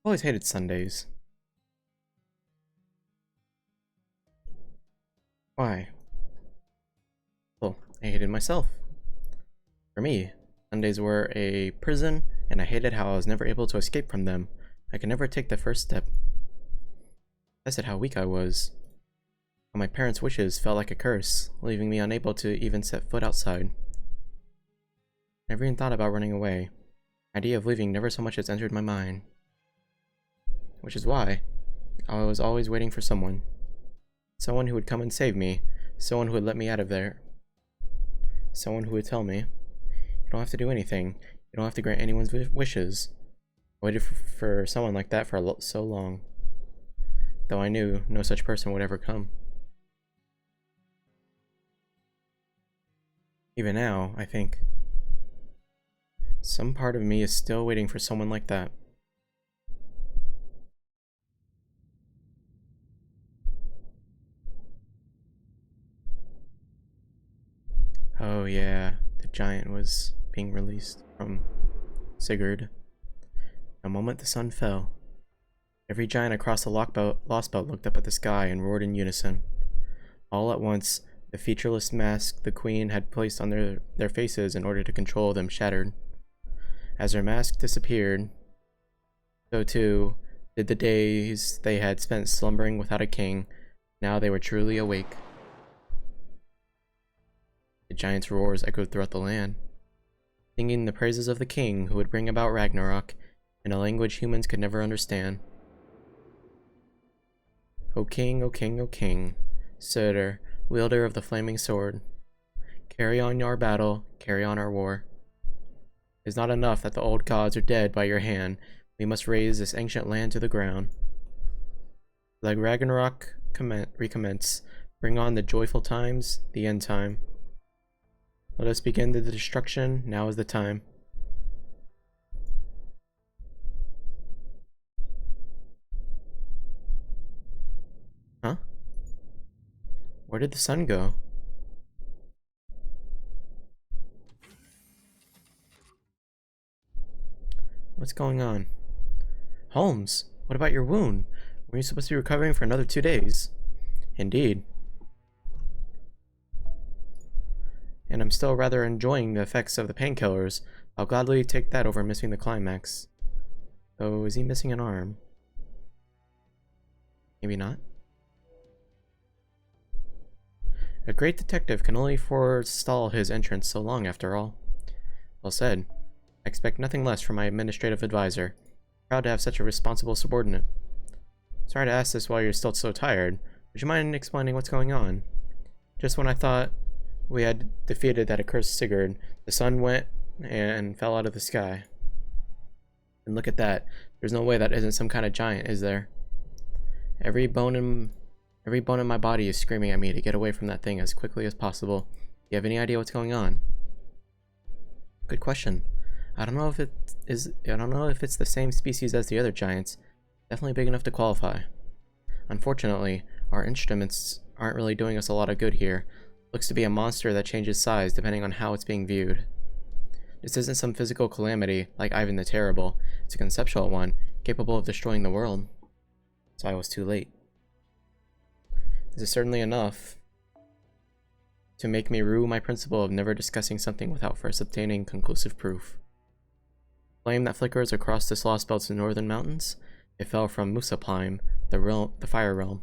Always hated Sundays. Why? Well, I hated myself. For me, Sundays were a prison, and I hated how I was never able to escape from them. I could never take the first step. Tested how weak I was. How my parents' wishes felt like a curse, leaving me unable to even set foot outside. Never even thought about running away. The idea of leaving never so much as entered my mind. Which is why I was always waiting for someone. Someone who would come and save me. Someone who would let me out of there. Someone who would tell me, you don't have to do anything. You don't have to grant anyone's wishes. I waited for someone like that for so long. Though I knew no such person would ever come. Even now, I think, some part of me is still waiting for someone like that. Oh yeah, the giant was being released from Sigurd. The moment the sun fell, every giant across the Lostbelt looked up at the sky and roared in unison. All at once, the featureless mask the queen had placed on their faces in order to control them shattered. As their mask disappeared, so too did the days they had spent slumbering without a king. Now they were truly awake. The giants' roars echoed throughout the land, singing the praises of the king who would bring about Ragnarok in a language humans could never understand. O king, O king, O king, Surtur, wielder of the flaming sword, carry on our battle, carry on our war. It is not enough that the old gods are dead by your hand. We must raise this ancient land to the ground. Let Ragnarok recommence. Bring on the joyful times, the end time. Let us begin the destruction. Now is the time. Huh? Where did the sun go? What's going on? Holmes, what about your wound? Were you supposed to be recovering for another 2 days? Indeed. And I'm still rather enjoying the effects of the painkillers. I'll gladly take that over missing the climax. Oh, is he missing an arm? Maybe not. A great detective can only forestall his entrance so long, after all. Well said. I expect nothing less from my administrative advisor. Proud to have such a responsible subordinate. Sorry to ask this while you're still so tired. Would you mind explaining what's going on? Just when I thought we had defeated that accursed Sigurd, the sun went and fell out of the sky. And look at that. There's no way that isn't some kind of giant, is there? Every bone in my body is screaming at me to get away from that thing as quickly as possible. Do you have any idea what's going on? Good question. I don't know if it's the same species as the other giants. Definitely big enough to qualify. Unfortunately, our instruments aren't really doing us a lot of good here. Looks to be a monster that changes size depending on how it's being viewed. This isn't some physical calamity like Ivan the Terrible. It's a conceptual one, capable of destroying the world. So I was too late. This is certainly enough to make me rue my principle of never discussing something without first obtaining conclusive proof. Flame that flickers across this Lostbelt's northern mountains, it fell from Muspelheim, the fire realm.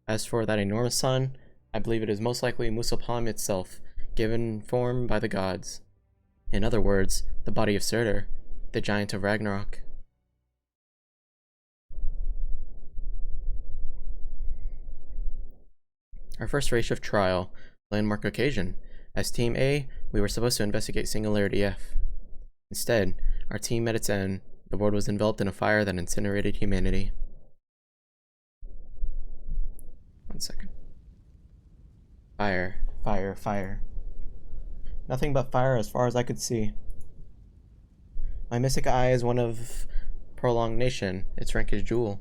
As for that enormous sun, I believe it is most likely Muspelheim itself, given form by the gods. In other words, the body of Surtur, the giant of Ragnarok. Our first race trial, landmark occasion. As Team A, we were supposed to investigate Singularity F. Instead, our team met its end. The world was enveloped in a fire that incinerated humanity. 1 second. Fire, fire, fire. Nothing but fire as far as I could see. My mystic eye is one of prolongation. Its rank is jewel.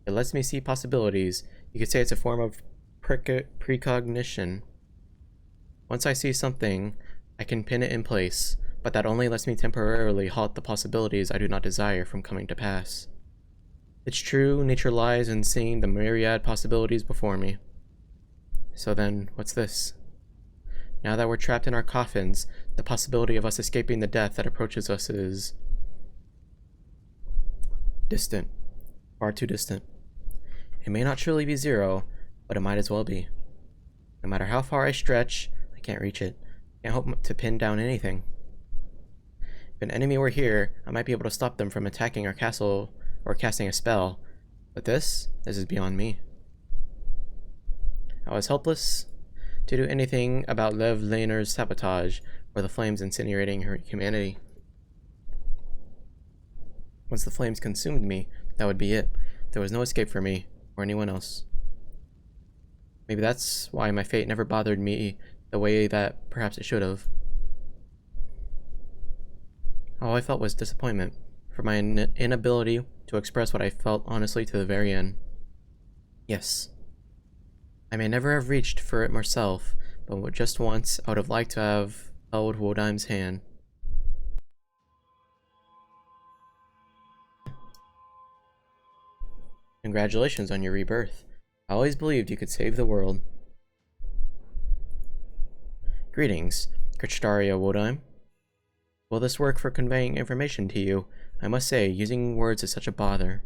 It lets me see possibilities. You could say it's a form of precognition. Once I see something, I can pin it in place. but that only lets me temporarily halt the possibilities I do not desire from coming to pass. Its true nature lies in seeing the myriad possibilities before me. So then, what's this? Now that we're trapped in our coffins, the possibility of us escaping the death that approaches us is distant. Far too distant. It may not truly be zero, but it might as well be. No matter how far I stretch, I can't reach it. Can't hope to pin down anything. If an enemy were here, I might be able to stop them from attacking our castle or casting a spell, but this is beyond me. I was helpless to do anything about Lev Laner's sabotage or the flames incinerating her humanity. Once the flames consumed me, that would be it. There was no escape for me or anyone else. Maybe that's why my fate never bothered me the way that perhaps it should have. All I felt was disappointment for my inability to express what I felt honestly to the very end. Yes, I may never have reached for it myself, but just once I would have liked to have held Wodaim's hand. Congratulations on your rebirth. I always believed you could save the world. Greetings, Krichtaria Wodaim. Will this work for conveying information to you? I must say, using words is such a bother.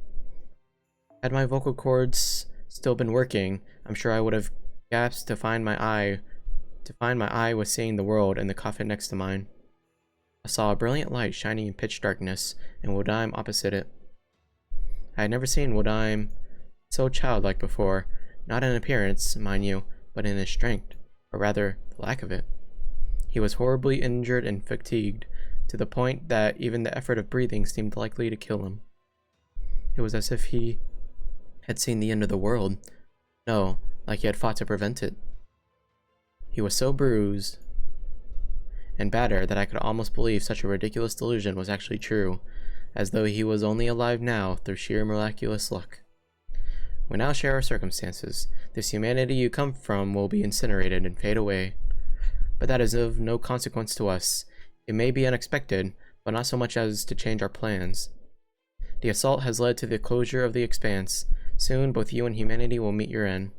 Had my vocal cords still been working, I'm sure I would have gasped to find my eye was seeing the world in the coffin next to mine. I saw a brilliant light shining in pitch darkness, and Wodaim opposite it. I had never seen Wodaim so childlike before, not in appearance, mind you, but in his strength, or rather, the lack of it. He was horribly injured and fatigued, to the point that even the effort of breathing seemed likely to kill him. It was as if he had seen the end of the world. No, like he had fought to prevent it. He was so bruised and battered that I could almost believe such a ridiculous delusion was actually true, as though he was only alive now through sheer miraculous luck. We now share our circumstances. This humanity you come from will be incinerated and fade away. But that is of no consequence to us. It may be unexpected, but not so much as to change our plans. The assault has led to the closure of the expanse. Soon, both you and humanity will meet your end.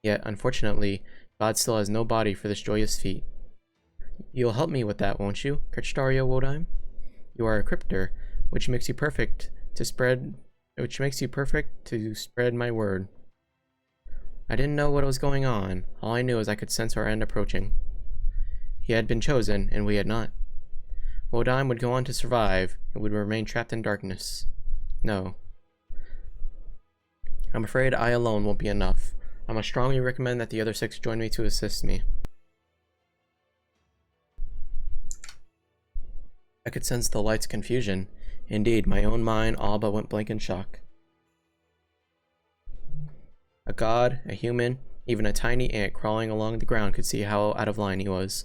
Yet, unfortunately, God still has no body for this joyous feat. You'll help me with that, won't you, Krichtaria Wodaim? You are a cryptor, which makes you perfect to spread my word. I didn't know what was going on. All I knew is I could sense our end approaching. He had been chosen, and we had not. Wodaim would go on to survive, and would remain trapped in darkness. No. I'm afraid I alone won't be enough. I must strongly recommend that the other 6 join me to assist me. I could sense the light's confusion. Indeed, my own mind all but went blank in shock. A god, a human, even a tiny ant crawling along the ground could see how out of line he was.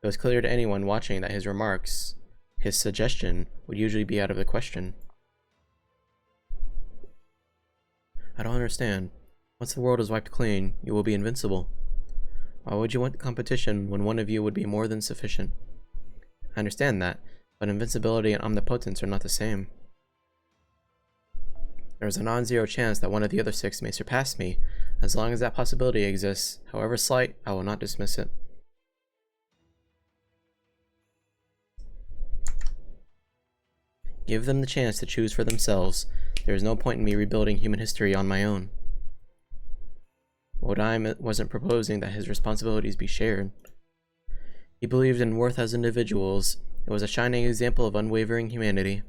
It was clear to anyone watching that his remarks, his suggestion, would usually be out of the question. I don't understand. Once the world is wiped clean, you will be invincible. Why would you want competition when one of you would be more than sufficient? I understand that, but invincibility and omnipotence are not the same. There is a non-zero chance that one of the other 6 may surpass me. As long as that possibility exists, however slight, I will not dismiss it. Give them the chance to choose for themselves. There is no point in me rebuilding human history on my own. Wodaim wasn't proposing that his responsibilities be shared. He believed in worth as individuals. It was a shining example of unwavering humanity.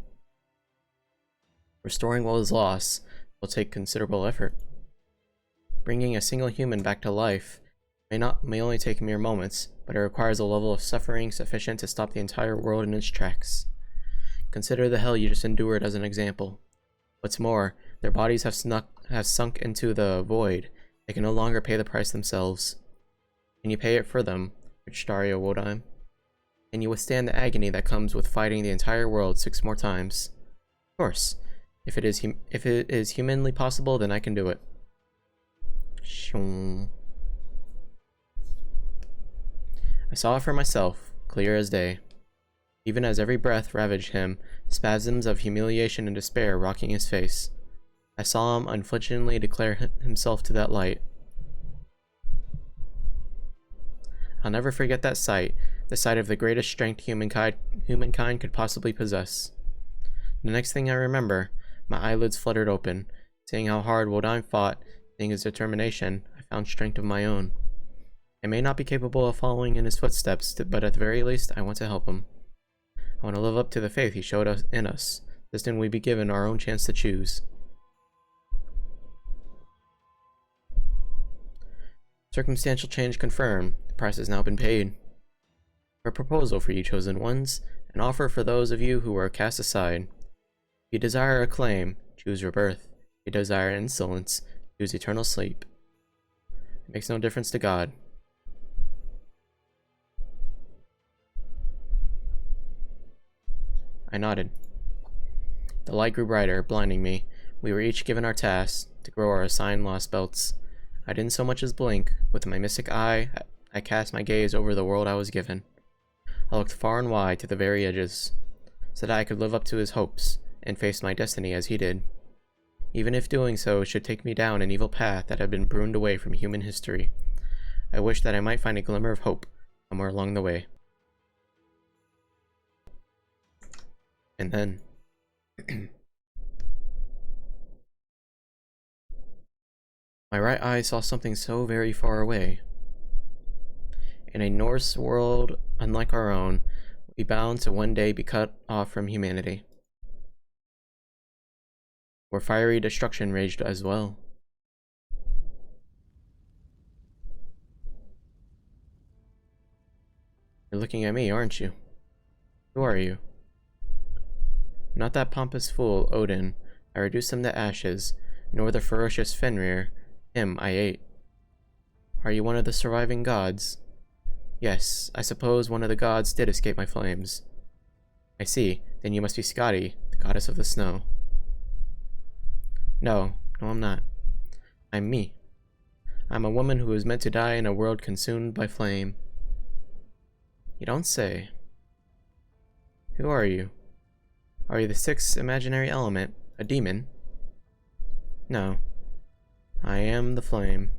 Restoring what was lost will take considerable effort. Bringing a single human back to life may only take mere moments, but it requires a level of suffering sufficient to stop the entire world in its tracks. Consider the hell you just endured as an example. What's more, their bodies have sunk into the void. They can no longer pay the price themselves. Can you pay it for them, Krichtaria Wodaim? Can you withstand the agony that comes with fighting the entire world 6 more times? Of course. If it is humanly possible, then I can do it. I saw it for myself, clear as day. even as every breath ravaged him, spasms of humiliation and despair rocking his face. I saw him unflinchingly declare himself to that light. I'll never forget that sight, the sight of the greatest strength humankind could possibly possess. The next thing I remember, my eyelids fluttered open. Seeing how hard Wodan fought, seeing his determination, I found strength of my own. I may not be capable of following in his footsteps, but at the very least, I want to help him. I want to live up to the faith he showed us in us. This then we be given our own chance to choose. Circumstantial change confirmed. The price has now been paid. A proposal for you chosen ones, an offer for those of you who are cast aside. If you desire acclaim, choose rebirth. If you desire insolence, choose eternal sleep. It makes no difference to God. I nodded. The light grew brighter, blinding me. We were each given our tasks, to grow our assigned Lostbelts. I didn't so much as blink. With my mystic eye, I cast my gaze over the world I was given. I looked far and wide to the very edges, so that I could live up to his hopes, and face my destiny as he did. Even if doing so should take me down an evil path that had been pruned away from human history, I wish that I might find a glimmer of hope somewhere along the way. And then... my right eye saw something so very far away. In a Norse world unlike our own, we bound to one day be cut off from humanity, where fiery destruction raged as well. You're looking at me, aren't you? Who are you? Not that pompous fool, Odin. I reduced him to ashes, nor the ferocious Fenrir. Him I ate. Are you one of the surviving gods? Yes, I suppose one of the gods did escape my flames. I see. Then you must be Skadi, the goddess of the snow. No, I'm not. I'm me. I'm a woman who was meant to die in a world consumed by flame. You don't say. Who are you? Are you the sixth imaginary element, a demon? No. I am the flame.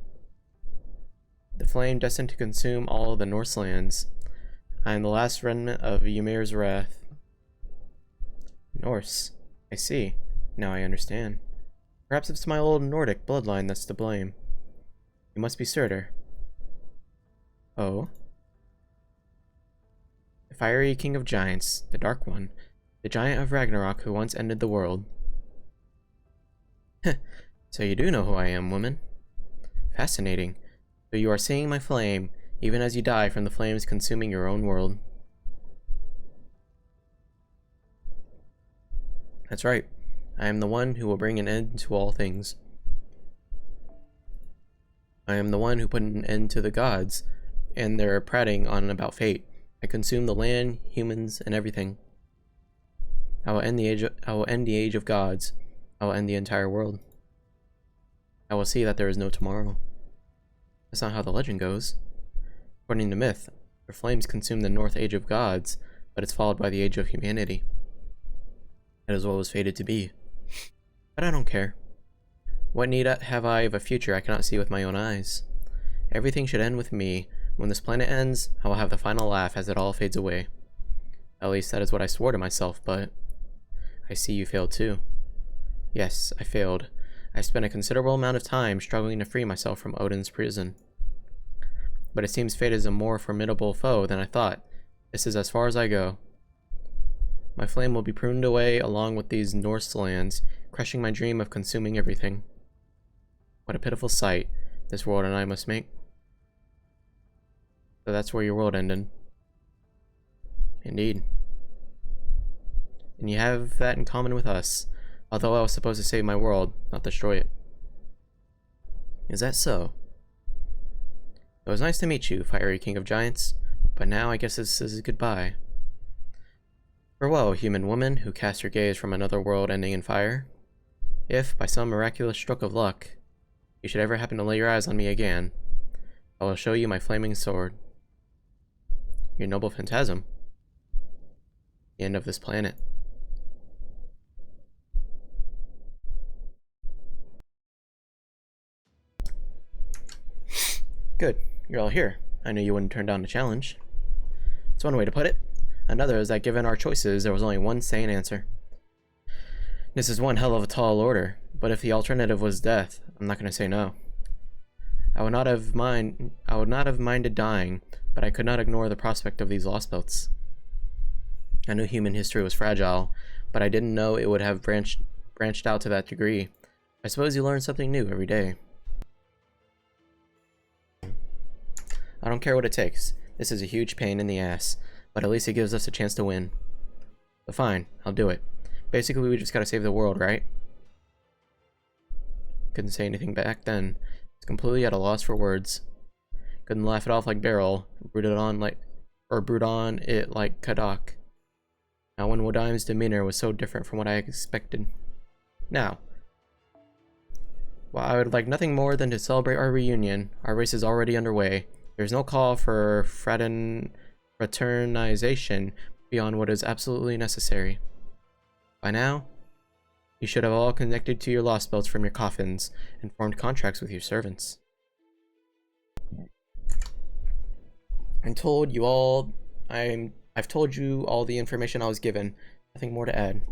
The flame destined to consume all the Norse lands. I am the last remnant of Ymir's wrath. Norse. I see. Now I understand. Perhaps it's my old Nordic bloodline that's to blame. You must be Surtur. Oh? The fiery king of giants, the Dark One, the giant of Ragnarok who once ended the world. So you do know who I am, woman. Fascinating. So you are seeing my flame, even as you die from the flames consuming your own world. That's right. I am the one who will bring an end to all things. I am the one who put an end to the gods and their prating on about fate. I consume the land, humans, and everything. I will end the age of gods. I will end the entire world. I will see that there is no tomorrow. That's not how the legend goes. According to myth, the flames consume the North Age of gods, but it's followed by the Age of humanity. That is what was fated to be. But I don't care. What need have I of a future I cannot see with my own eyes? Everything should end with me. When this planet ends, I will have the final laugh as it all fades away. At least that is what I swore to myself, but... I see you failed too. Yes, I failed. I spent a considerable amount of time struggling to free myself from Odin's prison. But it seems fate is a more formidable foe than I thought. This is as far as I go. My flame will be pruned away along with these Norse lands, crushing my dream of consuming everything. What a pitiful sight this world and I must make. So that's where your world ended. Indeed. And you have that in common with us, although I was supposed to save my world, not destroy it. Is that so? It was nice to meet you, fiery king of giants, but now I guess this is goodbye. Farewell, human woman who cast your gaze from another world ending in fire. If, by some miraculous stroke of luck, you should ever happen to lay your eyes on me again, I will show you my flaming sword. Your noble phantasm. The end of this planet. Good. You're all here. I knew you wouldn't turn down the challenge. It's one way to put it. Another is that given our choices, there was only one sane answer. This is one hell of a tall order, but if the alternative was death, I'm not going to say no. I would not have minded dying, but I could not ignore the prospect of these Lostbelts. I knew human history was fragile, but I didn't know it would have branched out to that degree. I suppose you learn something new every day. I don't care what it takes. This is a huge pain in the ass, but at least it gives us a chance to win. But fine, I'll do it. Basically, we just gotta save the world, right? Couldn't say anything back then. It's completely at a loss for words. Couldn't laugh it off like Beryl, brood on it like Kadak. Now when Wodime's demeanor was so different from what I expected. Now, while I would like nothing more than to celebrate our reunion, our race is already underway. There's no call for fraternization beyond what is absolutely necessary. By now, you should have all connected to your Lostbelts from your coffins and formed contracts with your servants. I've told you all the information I was given. Nothing more to add. It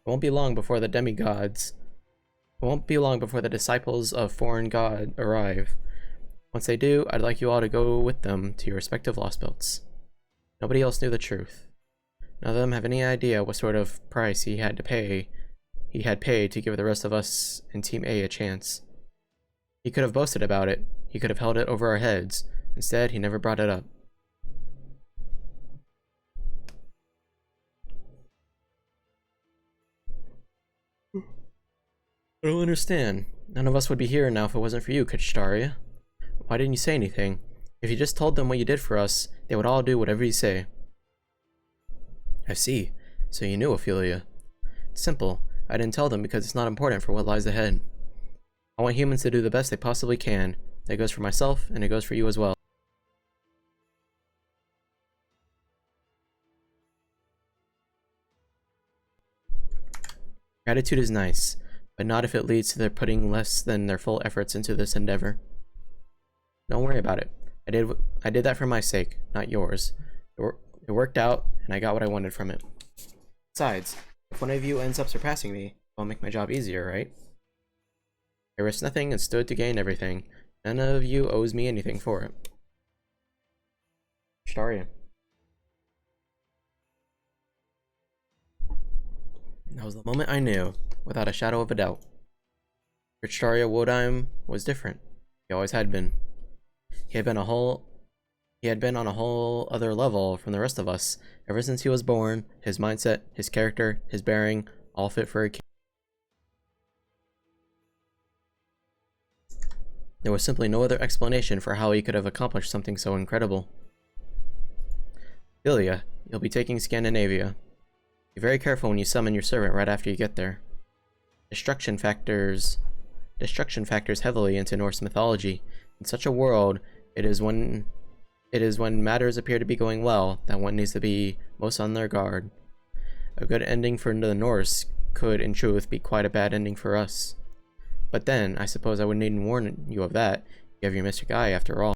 won't be long before the disciples of foreign god arrive. Once they do, I'd like you all to go with them to your respective Lostbelts. Nobody else knew the truth. None of them have any idea what sort of price he had paid to give the rest of us in Team A a chance. He could have boasted about it. He could have held it over our heads. Instead, he never brought it up. I don't understand. None of us would be here now if it wasn't for you, Kachtaria. Why didn't you say anything? If you just told them what you did for us, they would all do whatever you say. I see. So you knew, Ophelia. It's simple. I didn't tell them because it's not important for what lies ahead. I want humans to do the best they possibly can. That goes for myself, and it goes for you as well. Gratitude is nice, but not if it leads to their putting less than their full efforts into this endeavor. Don't worry about it. I did that for my sake, not yours. It worked out, and I got what I wanted from it. Besides, if one of you ends up surpassing me, it'll make my job easier, right? I risked nothing and stood to gain everything. None of you owes me anything for it. Staria. That was the moment I knew, without a shadow of a doubt. Richtaria Wodime was different. He always had been. He had been on a whole other level from the rest of us. Ever since he was born, his mindset, his character, his bearing, all fit for a king. There was simply no other explanation for how he could have accomplished something so incredible. Ilya, you'll be taking Scandinavia. Be very careful when you summon your servant right after you get there. Destruction factors heavily into Norse mythology. In such a world, it is when matters appear to be going well that one needs to be most on their guard. A good ending for the Norse could, in truth, be quite a bad ending for us. But then, I suppose I would needn't warn you of that. You have your mystic eye, after all.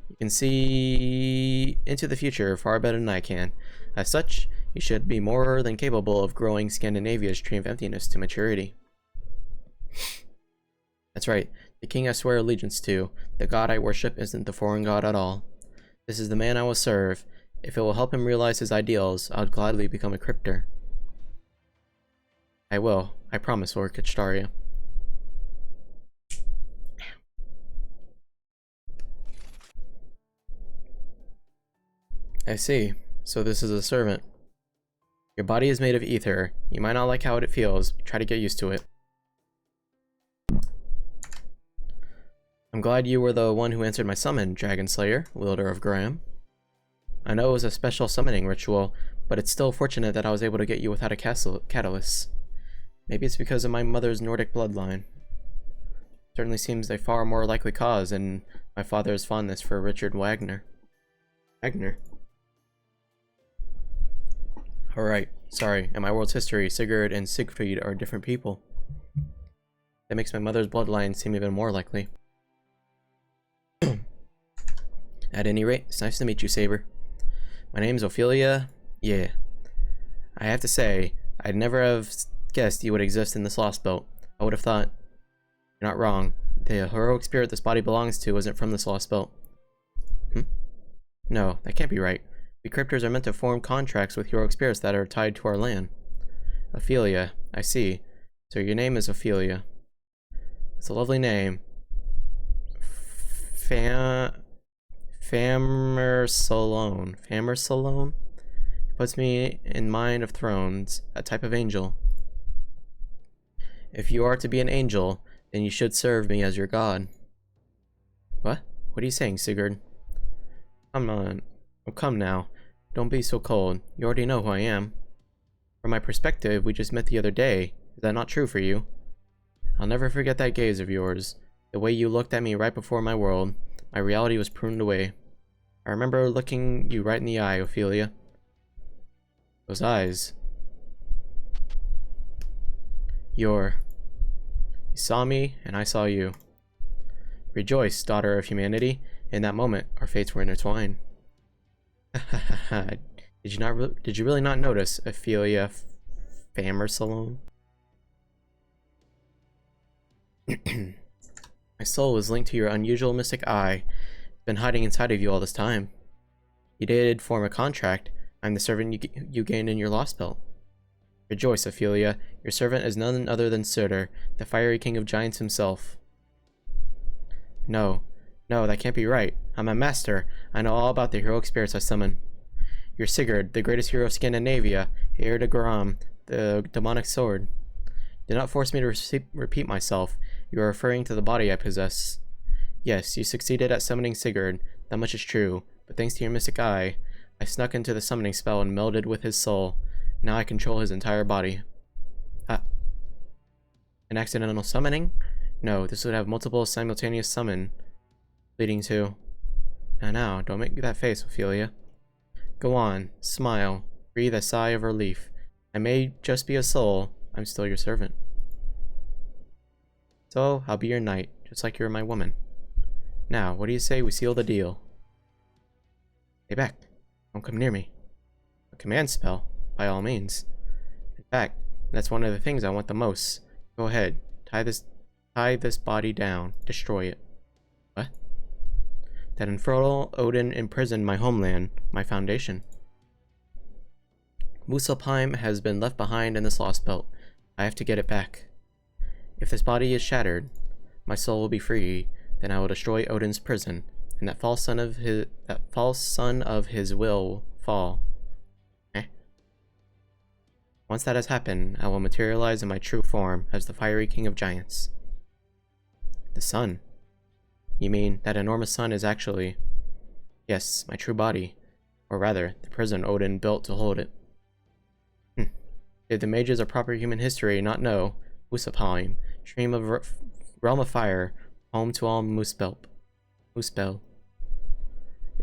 You can see into the future far better than I can. As such, you should be more than capable of growing Scandinavia's tree of emptiness to maturity. That's right. The king I swear allegiance to, the god I worship, isn't the foreign god at all. This is the man I will serve. If it will help him realize his ideals, I would gladly become a cryptor. I will. I promise, Lord Kachtaria. I see. So this is a servant. Your body is made of ether. You might not like how it feels, but try to get used to it. I'm glad you were the one who answered my summon, Dragon Slayer, wielder of Graham. I know it was a special summoning ritual, but it's still fortunate that I was able to get you without a catalyst. Maybe it's because of my mother's Nordic bloodline. Certainly seems a far more likely cause than my father's fondness for Richard Wagner. Alright, sorry. In my world's history, Sigurd and Siegfried are different people. That makes my mother's bloodline seem even more likely. At any rate, it's nice to meet you, Saber. My name's Ophelia. Yeah. I have to say, I'd never have guessed you would exist in this Lostbelt. I would have thought... You're not wrong. The heroic spirit this body belongs to isn't from this Lostbelt. No, that can't be right. We cryptors are meant to form contracts with heroic spirits that are tied to our land. Ophelia, I see. So your name is Ophelia. It's a lovely name. Famersalone. Famersalone? It puts me in mind of thrones, a type of angel. If you are to be an angel, then you should serve me as your god. What? What are you saying, Sigurd? Come on. Oh, come now. Don't be so cold. You already know who I am. From my perspective, we just met the other day. Is that not true for you? I'll never forget that gaze of yours. The way you looked at me right before my world. My reality was pruned away. I remember looking you right in the eye, Ophelia. Those eyes. You saw me, and I saw you. Rejoice, daughter of humanity. In that moment, our fates were intertwined. Did you really not notice, Ophelia Famersalone? My soul was linked to your unusual mystic eye. It's been hiding inside of you all this time. You did form a contract. I'm the servant you gained in your Lostbelt. Rejoice, Ophelia. Your servant is none other than Surtur, the fiery king of giants himself. No, that can't be right. I'm a master. I know all about the heroic spirits I summon. You're Sigurd, the greatest hero of Scandinavia, heir to Garam, the demonic sword. Do not force me to repeat myself. You are referring to the body I possess. Yes, you succeeded at summoning Sigurd. That much is true. But thanks to your mystic eye, I snuck into the summoning spell and melded with his soul. Now I control his entire body. An accidental summoning? No, this would have multiple simultaneous summon, leading to... Now, don't make that face, Ophelia. Go on, smile, breathe a sigh of relief. I may just be a soul, I'm still your servant. So, I'll be your knight, just like you're my woman. Now, what do you say we seal the deal? Stay back. Don't come near me. A command spell, by all means. In fact, that's one of the things I want the most. Go ahead, tie this body down, destroy it. What? That infernal Odin imprisoned my homeland, my foundation. Muspelheim has been left behind in this Lostbelt. I have to get it back. If this body is shattered, my soul will be free. Then I will destroy Odin's prison, and that false son of his will fall. Once that has happened, I will materialize in my true form as the fiery king of giants. The sun? You mean that enormous sun is actually... Yes, my true body. Or rather, the prison Odin built to hold it. Did the mages of proper human history not know Muspelheim, stream of realm of fire, home to all Muspel,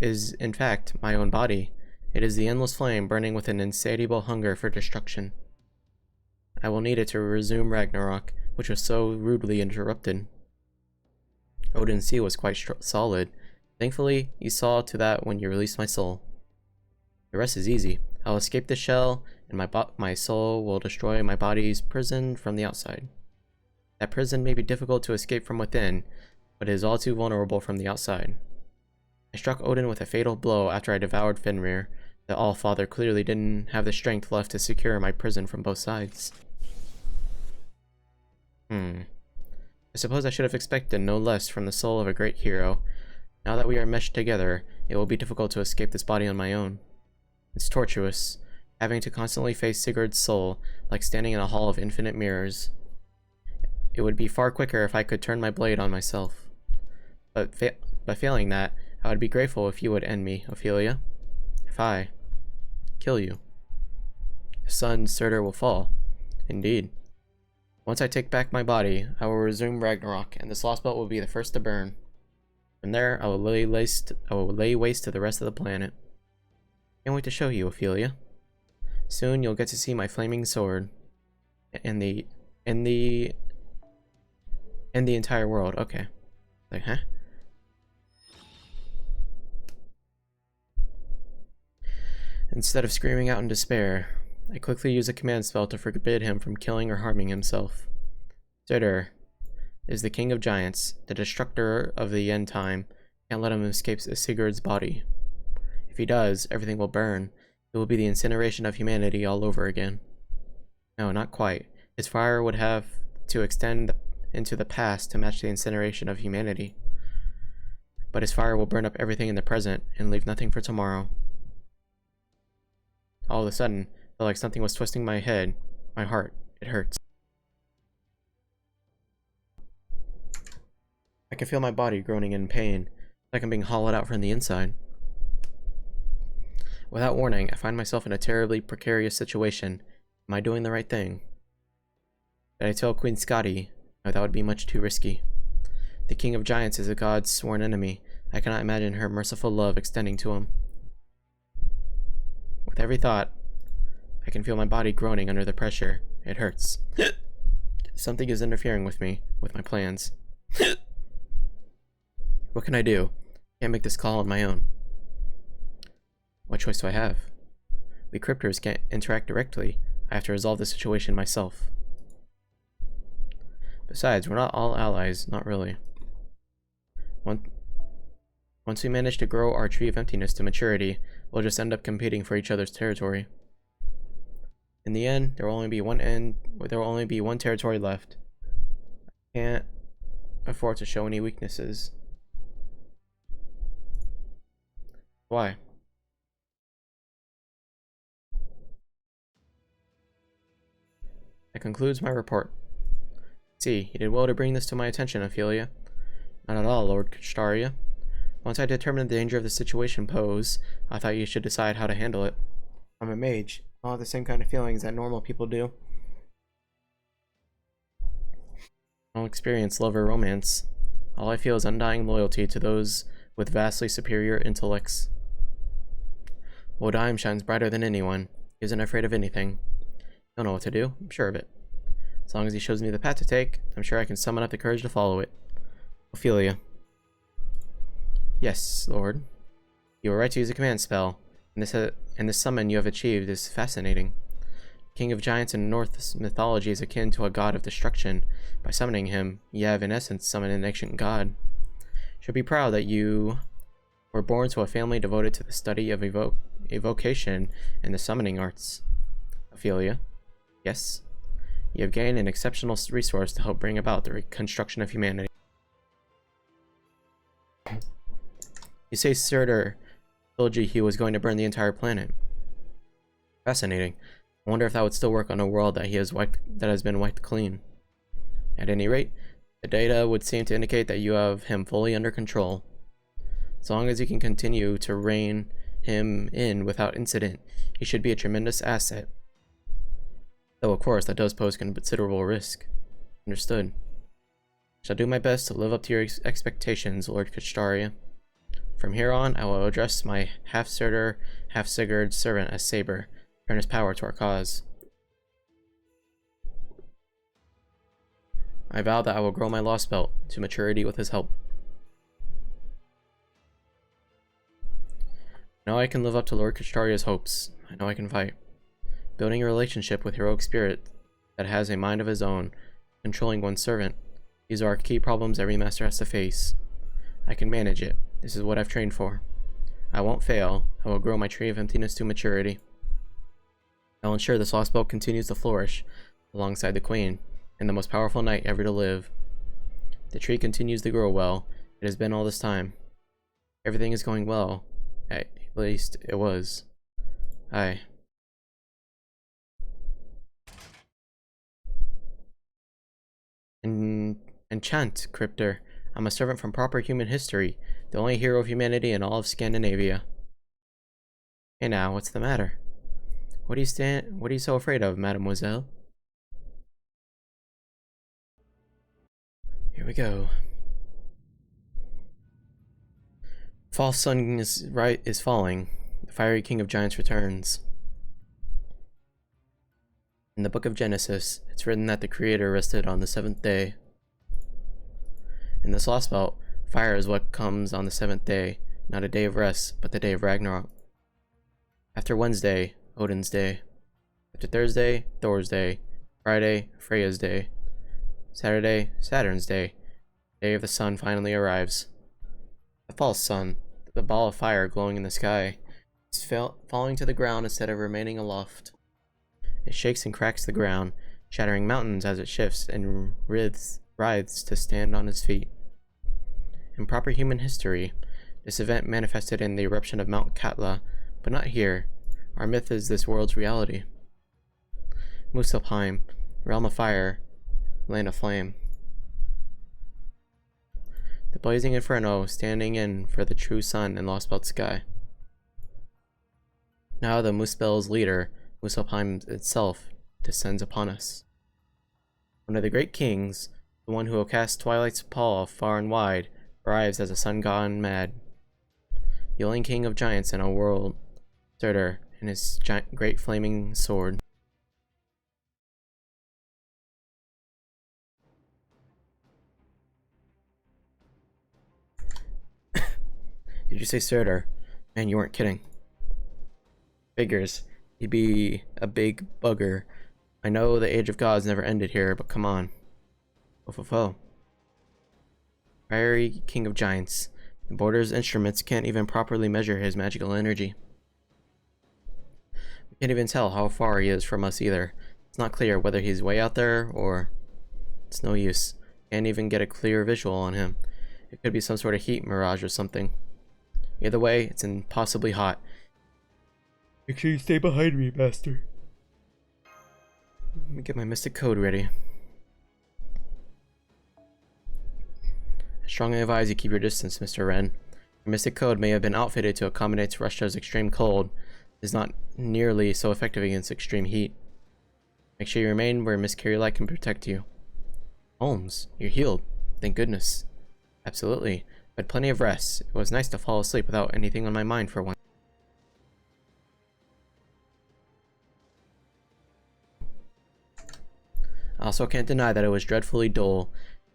is in fact my own body. It is the endless flame burning with an insatiable hunger for destruction. I will need it to resume Ragnarok, which was so rudely interrupted. Odin's seal was quite solid. Thankfully, you saw to that when you released my soul. The rest is easy. I'll escape the shell, and my soul will destroy my body's prison from the outside. That prison may be difficult to escape from within, but it is all too vulnerable from the outside. I struck Odin with a fatal blow after I devoured Fenrir. The Allfather clearly didn't have the strength left to secure my prison from both sides. I suppose I should have expected no less from the soul of a great hero. Now that we are meshed together, it will be difficult to escape this body on my own. It's tortuous, having to constantly face Sigurd's soul, like standing in a hall of infinite mirrors. It would be far quicker if I could turn my blade on myself. But failing that, I would be grateful if you would end me, Ophelia. If I kill you. The sun Surtur will fall. Indeed. Once I take back my body, I will resume Ragnarok, and this Lostbelt will be the first to burn. From there, I will lay waste to the rest of the planet. Can't wait to show you, Ophelia. Soon you'll get to see my flaming sword. In the... In the... In the entire world. Okay. Like, huh? Instead of screaming out in despair, I quickly use a command spell to forbid him from killing or harming himself. Surtur is the king of giants, the destructor of the end time. Can't let him escape Sigurd's body. If he does, everything will burn. It will be the incineration of humanity all over again. No, not quite. His fire would have to extend into the past to match the incineration of humanity. But his fire will burn up everything in the present and leave nothing for tomorrow. All of a sudden, I felt like something was twisting my head, my heart. It hurts. I can feel my body groaning in pain, like I'm being hollowed out from the inside. Without warning, I find myself in a terribly precarious situation. Am I doing the right thing? Did I tell Queen Skadi? No, that would be much too risky. The King of Giants is a god's sworn enemy. I cannot imagine her merciful love extending to him. With every thought, I can feel my body groaning under the pressure. It hurts. Something is interfering with me, with my plans. What can I do? Can't make this call on my own. What choice do I have? We cryptors can't interact directly. I have to resolve the situation myself. Besides, we're not all allies, not really. Once we manage to grow our Tree of Emptiness to maturity, we'll just end up competing for each other's territory. In the end, there will only be one territory left. I can't afford to show any weaknesses. Why? That concludes my report. See, you did well to bring this to my attention, Ophelia. Not at all, Lord Kashtaria. Once I determined the danger of the situation posed, I thought you should decide how to handle it. I'm a mage. I'll have the same kind of feelings that normal people do. I don't experience love or romance. All I feel is undying loyalty to those with vastly superior intellects. Wodaim shines brighter than anyone. He isn't afraid of anything. He'll know what to do, I'm sure of it. As long as he shows me the path to take, I'm sure I can summon up the courage to follow it. Ophelia. Yes, Lord. You were right to use a command spell, and this summon you have achieved is fascinating. King of Giants in Norse mythology is akin to a god of destruction. By summoning him, you have in essence summoned an ancient god. You should be proud that you were born to a family devoted to the study of evocation and the summoning arts. Ophelia. Yes. You have gained an exceptional resource to help bring about the reconstruction of humanity. You say Surtur told you he was going to burn the entire planet. Fascinating. I wonder if that would still work on a world that has been wiped clean. At any rate, the data would seem to indicate that you have him fully under control. As long as you can continue to rein him in without incident, he should be a tremendous asset. Though of course that does pose considerable risk. Understood. Shall do my best to live up to your expectations, Lord Kashtaria. From here on, I will address my half-Surtur, half-Sigurd servant as Saber, turn his power to our cause. I vow that I will grow my Lostbelt to maturity with his help. Now I can live up to Lord Kashtaria's hopes. I know I can fight. Building a relationship with heroic spirit that has a mind of his own, controlling one's servant. These are key problems every master has to face. I can manage it. This is what I've trained for. I won't fail. I will grow my Tree of Emptiness to maturity. I will ensure this Lostbelt continues to flourish alongside the Queen and the most powerful knight ever to live. The tree continues to grow well. It has been all this time. Everything is going well. At least it was. Aye. Enchant, Cryptor. I'm a servant from proper human history, the only hero of humanity in all of Scandinavia. Hey now, what's the matter? What are you so afraid of, mademoiselle? Here we go. False sun is falling. The fiery king of giants returns. In the book of Genesis, it's written that the Creator rested on the seventh day. In this Lostbelt, fire is what comes on the seventh day, not a day of rest, but the day of Ragnarok. After Wednesday, Odin's day. After Thursday, Thor's day. Friday, Freya's day. Saturday, Saturn's day. The day of the sun finally arrives. The false sun, the ball of fire glowing in the sky, is falling to the ground instead of remaining aloft. It shakes and cracks the ground, shattering mountains as it shifts and writhes to stand on its feet. In proper human history, this event manifested in the eruption of Mount Katla, but not here. Our myth is this world's reality. Muspelheim, realm of fire, land of flame. The blazing inferno standing in for the true sun in Lostbelt sky. Now the Muspel's leader, Muspelheim itself, descends upon us. One of the great kings, the one who will cast Twilight's pall far and wide, arrives as a sun gone mad. The only king of giants in our world, Surtur, and his great flaming sword. Did you say Surtur? Man, you weren't kidding. Figures. He'd be a big bugger. I know the age of gods never ended here, but come on. Fo. Fiery king of giants. The border's instruments can't even properly measure his magical energy. We can't even tell how far he is from us either. It's not clear whether he's way out there or... It's no use. Can't even get a clear visual on him. It could be some sort of heat mirage or something. Either way, it's impossibly hot. Make sure you stay behind me, master. Let me get my mystic code ready. I strongly advise you keep your distance, Mr. Wren. Your mystic code may have been outfitted to accommodate Russia's extreme cold. It is not nearly so effective against extreme heat. Make sure you remain where Miss Carrie-Light can protect you. Holmes, you're healed. Thank goodness. Absolutely. I had plenty of rest. It was nice to fall asleep without anything on my mind for once. I also can't deny that it was dreadfully dull.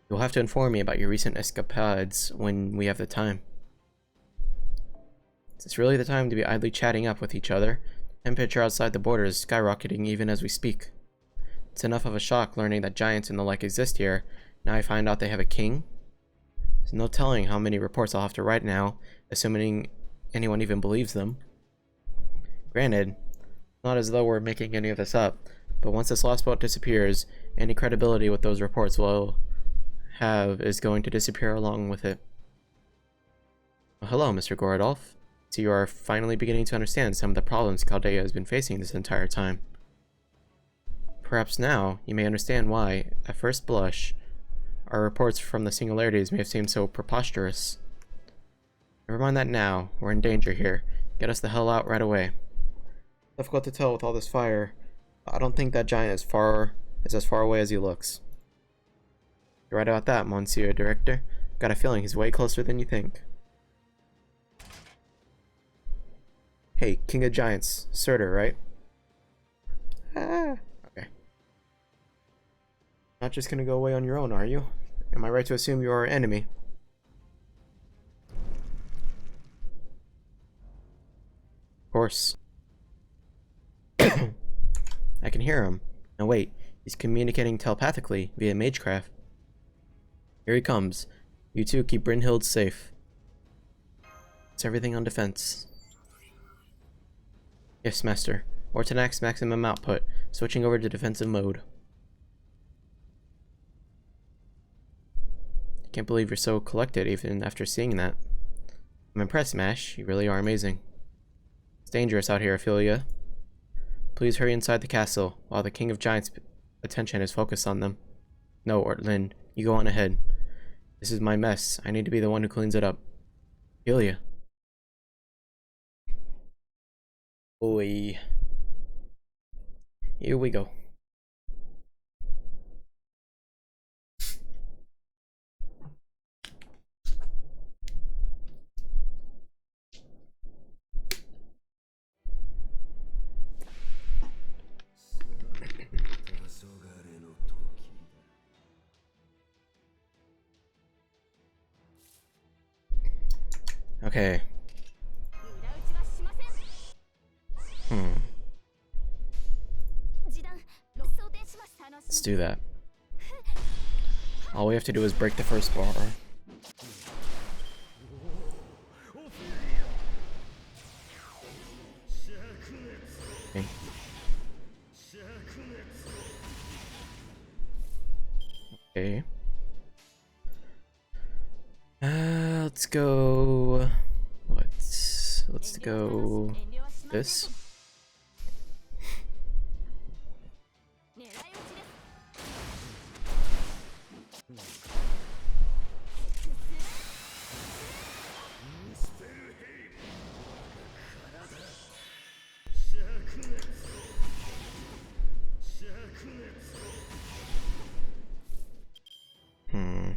You'll have to inform me about your recent escapades when we have the time. Is this really the time to be idly chatting up with each other? The temperature outside the border is skyrocketing even as we speak. It's enough of a shock learning that giants and the like exist here. Now I find out they have a king? There's no telling how many reports I'll have to write now, assuming anyone even believes them. Granted, not as though we're making any of this up, but once this Lostbelt disappears, any credibility with those reports will have is going to disappear along with it. Well, hello, Mr. Gorodolph. So you are finally beginning to understand some of the problems Chaldea has been facing this entire time. Perhaps now you may understand why, at first blush, our reports from the singularities may have seemed so preposterous. Never mind that now. We're in danger here. Get us the hell out right away. Difficult to tell with all this fire. I don't think that giant is as far away as he looks. You're right about that, Monsieur Director. Got a feeling he's way closer than you think. Hey, King of Giants, Surtur, right? Okay. Not just gonna go away on your own, are you? Am I right to assume you're our enemy? Of course. I can hear him. Now wait, he's communicating telepathically via magecraft. Here he comes. You two keep Brynhild safe. It's everything on defense. Yes, Master. Ortonax maximum output. Switching over to defensive mode. I can't believe you're so collected even after seeing that. I'm impressed, Mash. You really are amazing. It's dangerous out here, Ophelia. Please hurry inside the castle while the King of Giants' attention is focused on them. No, Ortlin, you go on ahead. This is my mess. I need to be the one who cleans it up. Ophelia. Oi. Here we go. Okay. Hmm. Let's do that. All we have to do is break the first bar. Okay. Okay. Let's go. Let's go. This. Hmm.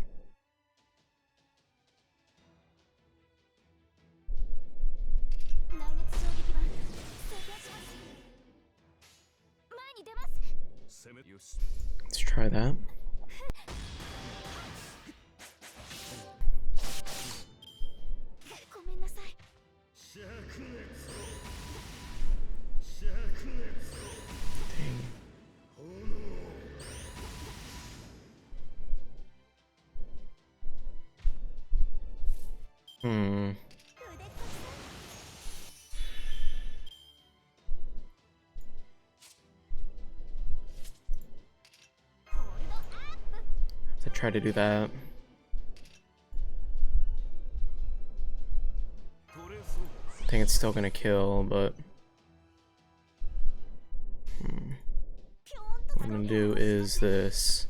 Let's try that. Dang. Hmm. To try to do that. I think it's still gonna kill, but what I'm gonna do is this.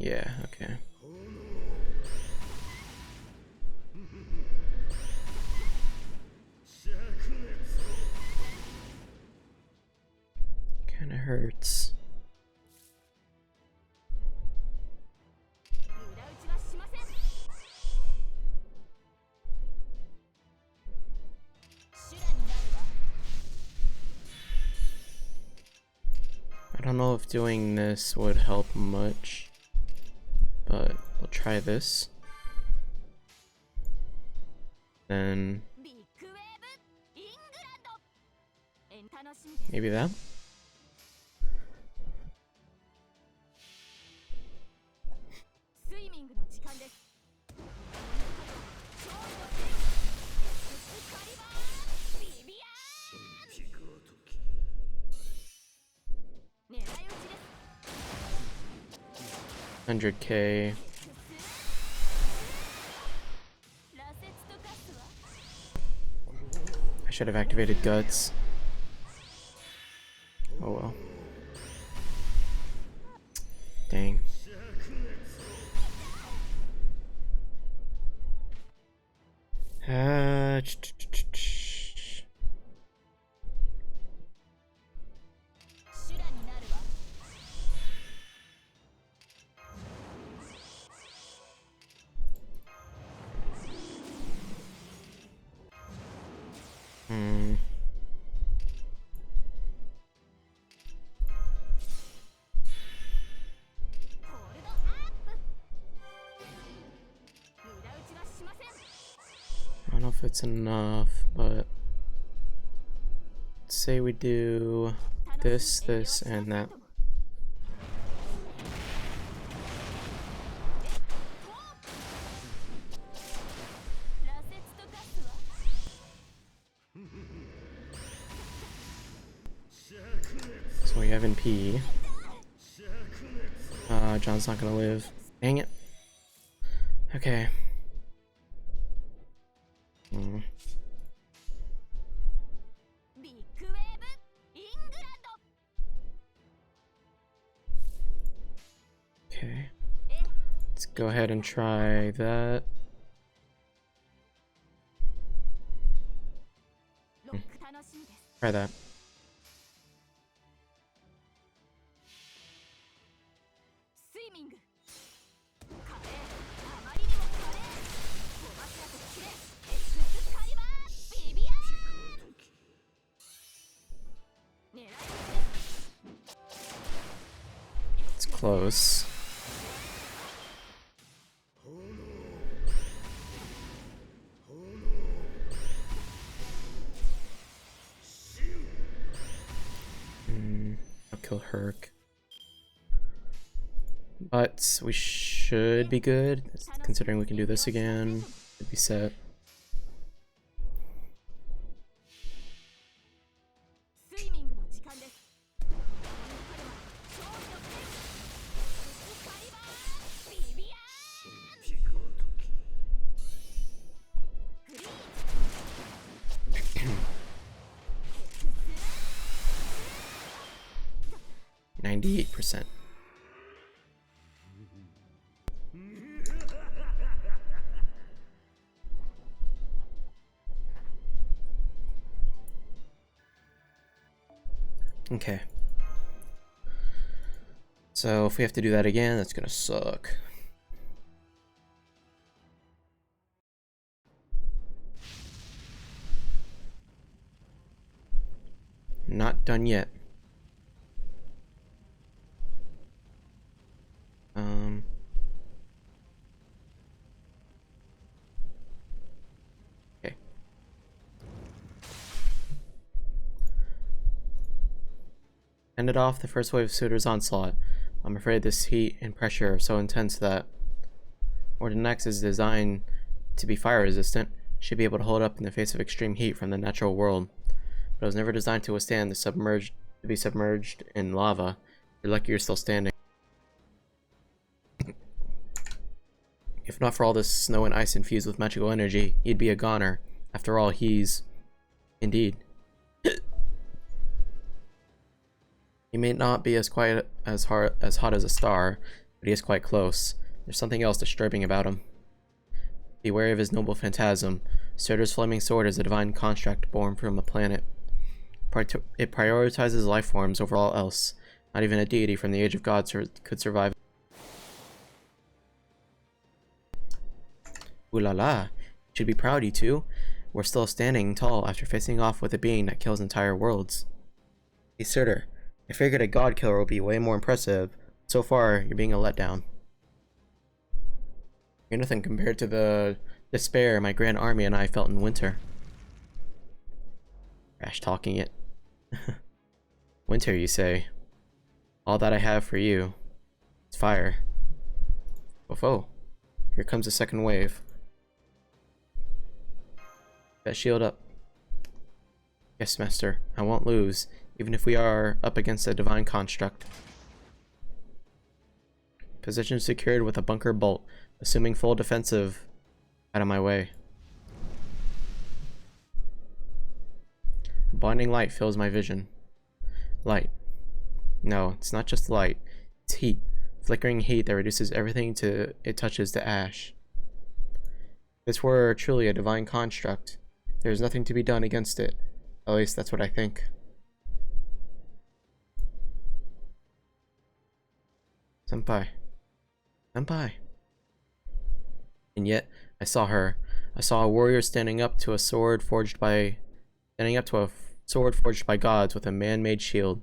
Yeah, okay. Kinda hurts. I don't know if doing this would help much, but we'll try this. Then maybe that. $100K. I should have activated guts. Oh well. Dang. Hmm. I don't know if it's enough, but let's say we do this, this, and that. So we have NP. John's not gonna live. Dang it. Okay. Okay. Let's go ahead and try that. Try that. close. I'll kill Herc. But we should be good, considering we can do this again. Should be set. %. Okay. So if we have to do that again, that's gonna suck. Not done yet. Okay. Ended off the first wave of Suitor's onslaught. I'm afraid this heat and pressure are so intense that Orden X is designed to be fire resistant, should be able to hold up in the face of extreme heat from the natural world, but it was never designed to withstand to be submerged in lava. You're lucky you're still standing. If not for all this snow and ice infused with magical energy, he'd be a goner. After all, he's... Indeed. He may not be as hot as a star, but he is quite close. There's something else disturbing about him. Beware of his noble phantasm. Surtur's flaming sword is a divine construct born from a planet. It prioritizes life forms over all else. Not even a deity from the Age of Gods could survive. Ooh la la. You should be proud, you two. We're still standing tall after facing off with a being that kills entire worlds. Hey Surtur, I figured a god killer would be way more impressive. So far, you're being a letdown. You're nothing compared to the despair my grand army and I felt in winter. Trash talking it. Winter, you say? All that I have for you is fire. Oh, here comes the second wave. That shield up. Yes, Master, I won't lose, even if we are up against a divine construct. Position secured with a bunker bolt, assuming full defensive. Out of my way. A blinding light fills my vision. Light. No, it's not just light. It's heat. Flickering heat that reduces everything it touches to ash. If this were truly a divine construct, there is nothing to be done against it. At least that's what I think. Senpai. Senpai. And yet, I saw her. I saw a warrior standing up to a sword forged by gods with a man-made shield.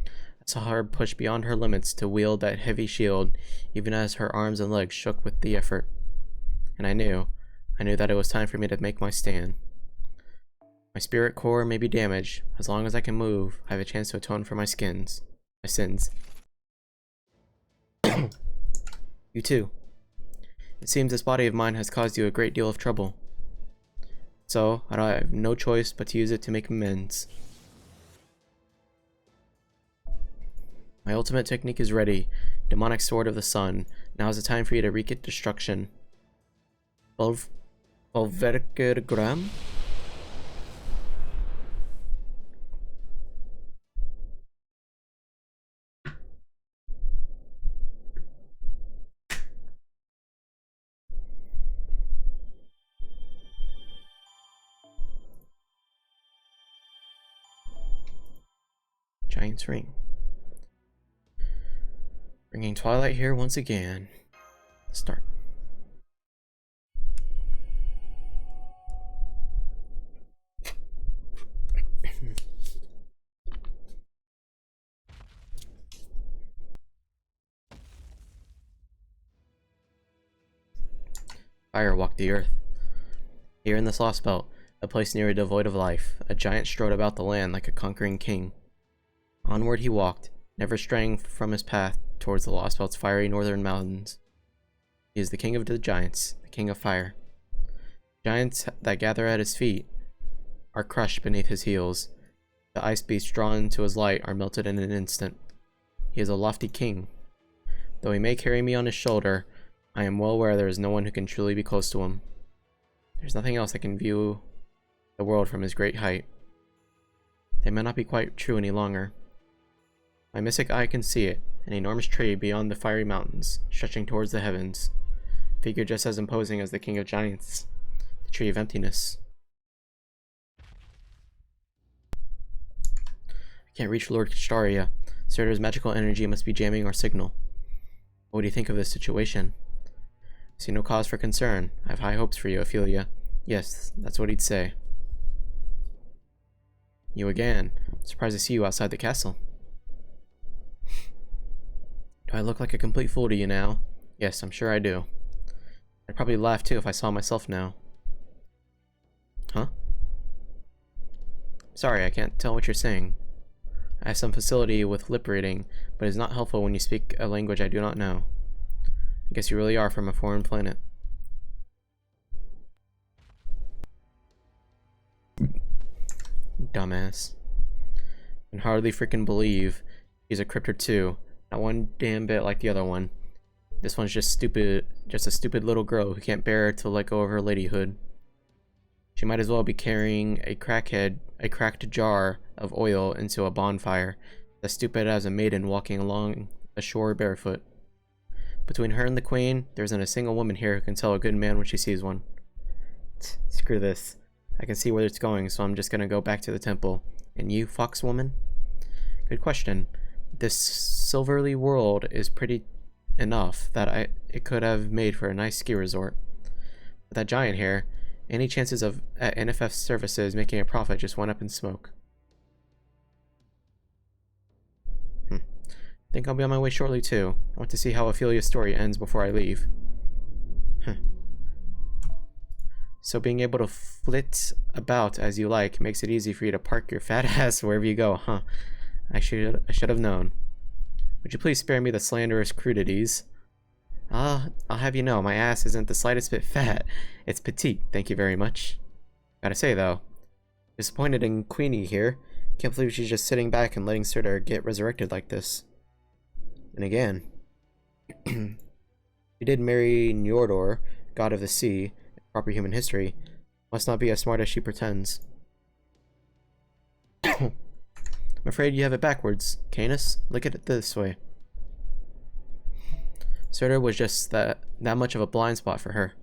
I saw her push beyond her limits to wield that heavy shield, even as her arms and legs shook with the effort. And I knew that it was time for me to make my stand. My spirit core may be damaged. As long as I can move, I have a chance to atone for my sins. You too. It seems this body of mine has caused you a great deal of trouble. So, I have no choice but to use it to make amends. My ultimate technique is ready. Demonic Sword of the Sun. Now is the time for you to wreak it destruction. Volverkergram? Giant's Ring. Bringing Twilight here once again. Start. Fire walked the earth. Here in this Lostbelt, a place nearly devoid of life, a giant strode about the land like a conquering king. Onward he walked, never straying from his path towards the Lostbelt's fiery northern mountains. He is the king of the giants, the king of fire. Giants that gather at his feet are crushed beneath his heels. The ice beasts drawn to his light are melted in an instant. He is a lofty king. Though he may carry me on his shoulder, I am well aware there is no one who can truly be close to him. There's nothing else that can view the world from his great height. They may not be quite true any longer. My mystic eye can see it, an enormous tree beyond the fiery mountains, stretching towards the heavens. A figure just as imposing as the king of giants, the tree of emptiness. I can't reach Lord Kishtaria. Surtur's magical energy must be jamming our signal. What do you think of this situation? I see no cause for concern. I have high hopes for you, Ophelia. Yes, that's what he'd say. You again. Surprised to see you outside the castle. Do I look like a complete fool to you now? Yes, I'm sure I do. I'd probably laugh too if I saw myself now. Huh? Sorry, I can't tell what you're saying. I have some facility with lip reading, but it's not helpful when you speak a language I do not know. I guess you really are from a foreign planet. Dumbass. I can hardly freaking believe he's a cryptid too. Not one damn bit like the other one. This one's just stupid, just a stupid little girl who can't bear to let go of her ladyhood. She might as well be carrying a cracked jar of oil into a bonfire, as stupid as a maiden walking along a shore barefoot. Between her and the queen, there isn't a single woman here who can tell a good man when she sees one. Screw this. I can see where it's going, so I'm just gonna go back to the temple. And you, fox woman? Good question. This silvery world is pretty enough that it could have made for a nice ski resort. But that giant here, any chances of NFF services making a profit just went up in smoke. Think I'll be on my way shortly too. I want to see how Ophelia's story ends before I leave. So being able to flit about as you like makes it easy for you to park your fat ass wherever you go, huh? I should have known. Would you please spare me the slanderous crudities? I'll have you know, my ass isn't the slightest bit fat. It's petite, thank you very much. Gotta say though, disappointed in Queenie here. Can't believe she's just sitting back and letting Surtur get resurrected like this. And again, she did marry Njordor, god of the sea, in proper human history. Must not be as smart as she pretends. I'm afraid you have it backwards, Canis. Look at it this way. Surtur was just that much of a blind spot for her.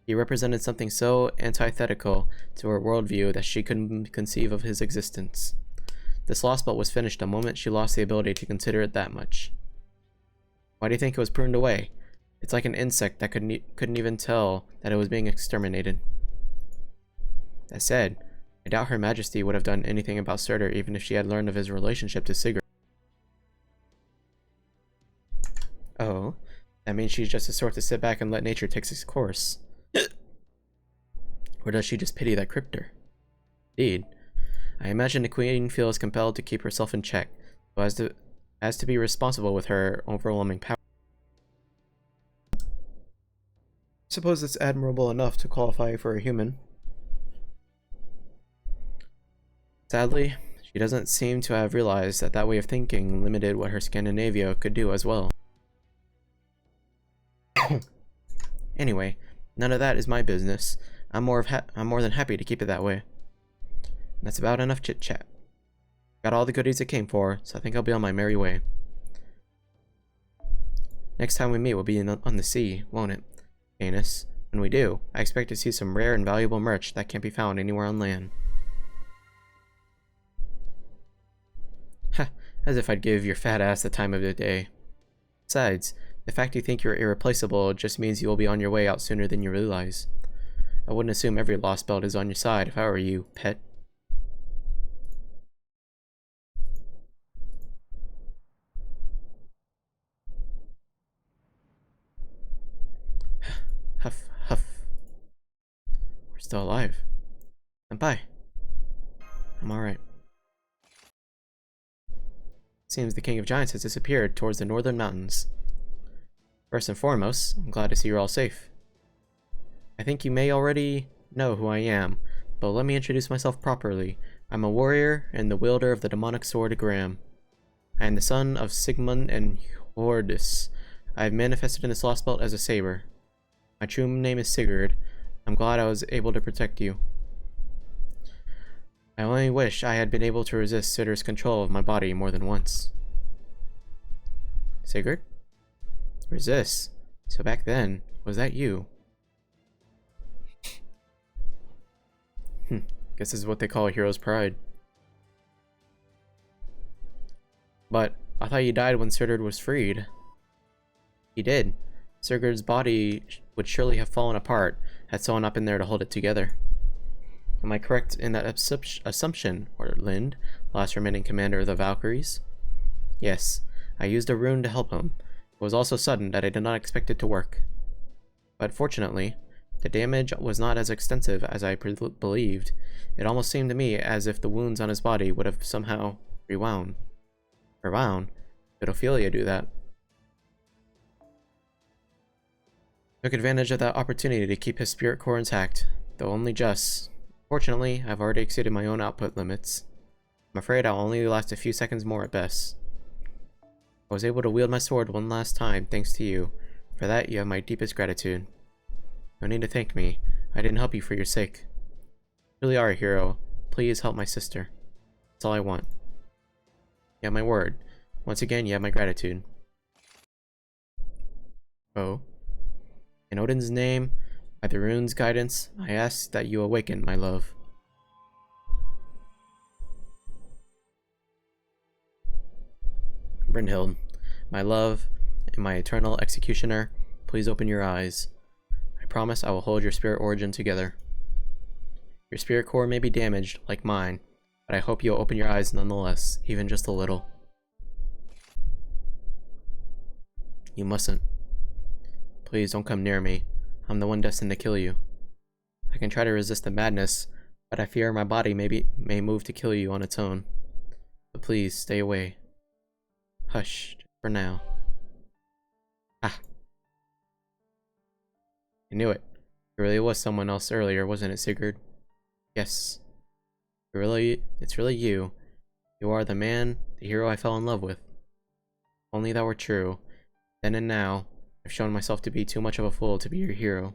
He represented something so antithetical to her worldview that she couldn't conceive of his existence. This Lostbelt was finished the moment she lost the ability to consider it that much. Why do you think it was pruned away? It's like an insect that couldn't even tell that it was being exterminated. That said, I doubt Her Majesty would have done anything about Surtur even if she had learned of his relationship to Sigurd. Oh, that means she's just the sort to sit back and let nature take its course. Or does she just pity that cryptor? Indeed. I imagine the queen feels compelled to keep herself in check, so as to be responsible with her overwhelming power. I suppose it's admirable enough to qualify for a human. Sadly, she doesn't seem to have realized that that way of thinking limited what her Scandinavia could do as well. Anyway, none of that is my business. I'm more than happy to keep it that way. That's about enough chit-chat. Got all the goodies it came for, so I think I'll be on my merry way. Next time we meet will be on the sea, won't it, Canis? When we do, I expect to see some rare and valuable merch that can't be found anywhere on land. Ha, as if I'd give your fat ass the time of the day. Besides, the fact you think you're irreplaceable just means you will be on your way out sooner than you realize. I wouldn't assume every Lostbelt is on your side if I were you, pet. Huff, huff. Still alive. Senpai. I'm alright. Seems the King of Giants has disappeared towards the northern mountains. First and foremost, I'm glad to see you're all safe. I think you may already know who I am, but let me introduce myself properly. I'm a warrior and the wielder of the demonic sword Graham. I am the son of Sigmund and Hordis. I have manifested in this Lostbelt as a saber. My true name is Sigurd. I'm glad I was able to protect you. I only wish I had been able to resist Sitter's control of my body more than once. Sigurd? Resist? So back then, was that you? Guess this is what they call a hero's pride. But I thought you died when Sigurd was freed. He did. Sigurd's body would surely have fallen apart had someone not been there to hold it together. Am I correct in that assumption, ordered Lind, last remaining commander of the Valkyries? Yes, I used a rune to help him. It was also sudden that I did not expect it to work. But fortunately, the damage was not as extensive as I believed. It almost seemed to me as if the wounds on his body would have somehow rewound. Rewound? Did Ophelia do that? Took advantage of that opportunity to keep his spirit core intact, though only just. Fortunately, I've already exceeded my own output limits. I'm afraid I'll only last a few seconds more at best. I was able to wield my sword one last time thanks to you. For that, you have my deepest gratitude. No need to thank me. I didn't help you for your sake. You really are a hero. Please help my sister. That's all I want. You have my word. Once again, you have my gratitude. Oh. In Odin's name, by the rune's guidance, I ask that you awaken, my love. Brynhild, my love, and my eternal executioner, please open your eyes. I promise I will hold your spirit origin together. Your spirit core may be damaged, like mine, but I hope you'll open your eyes nonetheless, even just a little. You mustn't. Please don't come near me. I'm the one destined to kill you. I can try to resist the madness, but I fear my body may move to kill you on its own. But please, stay away. Hush, for now. Ah. I knew it. It really was someone else earlier, wasn't it, Sigurd? Yes. It's really you. You are the man, the hero I fell in love with. If only that were true. Then and now, I've shown myself to be too much of a fool to be your hero.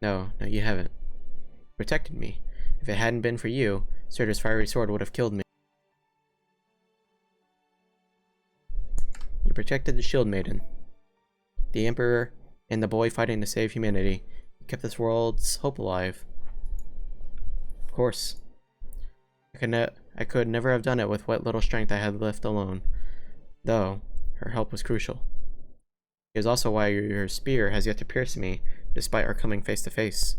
No, you haven't. You protected me. If it hadn't been for you, Surtur's fiery sword would have killed me. You protected the Shield Maiden, the Emperor, and the boy fighting to save humanity. You kept this world's hope alive. Of course. I could never have done it with what little strength I had left alone. Though, her help was crucial. It is also why your spear has yet to pierce me, despite our coming face to face.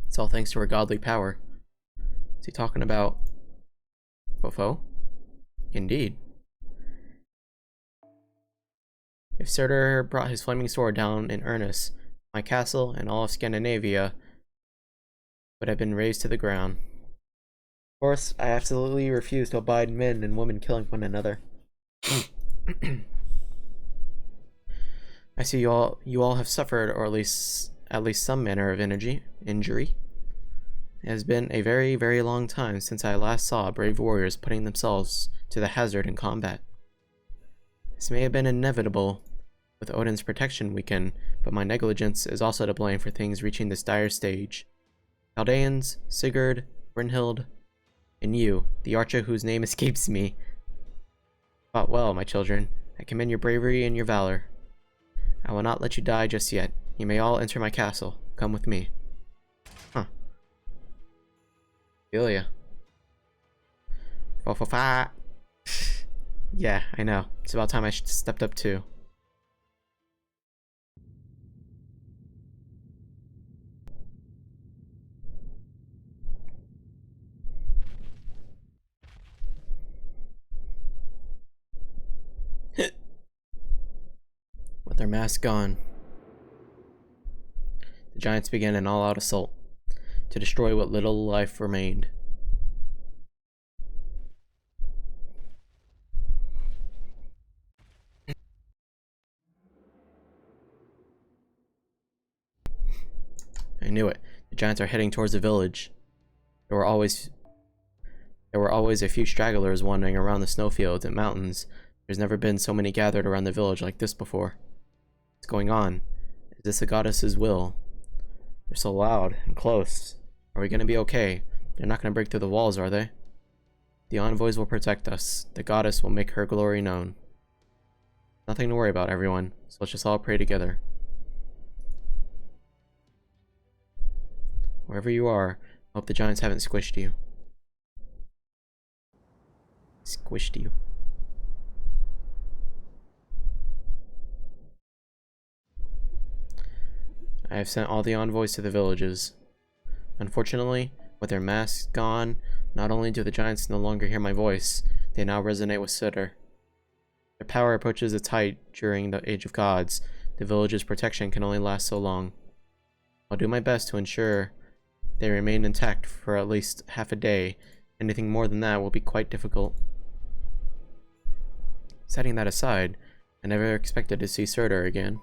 It's all thanks to her godly power. Is he talking about Fofo? Indeed. If Surtur brought his flaming sword down in earnest, my castle and all of Scandinavia would have been razed to the ground. Of course, I absolutely refuse to abide men and women killing one another. I see you all have suffered, or at least some manner of injury. It has been a very, very long time since I last saw brave warriors putting themselves to the hazard in combat. This may have been inevitable with Odin's protection weakened, but my negligence is also to blame for things reaching this dire stage. Chaldeans, Sigurd, Brynhild, and you, the archer whose name escapes me. Fought well, my children. I commend your bravery and your valor. I will not let you die just yet. You may all enter my castle. Come with me. Huh. Ophelia. Fa. Yeah, I know. It's about time I stepped up too. With their masks gone, the giants began an all-out assault. to destroy what little life remained. I knew it. The giants are heading towards the village. There were always a few stragglers wandering around the snowfields and mountains. There's never been so many gathered around the village like this before. What's going on? Is this the goddess's will? They're so loud and close. Are we gonna be okay? They're not gonna break through the walls, are they? The envoys will protect us. The goddess will make her glory known. Nothing to worry about, everyone. So let's just all pray together. Wherever you are, I hope the giants haven't squished you. Squished you. I have sent all the envoys to the villages. Unfortunately, with their masks gone, not only do the giants no longer hear my voice, they now resonate with Sutter. Their power approaches its height during the Age of Gods. The village's protection can only last so long. I'll do my best to ensure they remain intact for at least half a day. Anything more than that will be quite difficult. Setting that aside, I never expected to see Surtur again.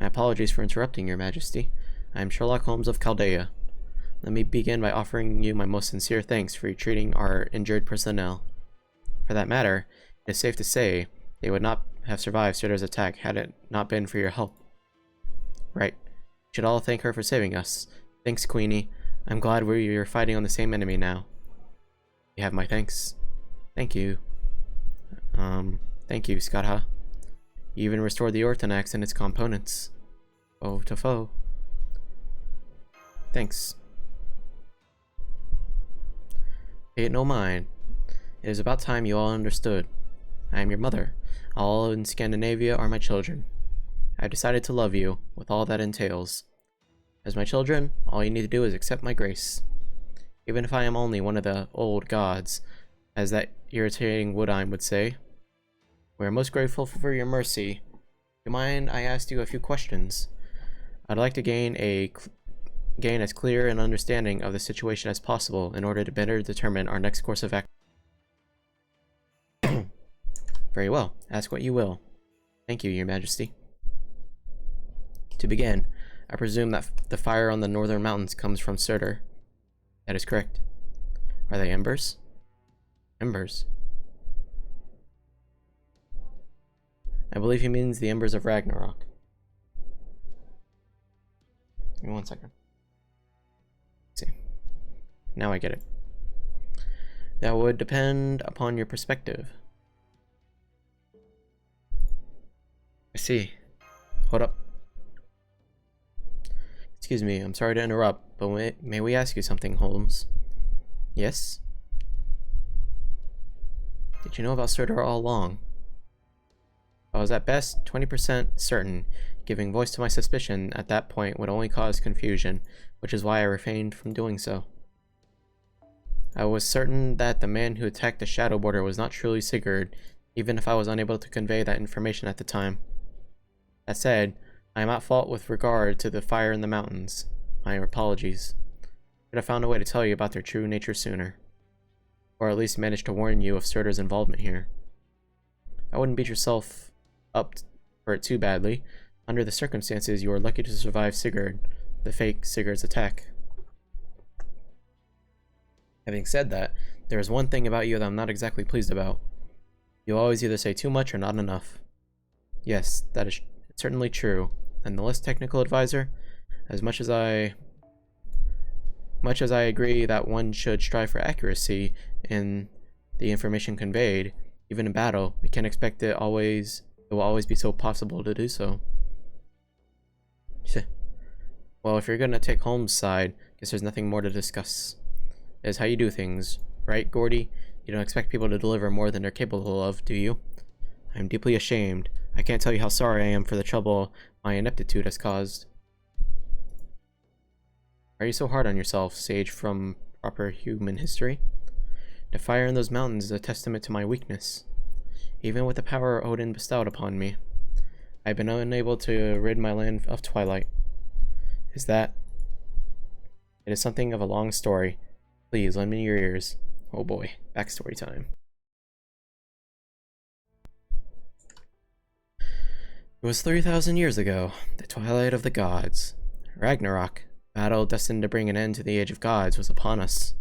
My apologies for interrupting, Your Majesty. I am Sherlock Holmes of Chaldea. Let me begin by offering you my most sincere thanks for treating our injured personnel. For that matter, it is safe to say they would not have survived Surtur's attack had it not been for your help. Right. You should all thank her for saving us. Thanks, Queenie. I'm glad we're fighting on the same enemy now. You have my thanks. Thank you. Thank you, Skatha. You even restored the Ortonax and its components. Foe to foe. Thanks. Pay it no mind. It is about time you all understood. I am your mother. All in Scandinavia are my children. I have decided to love you, with all that entails. As my children, all you need to do is accept my grace. Even if I am only one of the old gods, as that irritating Woodime would say. We are most grateful for your mercy. Do you mind I asked you a few questions? I'd like to gain as clear an understanding of the situation as possible in order to better determine our next course of action. Very well. Ask what you will. Thank you, Your Majesty. To begin, I presume that the fire on the northern mountains comes from Surtur. That is correct. Are they embers? Embers. I believe he means the embers of Ragnarok. Give me 1 second. Let's see. Now I get it. That would depend upon your perspective. I see. Hold up. Excuse me, I'm sorry to interrupt, but may we ask you something, Holmes? Yes? Did you know about Surtur all along? I was at best 20% certain. Giving voice to my suspicion at that point would only cause confusion, which is why I refrained from doing so. I was certain that the man who attacked the Shadow Border was not truly Sigurd, even if I was unable to convey that information at the time. That said, I am at fault with regard to the fire in the mountains. My apologies. I should have found a way to tell you about their true nature sooner. Or at least manage to warn you of Surtur's involvement here. I wouldn't beat yourself up for it too badly. Under the circumstances, you are lucky to survive Sigurd, the fake Sigurd's attack. Having said that, there is one thing about you that I'm not exactly pleased about. You always either say too much or not enough. Yes, that is certainly true. And the less technical advisor, as much as I agree that one should strive for accuracy in the information conveyed, even in battle, we can't expect it will always be so possible to do so. Well, if you're gonna take Holmes' side, guess there's nothing more to discuss. It is how you do things, right, Gordy? You don't expect people to deliver more than they're capable of, do you? I am deeply ashamed. I can't tell you how sorry I am for the trouble my ineptitude has caused. Why are you so hard on yourself, sage from proper human history? The fire in those mountains is a testament to my weakness. Even with the power Odin bestowed upon me, I've been unable to rid my land of twilight. Is that It is something of a long story. Please lend me your ears. Oh boy, backstory time. It was 3,000 years ago, the twilight of the gods. Ragnarok, battle destined to bring an end to the age of gods, was upon us.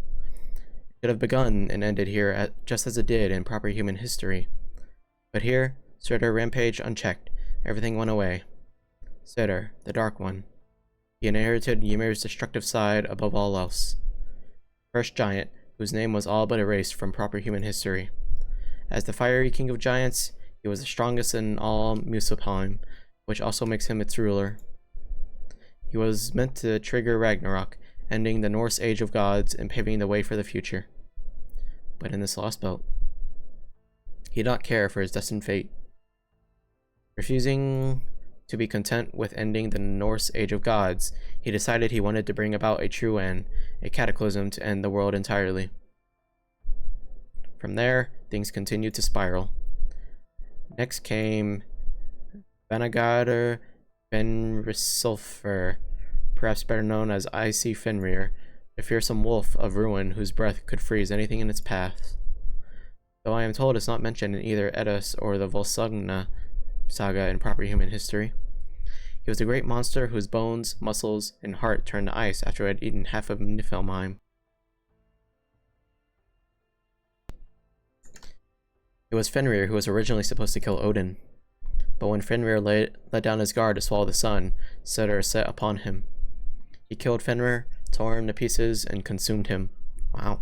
It could have begun and ended here just as it did in proper human history. But here, Surtur rampaged unchecked. Everything went away. Surtur, the Dark One. He inherited Ymir's destructive side above all else. First giant, whose name was all but erased from proper human history. As the fiery king of giants, he was the strongest in all Muspelheim, which also makes him its ruler. He was meant to trigger Ragnarok, ending the Norse Age of Gods and paving the way for the future. But in this Lostbelt, he did not care for his destined fate. Refusing to be content with ending the Norse Age of Gods, he decided he wanted to bring about a true end, a cataclysm to end the world entirely. From there, things continued to spiral. Next came Vanagadr Fenrisulfur, perhaps better known as Icy Fenrir, a fearsome wolf of ruin whose breath could freeze anything in its path. Though I am told it's not mentioned in either Eddas or the Volsungna saga in proper human history. He was a great monster whose bones, muscles, and heart turned to ice after I had eaten half of Niflheim. It was Fenrir who was originally supposed to kill Odin, but when Fenrir let down his guard to swallow the sun, Surtur set upon him. He killed Fenrir, tore him to pieces, and consumed him. Wow.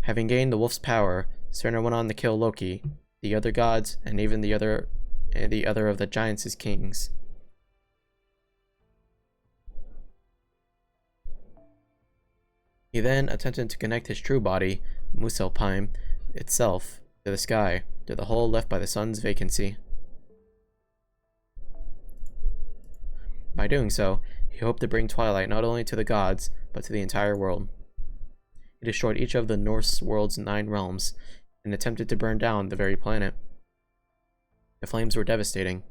Having gained the wolf's power, Surtur went on to kill Loki, the other gods, and even the other of the giants' kings. He then attempted to connect his true body, Muspelheim itself, to the sky, to the hole left by the sun's vacancy. By doing so, he hoped to bring twilight not only to the gods, but to the entire world. He destroyed each of the Norse world's 9 realms, and attempted to burn down the very planet. The flames were devastating.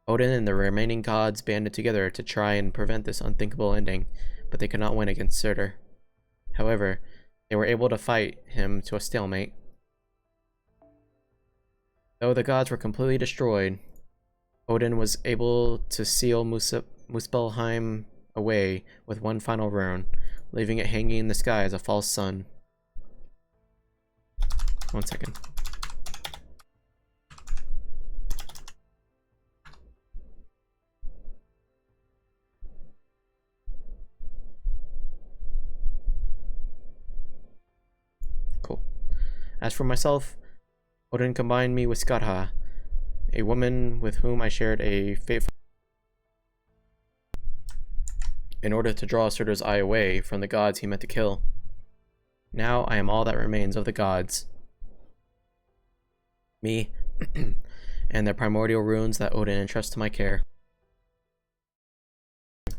Odin and the remaining gods banded together to try and prevent this unthinkable ending, but they could not win against Surtur. However, they were able to fight him to a stalemate. Though the gods were completely destroyed, Odin was able to seal Muspelheim away with one final rune, leaving it hanging in the sky as a false sun. 1 second. Cool. As for myself, Odin combined me with Skatha, a woman with whom I shared a fateful in order to draw Surtur's eye away from the gods he meant to kill. Now I am all that remains of the gods. Me, and the primordial runes that Odin entrusts to my care. It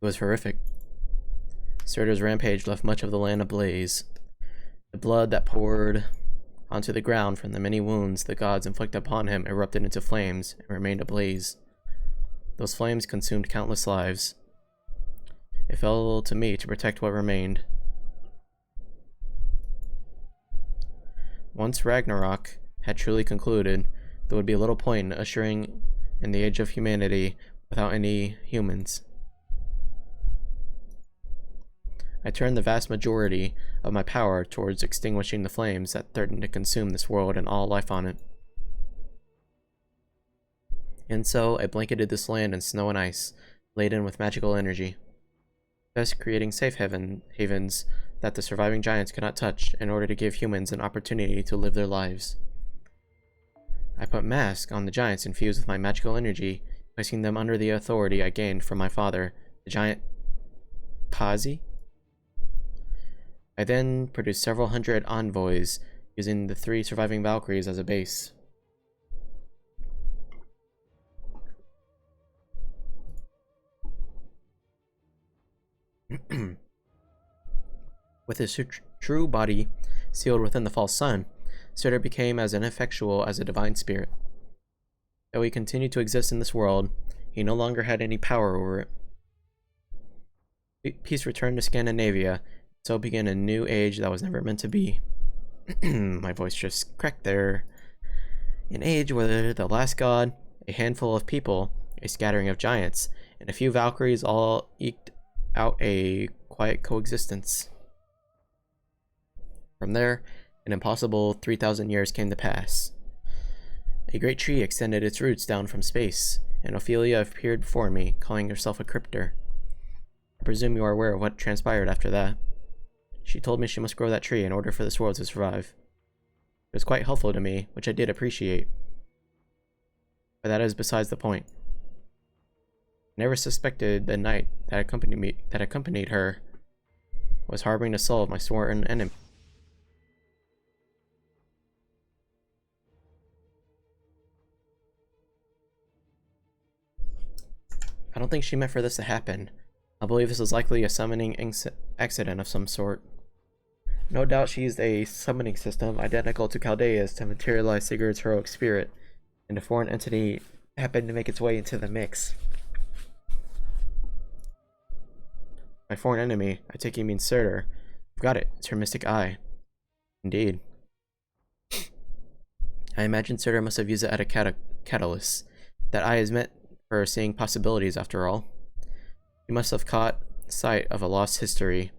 was horrific. Surtur's rampage left much of the land ablaze. The blood that poured onto the ground from the many wounds the gods inflicted upon him erupted into flames and remained ablaze. Those flames consumed countless lives. It fell to me to protect what remained. Once Ragnarok had truly concluded, there would be little point in ushering in the age of humanity without any humans. I turned the vast majority of my power towards extinguishing the flames that threatened to consume this world and all life on it. And so I blanketed this land in snow and ice, laden with magical energy, thus creating safe havens that the surviving giants could not touch in order to give humans an opportunity to live their lives. I put masks on the giants infused with my magical energy, placing them under the authority I gained from my father, the giant Kazi. I then produced several hundred envoys, using the 3 surviving Valkyries as a base. With his true body sealed within the false sun, Surtur became as ineffectual as a divine spirit. Though he continued to exist in this world, he no longer had any power over it. Peace returned to Scandinavia, so began a new age that was never meant to be. My voice just cracked there. An age where the last god, a handful of people, a scattering of giants, and a few Valkyries all eked out a quiet coexistence. From there, an impossible 3,000 years came to pass. A great tree extended its roots down from space, and Ophelia appeared before me, calling herself a cryptor. I presume you are aware of what transpired after that. She told me she must grow that tree in order for this world to survive. It was quite helpful to me, which I did appreciate. But that is besides the point. I never suspected the knight that accompanied her was harboring the soul of my sworn enemy. I don't think she meant for this to happen. I believe this is likely a summoning accident of some sort. No doubt she used a summoning system identical to Chaldea's to materialize Sigurd's heroic spirit, and a foreign entity happened to make its way into the mix. My foreign enemy, I take you mean Surtur. I've got it, it's her mystic eye. Indeed. I imagine Surtur must have used it at a catalyst. That eye is meant for seeing possibilities after all. He must have caught sight of a lost history,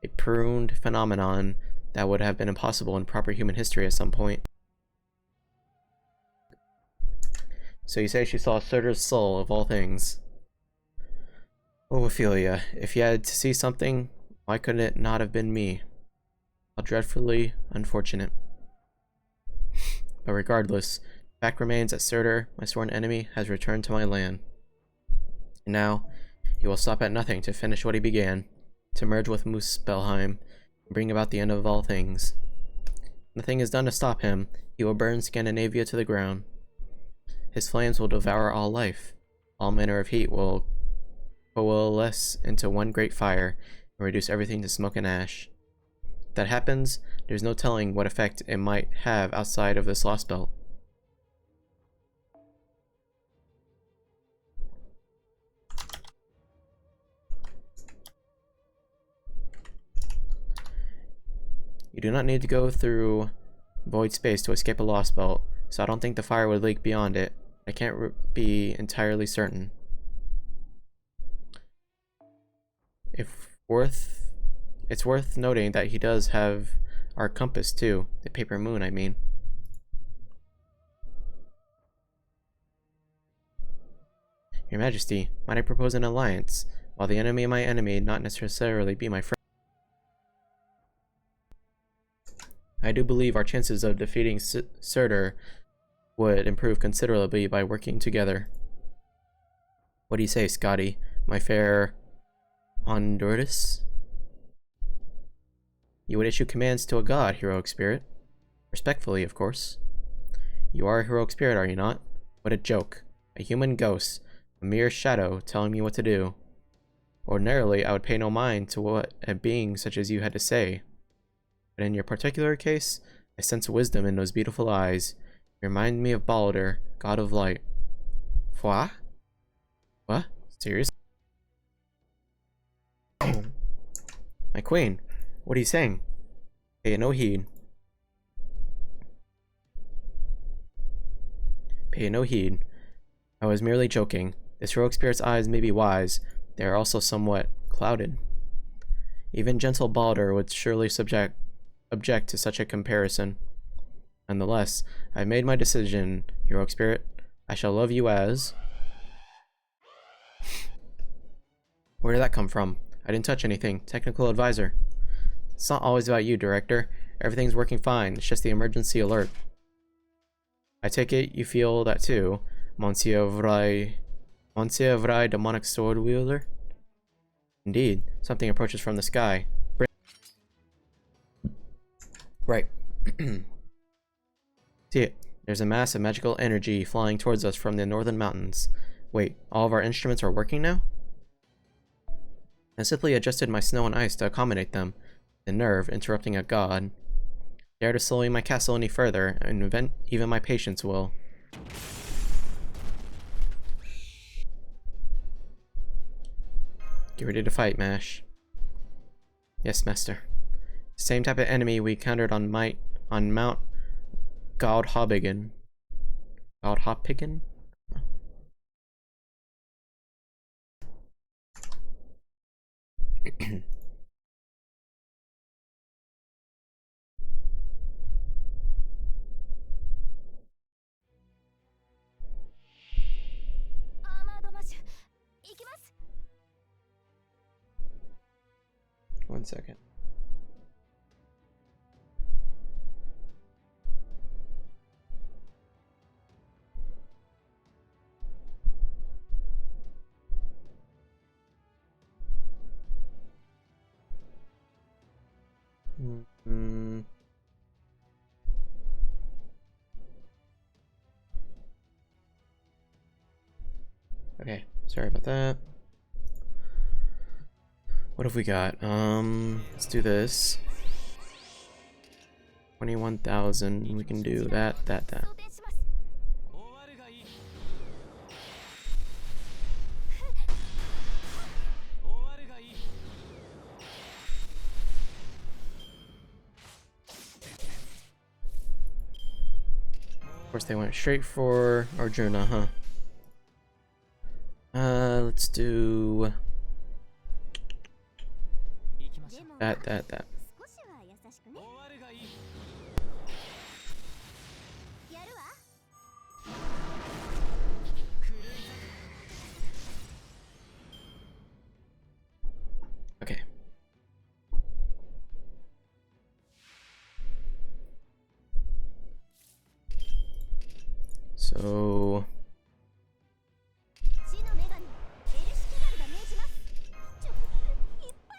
a pruned phenomenon that would have been impossible in proper human history at some point. So you say she saw Surtur's soul of all things. Oh, Ophelia, if you had to see something, why could it not have been me? How dreadfully unfortunate. But regardless, the fact remains that Surtur, my sworn enemy, has returned to my land. And now, he will stop at nothing to finish what he began, to merge with Muspelheim, and bring about the end of all things. Nothing is done to stop him. He will burn Scandinavia to the ground. His flames will devour all life. All manner of heat will coalesce into one great fire, and reduce everything to smoke and ash. If that happens, there's no telling what effect it might have outside of this Lostbelt. You do not need to go through void space to escape a Lostbelt, so I don't think the fire would leak beyond it. I can't be entirely certain. It's worth noting that he does have our compass too, the paper moon, I mean. Your Majesty, might I propose an alliance, while the enemy of my enemy not necessarily be my friend? I do believe our chances of defeating Surtur would improve considerably by working together. What do you say, Scotty, my fair Honduras? You would issue commands to a god, heroic spirit. Respectfully, of course. You are a heroic spirit, are you not? What a joke. A human ghost, a mere shadow telling me what to do. Ordinarily, I would pay no mind to what a being such as you had to say. But in your particular case, I sense wisdom in those beautiful eyes. You remind me of Balder, god of light. What? What? Seriously? My queen, what are you saying? Pay no heed. Pay no heed. I was merely joking. This heroic spirit's eyes may be wise. They are also somewhat clouded. Even gentle Balder would surely object to such a comparison. Nonetheless, I've made my decision, heroic spirit. I shall love you as... Where did that come from? I didn't touch anything. Technical advisor. It's not always about you, director. Everything's working fine. It's just the emergency alert. I take it you feel that too, Monsieur Vry, demonic sword wielder? Indeed, something approaches from the sky. Right. See it. There's a mass of magical energy flying towards us from the northern mountains. Wait, all of our instruments are working now? I simply adjusted my snow and ice to accommodate them. The nerve, interrupting a god. Dare to sully my castle any further, and even my patience will. Get ready to fight, Mash. Yes, Master. Same type of enemy we countered on Mount Goldhobbingen. Goldhobbingen? One second. Okay, sorry about that. What have we got? Let's do this. 21,000. We can do that. Of course, they went straight for Arjuna, huh? Let's do that. Okay. So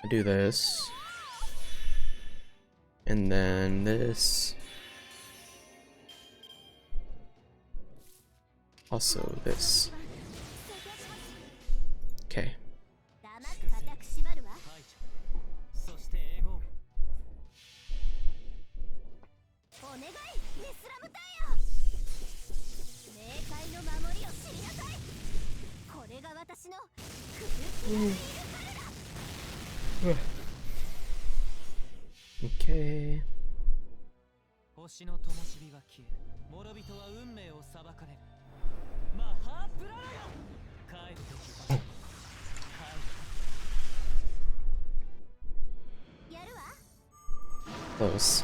I do this, and then this, also this. Okay. Okay. Close.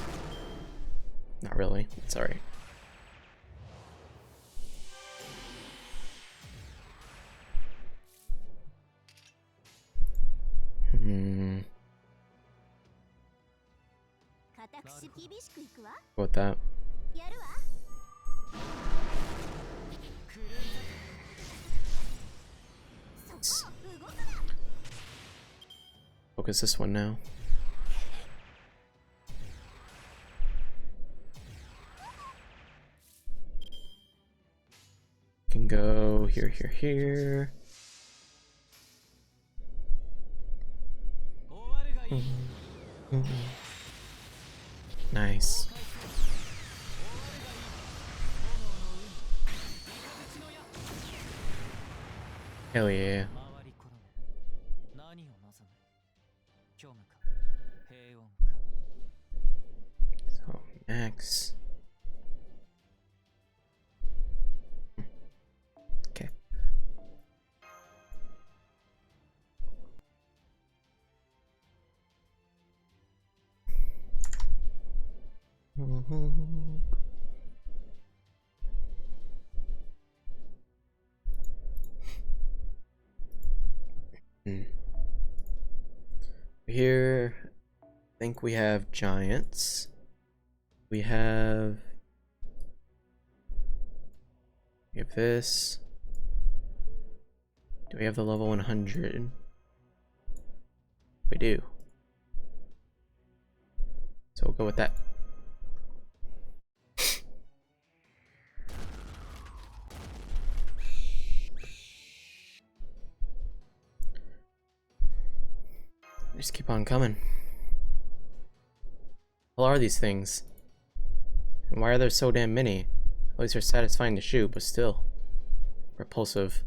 Not really. It's alright. Go with that. Focus this one now. Can go here. Nice. Hell yeah. So, max. Okay. Here, I think we have giants. We have this. Do we have the level 100? We do. So we'll go with that. Just keep on coming. What are these things? And why are there so damn many? At least they're satisfying to shoot, but still repulsive.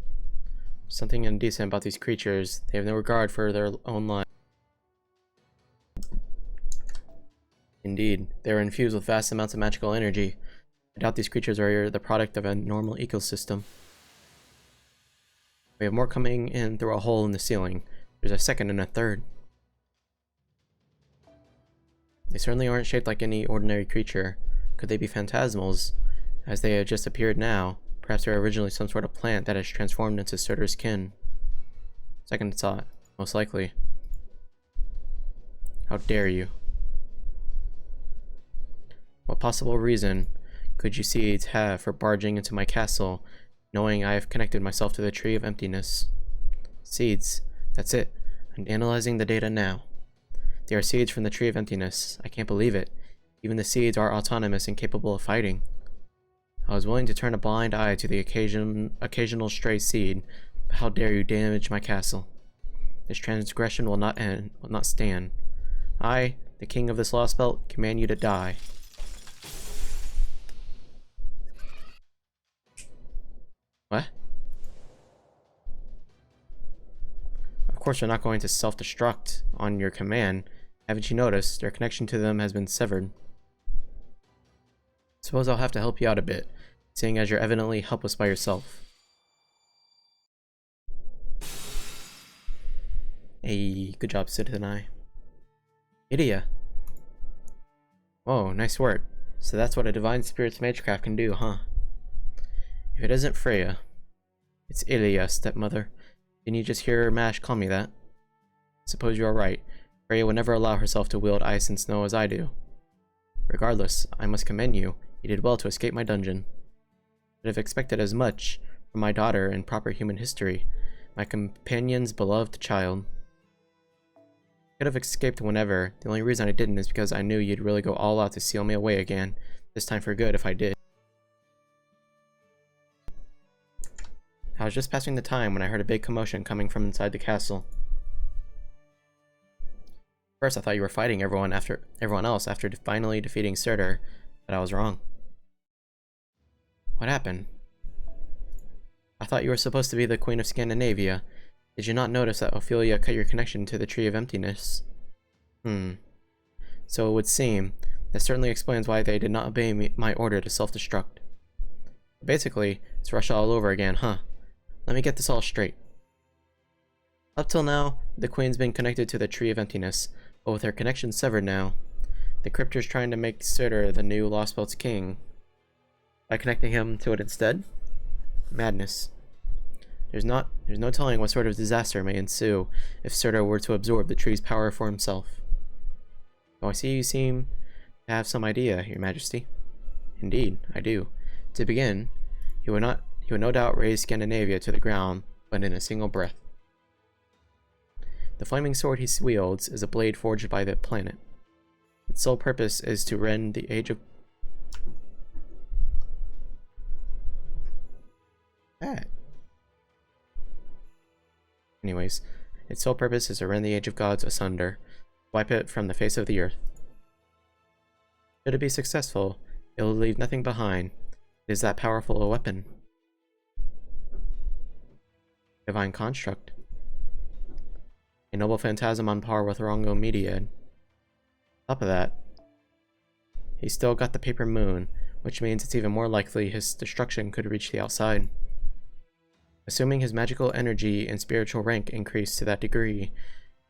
Something indecent about these creatures. They have no regard for their own lives. Indeed, they are infused with vast amounts of magical energy. I doubt these creatures are the product of a normal ecosystem. We have more coming in through a hole in the ceiling. There's a second and a third. They certainly aren't shaped like any ordinary creature. Could they be phantasmals? As they have just appeared now, perhaps they were originally some sort of plant that has transformed into Surtur's kin. Second thought, most likely. How dare you? What possible reason could you seeds have for barging into my castle, knowing I have connected myself to the Tree of Emptiness? Seeds. That's it. I'm analyzing the data now. They are seeds from the Tree of Emptiness. I can't believe it. Even the seeds are autonomous and capable of fighting. I was willing to turn a blind eye to the occasional stray seed, but how dare you damage my castle? This transgression will not stand. I, the king of this Lostbelt, command you to die. What? Of course, we're not going to self-destruct on your command. Haven't you noticed? Their connection to them has been severed. Suppose I'll have to help you out a bit, seeing as you're evidently helpless by yourself. Hey, good job, Citizen Eye. Idia. Whoa, nice work. So that's what a Divine Spirit's magecraft can do, huh? If it isn't Freya, it's Ilia, stepmother. Didn't you just hear Mash call me that? Suppose you are right. Freya would never allow herself to wield ice and snow as I do. Regardless, I must commend you. You did well to escape my dungeon. I'd have expected as much from my daughter in proper human history, my companion's beloved child. I could have escaped whenever. The only reason I didn't is because I knew you'd really go all out to seal me away again, this time for good if I did. I was just passing the time when I heard a big commotion coming from inside the castle. First, I thought you were fighting everyone else after finally defeating Surtur, but I was wrong. What happened? I thought you were supposed to be the Queen of Scandinavia. Did you not notice that Ophelia cut your connection to the Tree of Emptiness? So it would seem. That certainly explains why they did not obey my order to self-destruct. Basically, it's Russia all over again, huh? Let me get this all straight. Up till now, the Queen's been connected to the Tree of Emptiness, but with her connection severed now, the Cryptor's trying to make Surtur the new Lostbelt's king. By connecting him to it instead? Madness. There's no telling what sort of disaster may ensue if Surtur were to absorb the tree's power for himself. Oh, I see you seem to have some idea, Your Majesty. Indeed, I do. To begin, he would no doubt raise Scandinavia to the ground, but in a single breath. The flaming sword he wields is a blade forged by the planet. Its sole purpose is to rend the age of... That. Anyways, its sole purpose is to rend the age of gods asunder, wipe it from the face of the earth. Should it be successful, it will leave nothing behind. It is that powerful a weapon. Divine construct. A noble phantasm on par with Rongo Mediad. Top of that, he's still got the paper moon, which means it's even more likely his destruction could reach the outside. Assuming his magical energy and spiritual rank increase to that degree,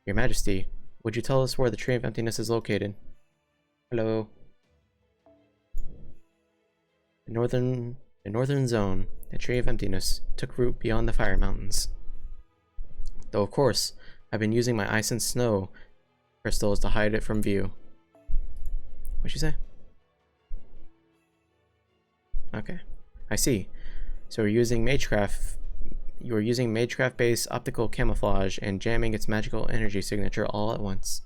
Your Majesty, would you tell us where the Tree of Emptiness is located? Hello? The northern zone, the Tree of Emptiness, took root beyond the Fire Mountains. Though of course, I've been using my ice and snow crystals to hide it from view. What'd you say? Okay, I see. So you're using magecraft-based optical camouflage and jamming its magical energy signature all at once.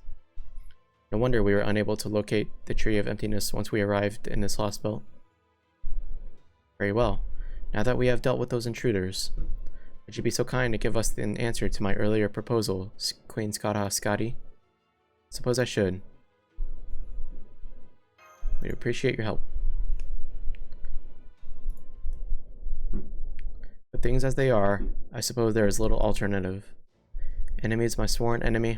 No wonder we were unable to locate the Tree of Emptiness once we arrived in this Lostbelt. Very well. Now that we have dealt with those intruders, would you be so kind to give us an answer to my earlier proposal, Queen Scotty? Suppose I should. We'd appreciate your help. With things as they are, I suppose there is little alternative. Enemy is my sworn enemy.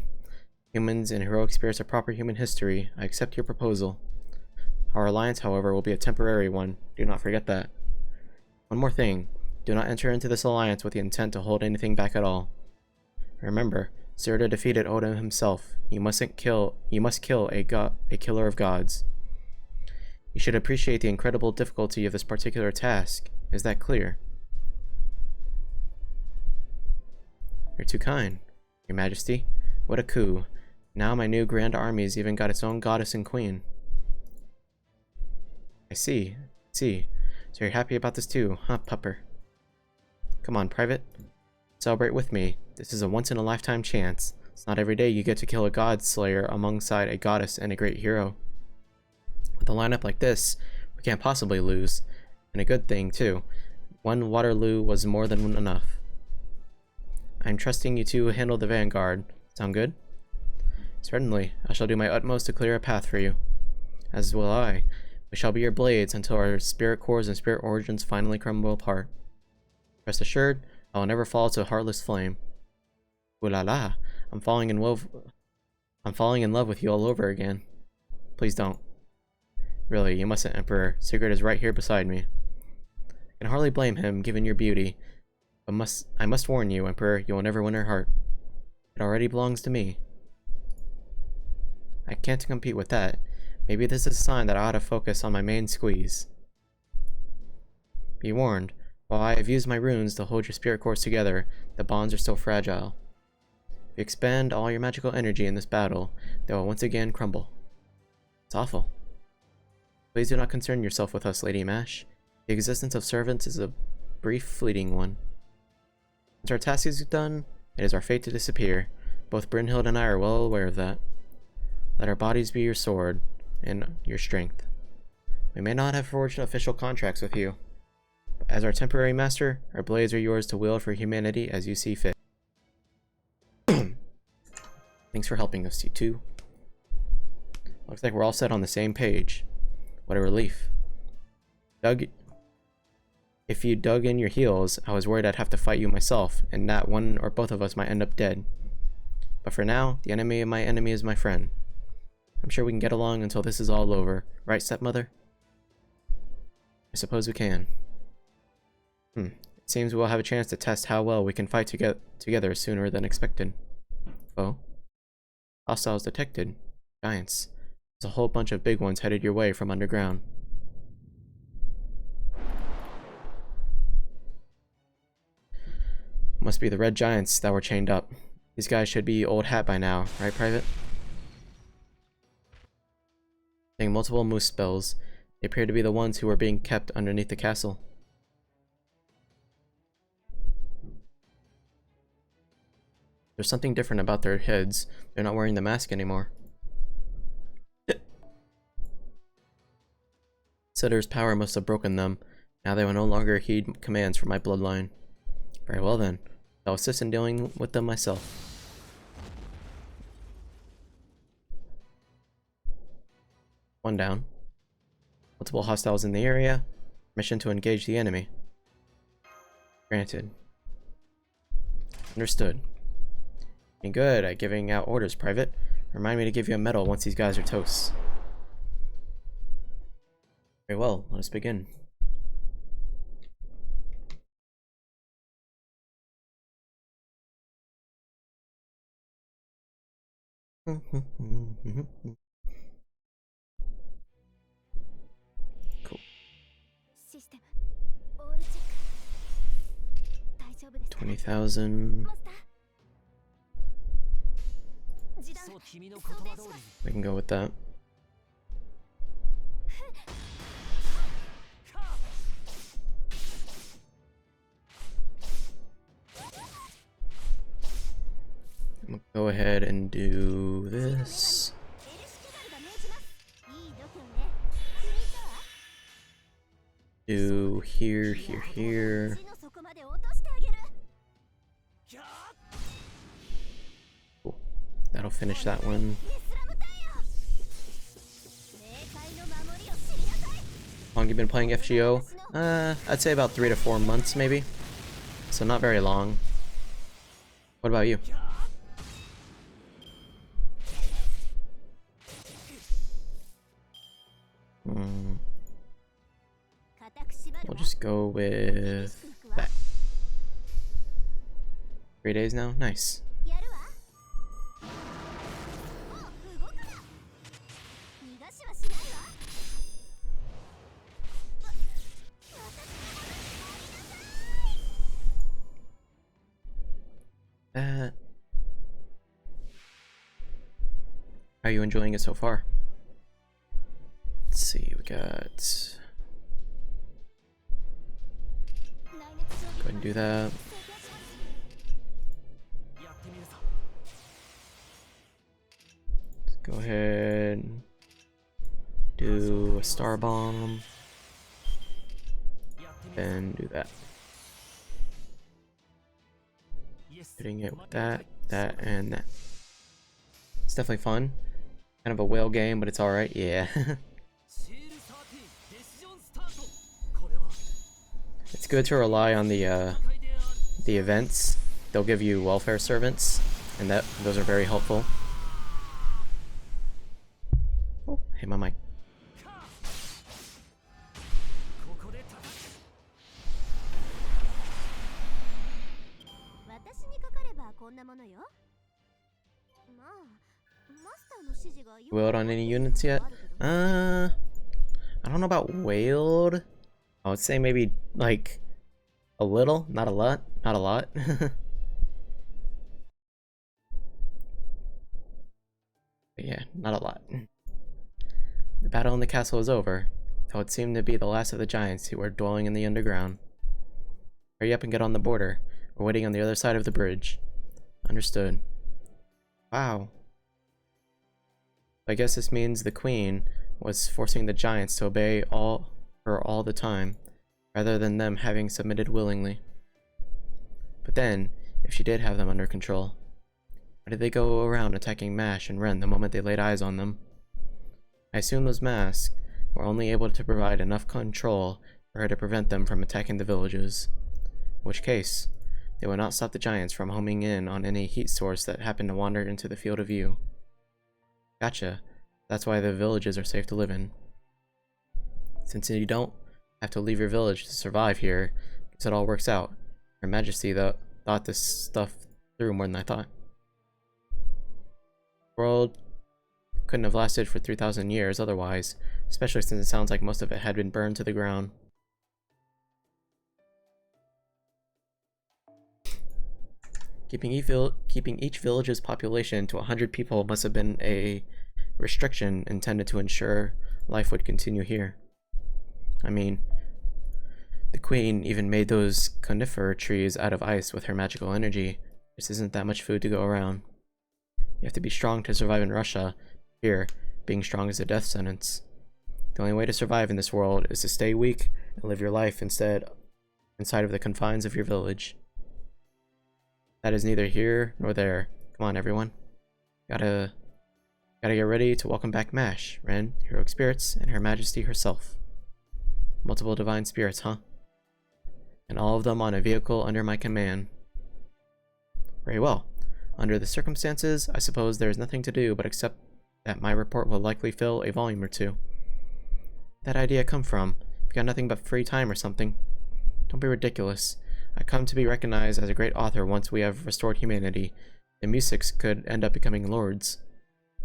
Humans and heroic spirits are proper human history. I accept your proposal. Our alliance, however, will be a temporary one. Do not forget that. One more thing. Do not enter into this alliance with the intent to hold anything back at all. Remember, Sirda defeated Odin himself. You must kill a killer of gods. You should appreciate the incredible difficulty of this particular task. Is that clear? You're too kind, Your Majesty. What a coup. Now my new grand army's even got its own goddess and queen. I see. So you're happy about this too, huh, pupper? Come on, Private. Celebrate with me. This is a once-in-a-lifetime chance. It's not every day you get to kill a god slayer alongside a goddess and a great hero. With a lineup like this, we can't possibly lose. And a good thing, too. One Waterloo was more than enough. I'm trusting you to handle the vanguard. Sound good? Certainly. I shall do my utmost to clear a path for you. As will I. We shall be your blades until our spirit cores and spirit origins finally crumble apart. Rest assured, I will never fall to a heartless flame. Ooh la la, I'm falling in love with you all over again. Please don't. Really, you mustn't, Emperor. Sigurd is right here beside me. I can hardly blame him, given your beauty. But I must warn you, Emperor, you will never win her heart. It already belongs to me. I can't compete with that. Maybe this is a sign that I ought to focus on my main squeeze. Be warned, while I have used my runes to hold your spirit cores together, the bonds are still fragile. If you expend all your magical energy in this battle, they will once again crumble. It's awful. Please do not concern yourself with us, Lady Mash. The existence of servants is a brief, fleeting one. Once our task is done, it is our fate to disappear. Both Brynhild and I are well aware of that. Let our bodies be your sword, and your strength. We may not have forged official contracts with you, but as our temporary master, our blades are yours to wield for humanity as you see fit. Thanks for helping us, you two. Looks like we're all set on the same page. What a relief. If you dug in your heels, I was worried I'd have to fight you myself, and that one or both of us might end up dead. But for now, the enemy of my enemy is my friend. I'm sure we can get along until this is all over. Right, stepmother? I suppose we can. It seems we'll have a chance to test how well we can fight together sooner than expected. Oh? Hostiles detected. Giants. There's a whole bunch of big ones headed your way from underground. Must be the red giants that were chained up. These guys should be old hat by now, right, Private? Seeing multiple moose spells, they appear to be the ones who were being kept underneath the castle. There's something different about their heads. They're not wearing the mask anymore. Sitter's power must have broken them. Now they will no longer heed commands from my bloodline. Very well then. I'll assist in dealing with them myself. One down. Multiple hostiles in the area. Mission to engage the enemy. Granted. Understood. You're good at giving out orders, Private. Remind me to give you a medal once these guys are toast. Very well, let us begin. Cool. 20,000. We can go with that. I'm gonna go ahead and do this. Do here, here, here. Cool. That'll finish that one. How long you been playing FGO? I'd say about 3 to 4 months, maybe. So not very long. What about you? We'll just go with that. 3 days now? Nice. How are you enjoying it so far? Let's see, we got... Go ahead and do that. Let's go ahead. Do a star bomb. Then do that. Hitting it with that, and that. It's definitely fun. Kind of a whale game, but it's alright, yeah. It's good to rely on the events. They'll give you welfare servants, and those are very helpful. Oh, hit my mic. Wailed on any units yet? I don't know about wailed. I would say maybe like a little, not a lot, not a lot. But yeah, not a lot. The battle in the castle is over, though it seemed to be the last of the giants who were dwelling in the underground. Hurry up and get on the border. We're waiting on the other side of the bridge. Understood. Wow. I guess this means the queen was forcing the giants to obey her all the time, rather than them having submitted willingly. But then, if she did have them under control, why did they go around attacking Mash and Ren the moment they laid eyes on them? I assume those masks were only able to provide enough control for her to prevent them from attacking the villages. In which case, they would not stop the giants from homing in on any heat source that happened to wander into the field of view. Gotcha. That's why the villages are safe to live in. Since you don't have to leave your village to survive here, guess it all works out. Her Majesty thought this stuff through more than I thought. The world couldn't have lasted for 3,000 years otherwise, especially since it sounds like most of it had been burned to the ground. Keeping each village's population to 100 people must have been a restriction intended to ensure life would continue here. I mean, the queen even made those conifer trees out of ice with her magical energy. This isn't that much food to go around. You have to be strong to survive in Russia. Here, being strong is a death sentence. The only way to survive in this world is to stay weak and live your life inside of the confines of your village. That is neither here nor there. Come on, everyone. Gotta get ready to welcome back Mash, Ren, heroic spirits, and Her Majesty herself. Multiple divine spirits, huh? And all of them on a vehicle under my command. Very well. Under the circumstances, I suppose there is nothing to do but accept that my report will likely fill a volume or two. Where'd that idea come from? You got nothing but free time or something? Don't be ridiculous. I come to be recognized as a great author once we have restored humanity. The Musics could end up becoming lords.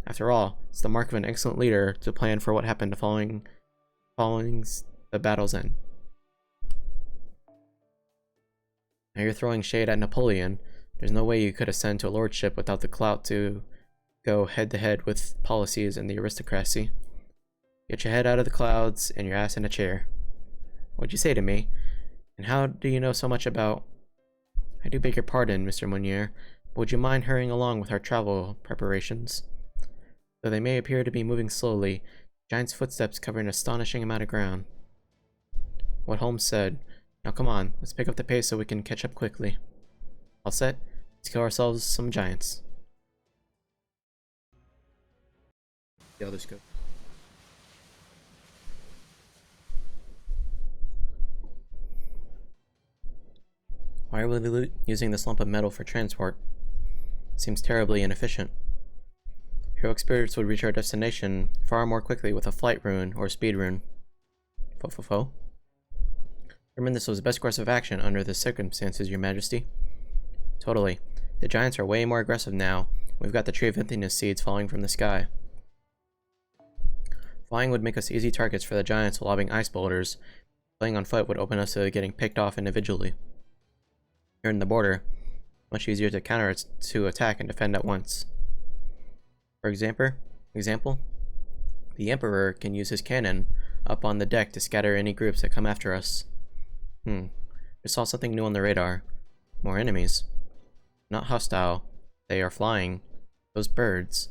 After all, it's the mark of an excellent leader to plan for what happened following the battle's end. Now you're throwing shade at Napoleon. There's no way you could ascend to a lordship without the clout to go head-to-head with policies and the aristocracy. Get your head out of the clouds and your ass in a chair. What'd you say to me? And how do you know so much about... I do beg your pardon, Mr. Meunier, but would you mind hurrying along with our travel preparations? Though they may appear to be moving slowly, Giant's footsteps cover an astonishing amount of ground. What Holmes said. Now come on, let's pick up the pace so we can catch up quickly. All set? Let's kill ourselves some giants. The others go. Why are we using this lump of metal for transport? Seems terribly inefficient. Heroic spirits would reach our destination far more quickly with a flight rune or speed rune. Fo. Determined this was the best course of action under the circumstances, Your Majesty. Totally. The giants are way more aggressive now. We've got the Tree of Emptiness seeds falling from the sky. Flying would make us easy targets for the giants while lobbing ice boulders. Playing on foot would open us to getting picked off individually. Here in the border, much easier to attack and defend at once. For example, the Emperor can use his cannon up on the deck to scatter any groups that come after us. I saw something new on the radar. More enemies. Not hostile. They are flying. Those birds.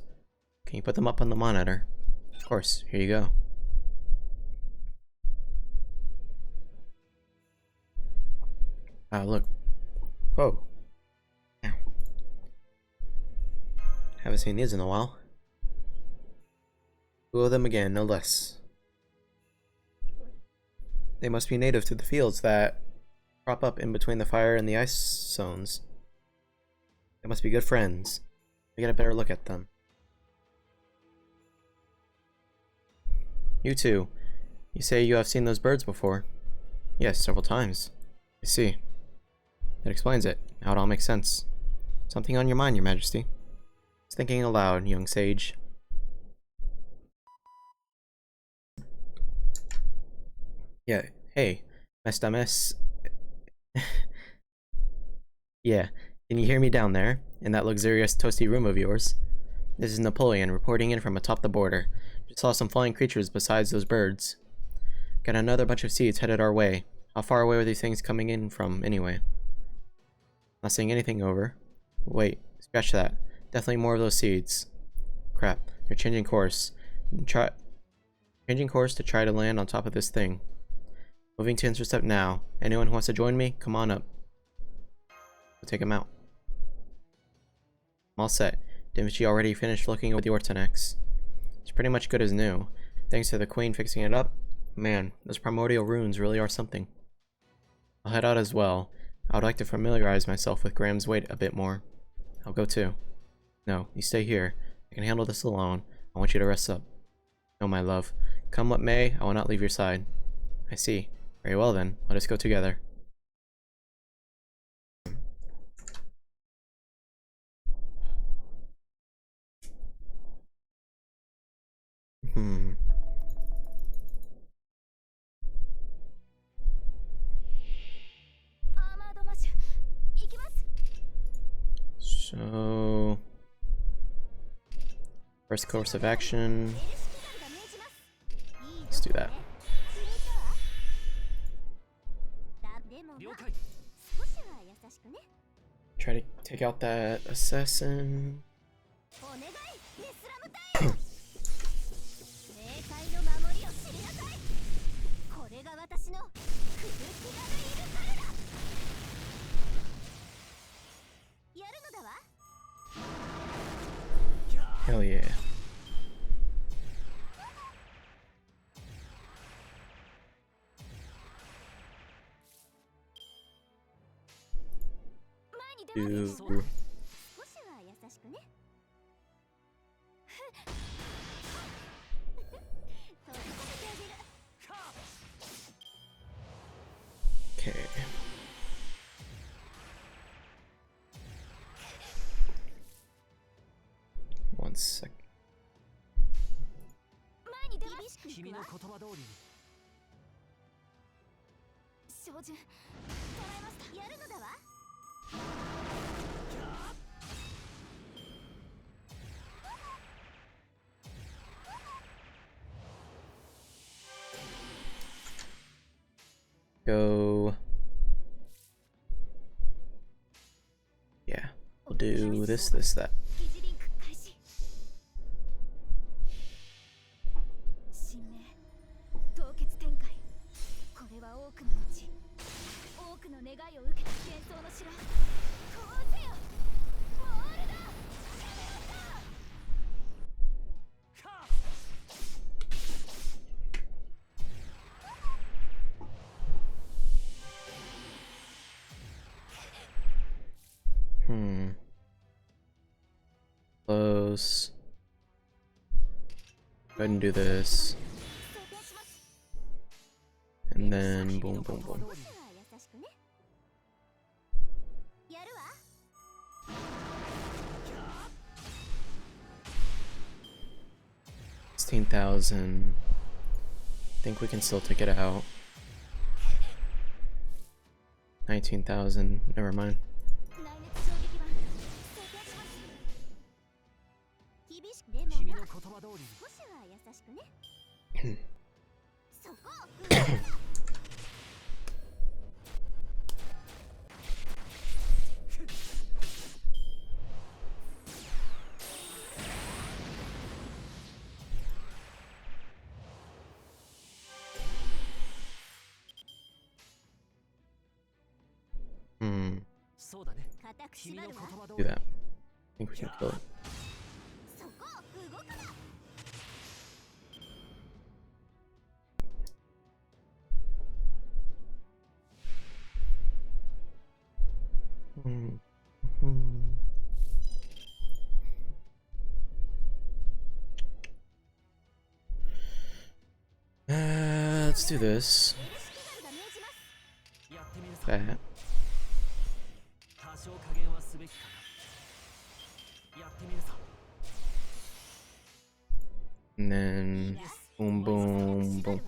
Can you put them up on the monitor? Of course. Here you go. Look. Whoa. Ow. Haven't seen these in a while. 2 of them again, no less. They must be native to the fields that crop up in between the fire and the ice zones. They must be good friends. We get a better look at them. You two. You say you have seen those birds before? Yes, several times. I see. That explains it. Now it all makes sense. Something on your mind, Your Majesty. Just thinking aloud, young sage. Yeah, hey, Mestames. Yeah, can you hear me down there, in that luxurious toasty room of yours? This is Napoleon, reporting in from atop the border. Just saw some flying creatures besides those birds. Got another bunch of seeds headed our way. How far away were these things coming in from, anyway? Not seeing anything over. Wait, scratch that. Definitely more of those seeds. Crap, they're changing course. Changing course to try to land on top of this thing. Moving to intercept now. Anyone who wants to join me, come on up. We'll take him out. I'm all set. Didn't she already finish looking over the Ortonex? It's pretty much good as new. Thanks to the Queen fixing it up. Man, those primordial runes really are something. I'll head out as well. I would like to familiarize myself with Graham's weight a bit more. I'll go too. No, you stay here. I can handle this alone. I want you to rest up. No, my love. Come what may, I will not leave your side. I see. Very well then, let us go together. So... first course of action... let's do that. Try to take out that assassin. Hell yeah. Do... okay. One sec. Go. Yeah, we'll do this, that. ahead and do this. And then boom, boom, boom. $16,000. I think we can still take it out. 19,000. Never mind. Do that. I think we can kill it. Let's do this. That. And then boom, boom, boom.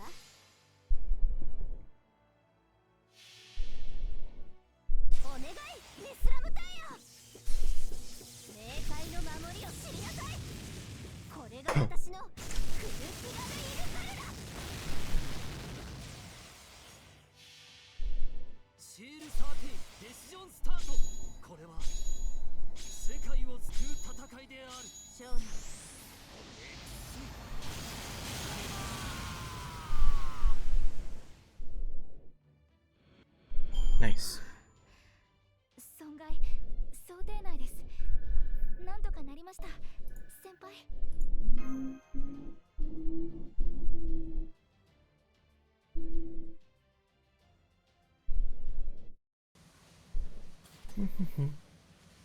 Nice.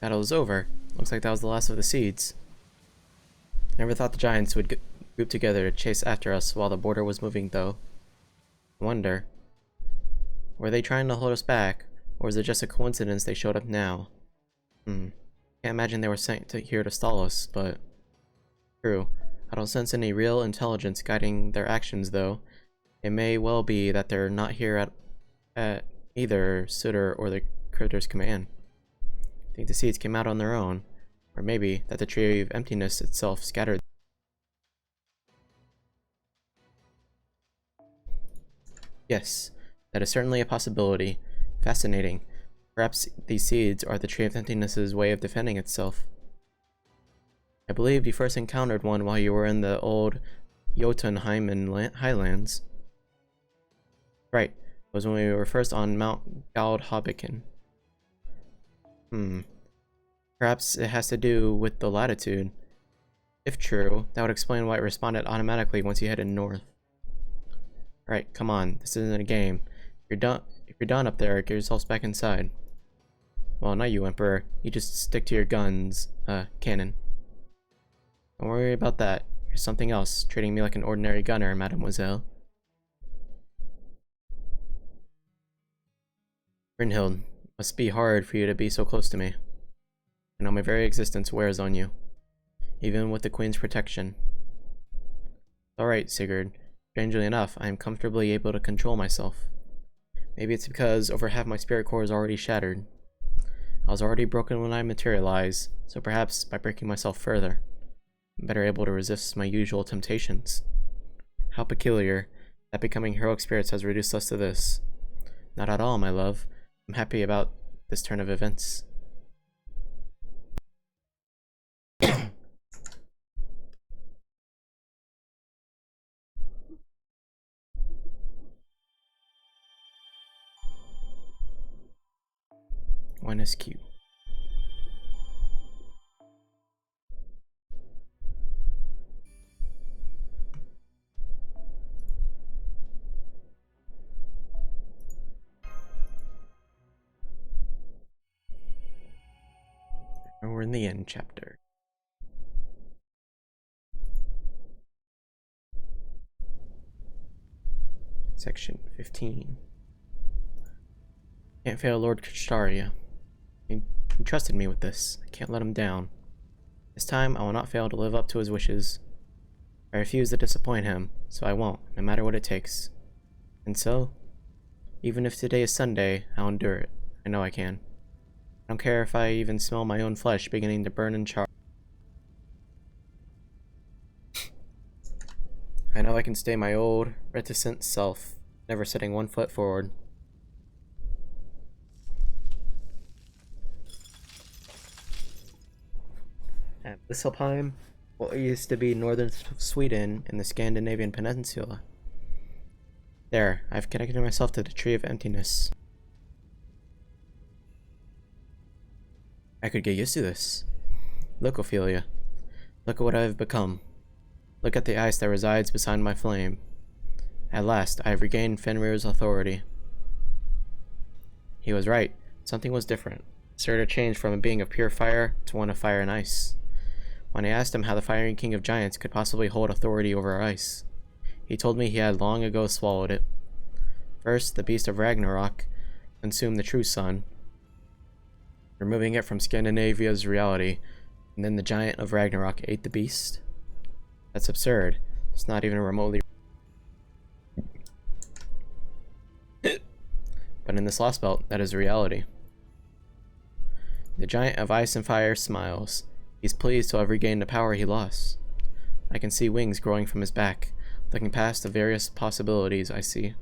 Battle is over. Looks like that was the last of the seeds. Never thought the giants would group together to chase after us while the border was moving, though. I wonder, were they trying to hold us back, or was it just a coincidence they showed up now? Can't imagine they were sent here to stall us, but... True. I don't sense any real intelligence guiding their actions, though. It may well be that they're not here at either Sutter or the Critter's command. I think the seeds came out on their own, or maybe that the Tree of Emptiness itself scattered. Yes, that is certainly a possibility. Fascinating. Perhaps these seeds are the Tree of Emptiness's way of defending itself. I believe you first encountered one while you were in the old Jotunheimen highlands. Right, it was when we were first on Mount Galdhobbiken. Perhaps it has to do with the latitude. If true, that would explain why it responded automatically once you headed north. Right, come on, this isn't a game. If you're done up there, get yourselves back inside. Well, not you, Emperor. You just stick to your guns, cannon. Don't worry about that. You're something else, treating me like an ordinary gunner, mademoiselle. Brynhild, must be hard for you to be so close to me. I know my very existence wears on you, even with the Queen's protection. Alright, Sigurd. Strangely enough, I am comfortably able to control myself. Maybe it's because over half my spirit core is already shattered. I was already broken when I materialized, so perhaps by breaking myself further, I'm better able to resist my usual temptations. How peculiar that becoming heroic spirits has reduced us to this. Not at all, my love. I'm happy about this turn of events. One SQ. And we're in the end chapter. Section 15. Can't fail Lord Kashtaria. He trusted me with this. I can't let him down. This time, I will not fail to live up to his wishes. I refuse to disappoint him, so I won't, no matter what it takes. And so, even if today is Sunday, I'll endure it. I know I can. I don't care if I even smell my own flesh beginning to burn and char. I know I can stay my old, reticent self, never setting one foot forward. At Visselheim, what used to be northern Sweden in the Scandinavian peninsula. There, I've connected myself to the Tree of Emptiness. I could get used to this. Look, Ophelia. Look at what I have become. Look at the ice that resides beside my flame. At last, I have regained Fenrir's authority. He was right. Something was different. Surtur changed from a being of pure fire to one of fire and ice. When I asked him how the Fire King of Giants could possibly hold authority over ice, he told me he had long ago swallowed it. First, the beast of Ragnarok consumed the true sun, removing it from Scandinavia's reality, and then the giant of Ragnarok ate the beast? That's absurd. It's not even remotely. But in this Lostbelt, that is reality. The giant of ice and fire smiles. He's pleased to have regained the power he lost. I can see wings growing from his back, looking past the various possibilities I see.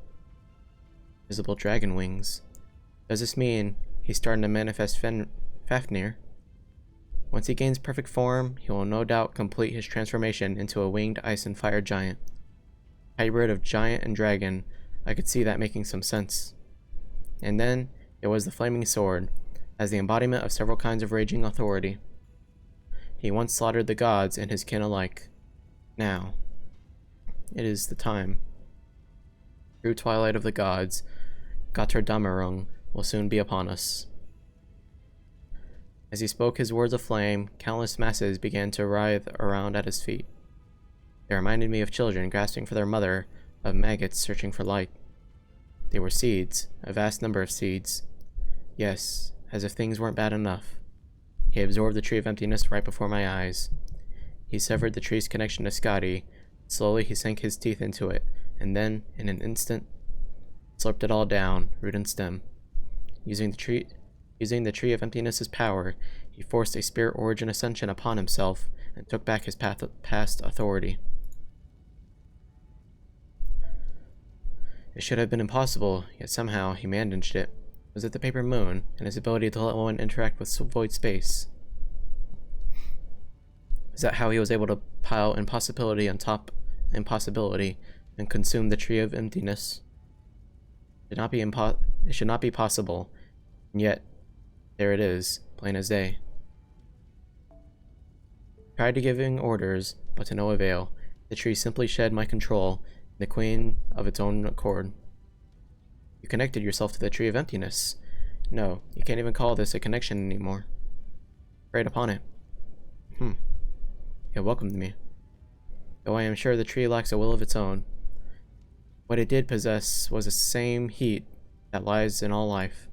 Visible dragon wings. Does this mean he's starting to manifest Fafnir? Once he gains perfect form, he will no doubt complete his transformation into a winged ice and fire giant. Hybrid of giant and dragon, I could see that making some sense. And then, it was the flaming sword, as the embodiment of several kinds of raging authority. He once slaughtered the gods and his kin alike. Now, it is the time. True twilight of the gods, Götterdämmerung, will soon be upon us. As he spoke his words of flame, countless masses began to writhe around at his feet. They reminded me of children grasping for their mother, of maggots searching for light. They were seeds, a vast number of seeds. Yes, as if things weren't bad enough. He absorbed the Tree of Emptiness right before my eyes. He severed the tree's connection to Skadi. Slowly he sank his teeth into it, and then, in an instant, slurped it all down, root and stem. Using the Tree of Emptiness's power, he forced a spirit origin ascension upon himself and took back his past authority. It should have been impossible, yet somehow he managed it. Was it the paper moon, and his ability to let one interact with void space? Is that how he was able to pile impossibility on top impossibility and consume the Tree of Emptiness? It should not be possible, and yet, there it is, plain as day. Tried to giving orders, but to no avail. The tree simply shed my control, the queen of its own accord. You connected yourself to the Tree of Emptiness. No, you can't even call this a connection anymore. Preyed upon it. It welcomed me. Though I am sure the tree lacks a will of its own. What it did possess was the same heat that lies in all life.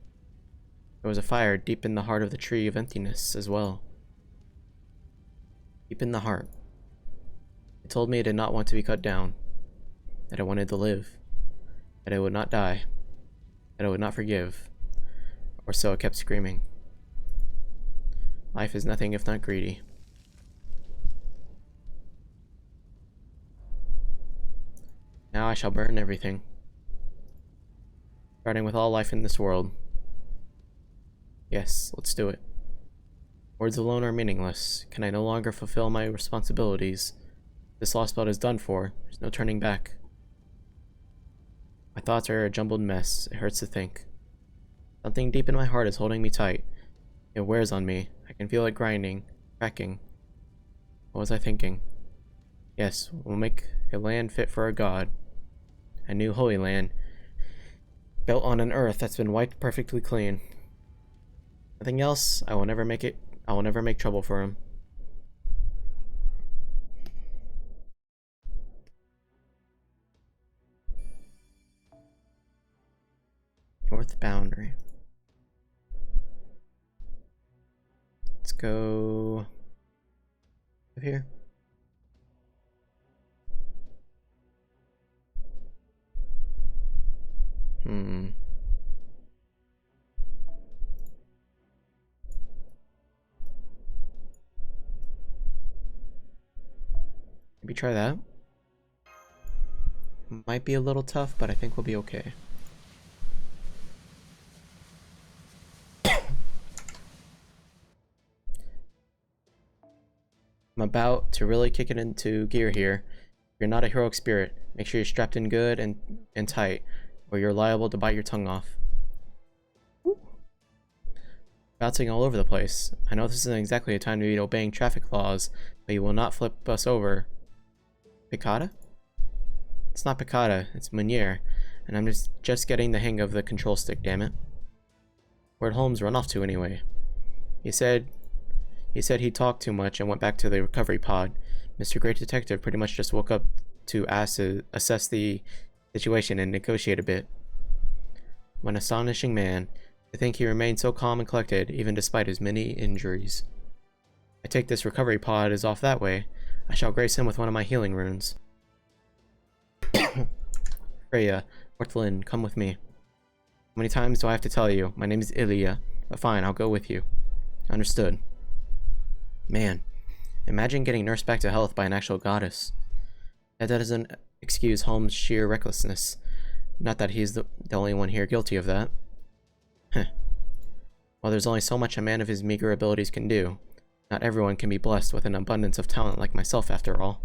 There was a fire deep in the heart of the Tree of Emptiness as well. Deep in the heart. It told me it did not want to be cut down. That it wanted to live. That it would not die. That it would not forgive. Or so it kept screaming. Life is nothing if not greedy. Now I shall burn everything. Starting with all life in this world. Yes, let's do it. Words alone are meaningless. Can I no longer fulfill my responsibilities? This Lostbelt is done for. There's no turning back. My thoughts are a jumbled mess. It hurts to think. Something deep in my heart is holding me tight. It wears on me. I can feel it grinding, cracking. What was I thinking? Yes, we'll make a land fit for a god. A new holy land, built on an earth that's been wiped perfectly clean. Nothing else, I will never make trouble for him. boundary. Let's go over here. Maybe try that. Might be a little tough, but I think we'll be okay. I'm about to really kick it into gear here. If you're not a heroic spirit, make sure you're strapped in good and tight, or you're liable to bite your tongue off. Woo. Bouncing all over the place. I know this isn't exactly a time to be obeying traffic laws, but you will not flip us over. Picata? It's not Picata, it's Meunier, and I'm just getting the hang of the control stick, damn it. Where'd Holmes run off to anyway? He said he talked too much and went back to the recovery pod. Mr. Great Detective pretty much just woke up to assess the situation and negotiate a bit. What an astonishing man. To think he remained so calm and collected, even despite his many injuries. I take this recovery pod is off that way. I shall grace him with one of my healing runes. Freya, Ortlin, come with me. How many times do I have to tell you? My name is Ilya, but fine, I'll go with you. Understood. Man, imagine getting nursed back to health by an actual goddess. That doesn't excuse Holmes' sheer recklessness. Not that he's the only one here guilty of that. Heh. Well, there's only so much a man of his meager abilities can do. Not everyone can be blessed with an abundance of talent like myself, after all.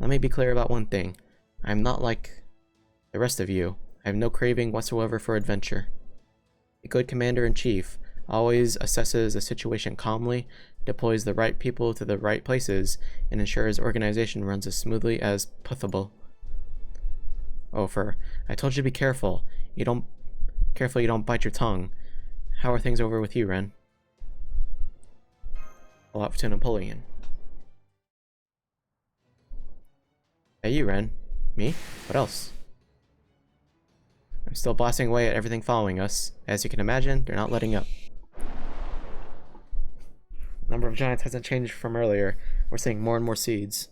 Let me be clear about one thing. I am not like the rest of you. I have no craving whatsoever for adventure. A good commander-in-chief always assesses a situation calmly, deploys the right people to the right places, and ensures organization runs as smoothly as possible. Oh, I told you to be careful. You don't bite your tongue. How are things over with you, Ren? A lot to Napoleon. Hey, you, Ren. Me? What else? I'm still blasting away at everything following us. As you can imagine, they're not letting up. The number of giants hasn't changed from earlier. We're seeing more and more seeds.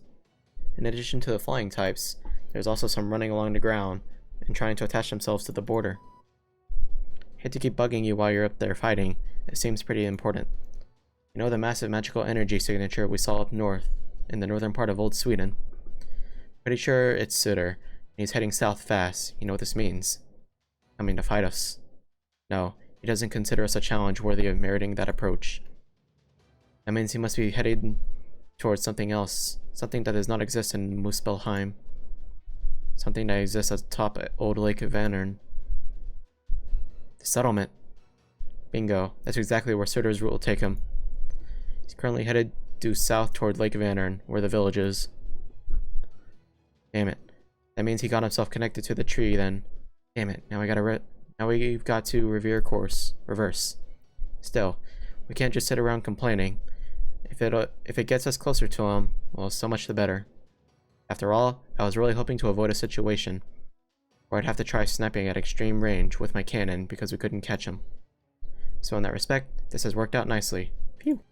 In addition to the flying types, there's also some running along the ground and trying to attach themselves to the border. Hate to keep bugging you while you're up there fighting. It seems pretty important. You know the massive magical energy signature we saw up north, in the northern part of Old Sweden? Pretty sure it's Sutter, and he's heading south fast. You know what this means? Coming to fight us. No, he doesn't consider us a challenge worthy of meriting that approach. That means he must be headed towards something else, something that does not exist in Muspelheim. Something that exists atop Old Lake Vanern. The settlement. Bingo, that's exactly where Sutter's route will take him. He's currently headed due south toward Lake Vanern, where the village is. Damn it. That means he got himself connected to the tree then. Damn it, now we've got to reverse. Still, we can't just sit around complaining. If it gets us closer to him, well, so much the better. After all, I was really hoping to avoid a situation where I'd have to try sniping at extreme range with my cannon because we couldn't catch him. So in that respect, this has worked out nicely. Phew.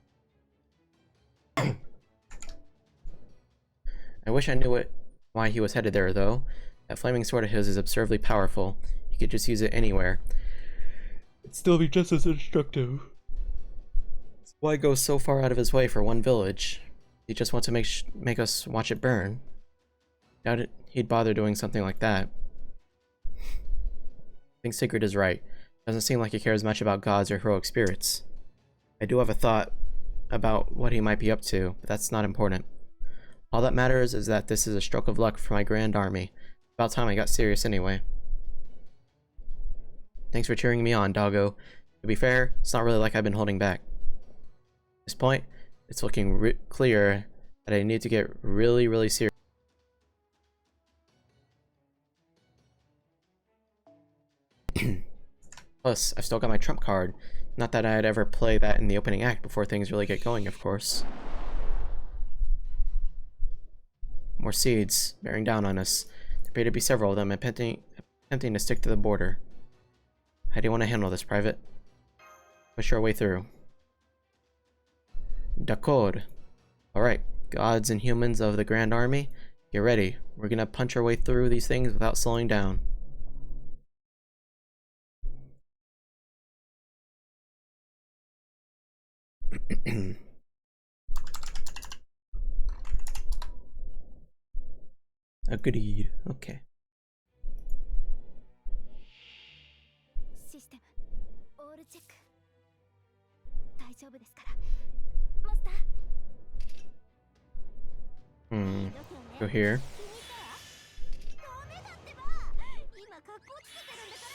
I wish I knew why he was headed there, though. That flaming sword of his is absurdly powerful. He could just use it anywhere. It'd still be just as instructive. Why go so far out of his way for one village? He just wants to make us watch it burn. Doubt it he'd bother doing something like that. I think Sigrid is right. Doesn't seem like he cares much about gods or heroic spirits. I do have a thought about what he might be up to, but that's not important. All that matters is that this is a stroke of luck for my grand army. About time I got serious anyway. Thanks for cheering me on, doggo. To be fair, it's not really like I've been holding back. At this point, it's looking clear that I need to get really serious. Plus, I've still got my trump card. Not that I'd ever play that in the opening act before things really get going, of course. More seeds bearing down on us. There appear to be several of them attempting to stick to the border. How do you want to handle this, Private? Push our way through. D'accord. Alright, gods and humans of the Grand Army, get ready. We're gonna punch our way through these things without slowing down. Agreed. Okay. System. All check. 大丈夫ですから。マスター。Go here. ダメだってば。今格好つけてるんだから。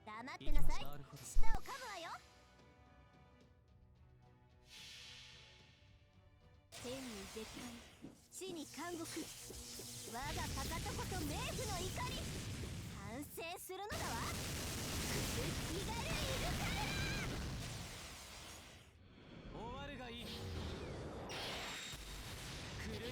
黙ってなさい。舌を噛むわよ。天に絶海、地に監獄。我がかかとこと冥府の怒り。反省するのだわ。気軽いるからだ。終わるがいい。狂い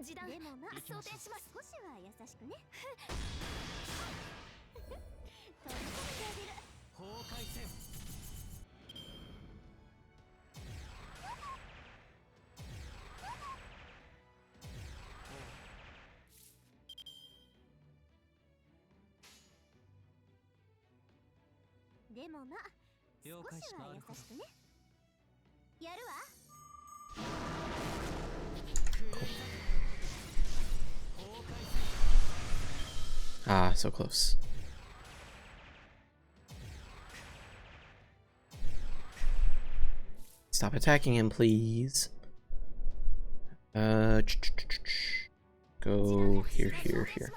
示談でもな、装填します。少しは優しくね。飛び込めてあげる。崩壊せん。でもな、少しは優しくね。やるわ。Ah, so close. Stop attacking him, please. Go here, here, here.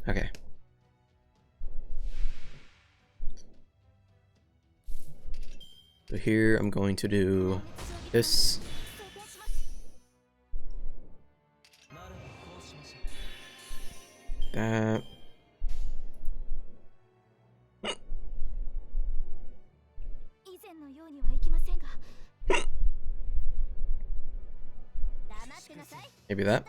Okay. So here I'm going to do this. That. Maybe that.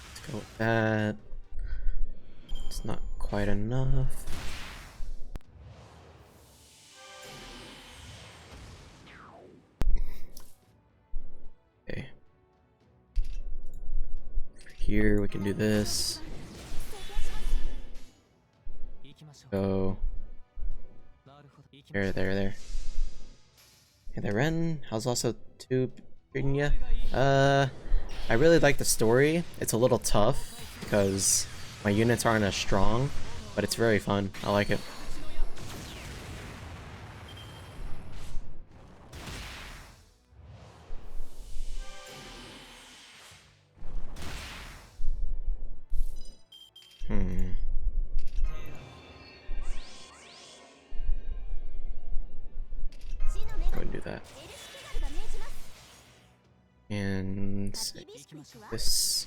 Let's go with that. It's not quite enough. Okay. For here we can do this. Go. There. Okay, the Ren. How's also 2 treating ya? I really like the story. It's a little tough because my units aren't as strong, but it's very fun. I like it. Go and do that. And this.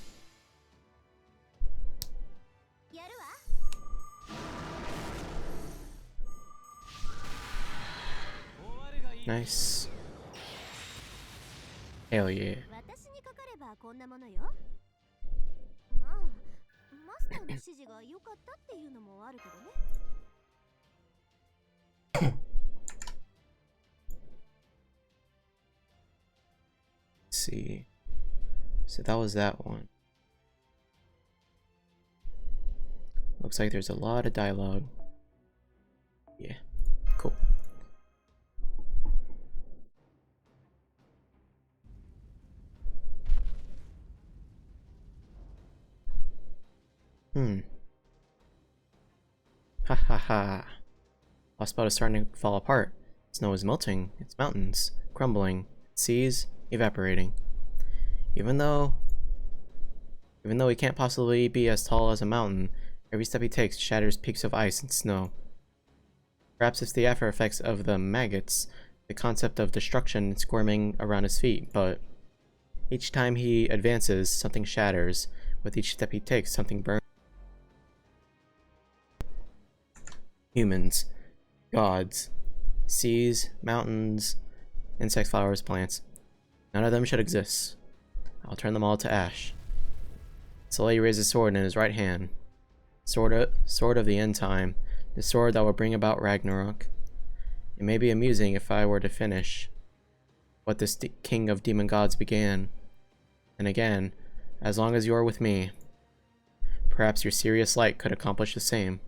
Nice. Hell yeah. see. So that was that one. Looks like there's a lot of dialogue. Yeah, cool. Ha ha ha. Lostbelt is starting to fall apart. Snow is melting, its mountains crumbling, seas evaporating. Even though he can't possibly be as tall as a mountain, every step he takes shatters peaks of ice and snow. Perhaps it's the after effects of the maggots, the concept of destruction squirming around his feet, but each time he advances, something shatters. With each step he takes, something burns. Humans, gods, seas, mountains, insects, flowers, plants. None of them should exist. I'll turn them all to ash. Slowly raises a sword in his right hand. Sword of the end time. The sword that will bring about Ragnarok. It may be amusing if I were to finish what this king of demon gods began. And again, as long as you are with me, perhaps your serious light could accomplish the same.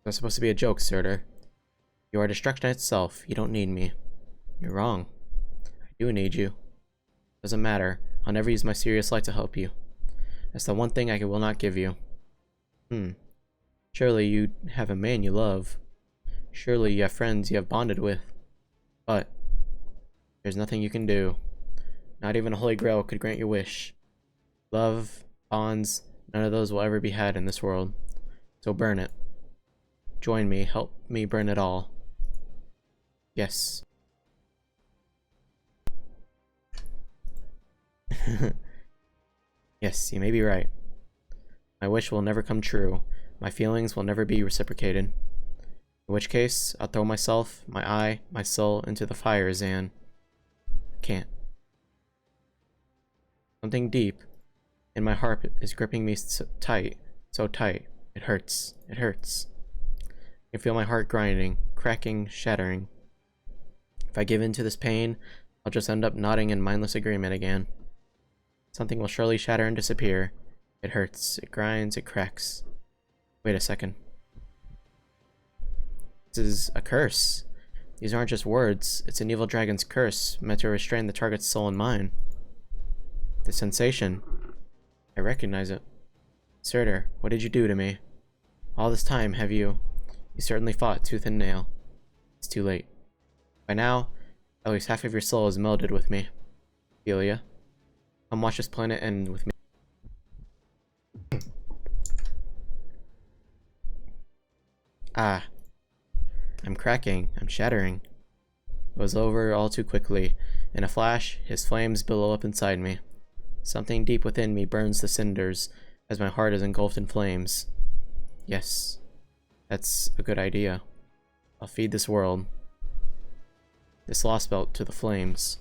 That's supposed to be a joke, Surtur. You are destruction itself. You don't need me. You're wrong. I do need you. Doesn't matter. I'll never use my serious light to help you. That's the one thing I will not give you. Surely you have a man you love. Surely you have friends you have bonded with. But there's nothing you can do. Not even a holy grail could grant your wish. Love, bonds, none of those will ever be had in this world. So burn it. Join me, help me burn it all. Yes. Yes, you may be right. My wish will never come true. My feelings will never be reciprocated. In which case, I'll throw myself, my eye, my soul into the fire, Zan. I can't. Something deep in my heart is gripping me so tight. It hurts. It hurts. I can feel my heart grinding, cracking, shattering. If I give in to this pain, I'll just end up nodding in mindless agreement again. Something will surely shatter and disappear. It hurts, it grinds, it cracks. Wait a second. This is a curse. These aren't just words, it's an evil dragon's curse, meant to restrain the target's soul and mind. The sensation. I recognize it. Surtur, what did you do to me? All this time, have you? You certainly fought tooth and nail. It's too late. By now, at least half of your soul is melded with me. Ophelia, come watch this planet end with me. Ah. I'm cracking. I'm shattering. It was over all too quickly. In a flash, his flames billow up inside me. Something deep within me burns the cinders as my heart is engulfed in flames. Yes, that's a good idea. I'll feed this world, this Lostbelt, to the flames.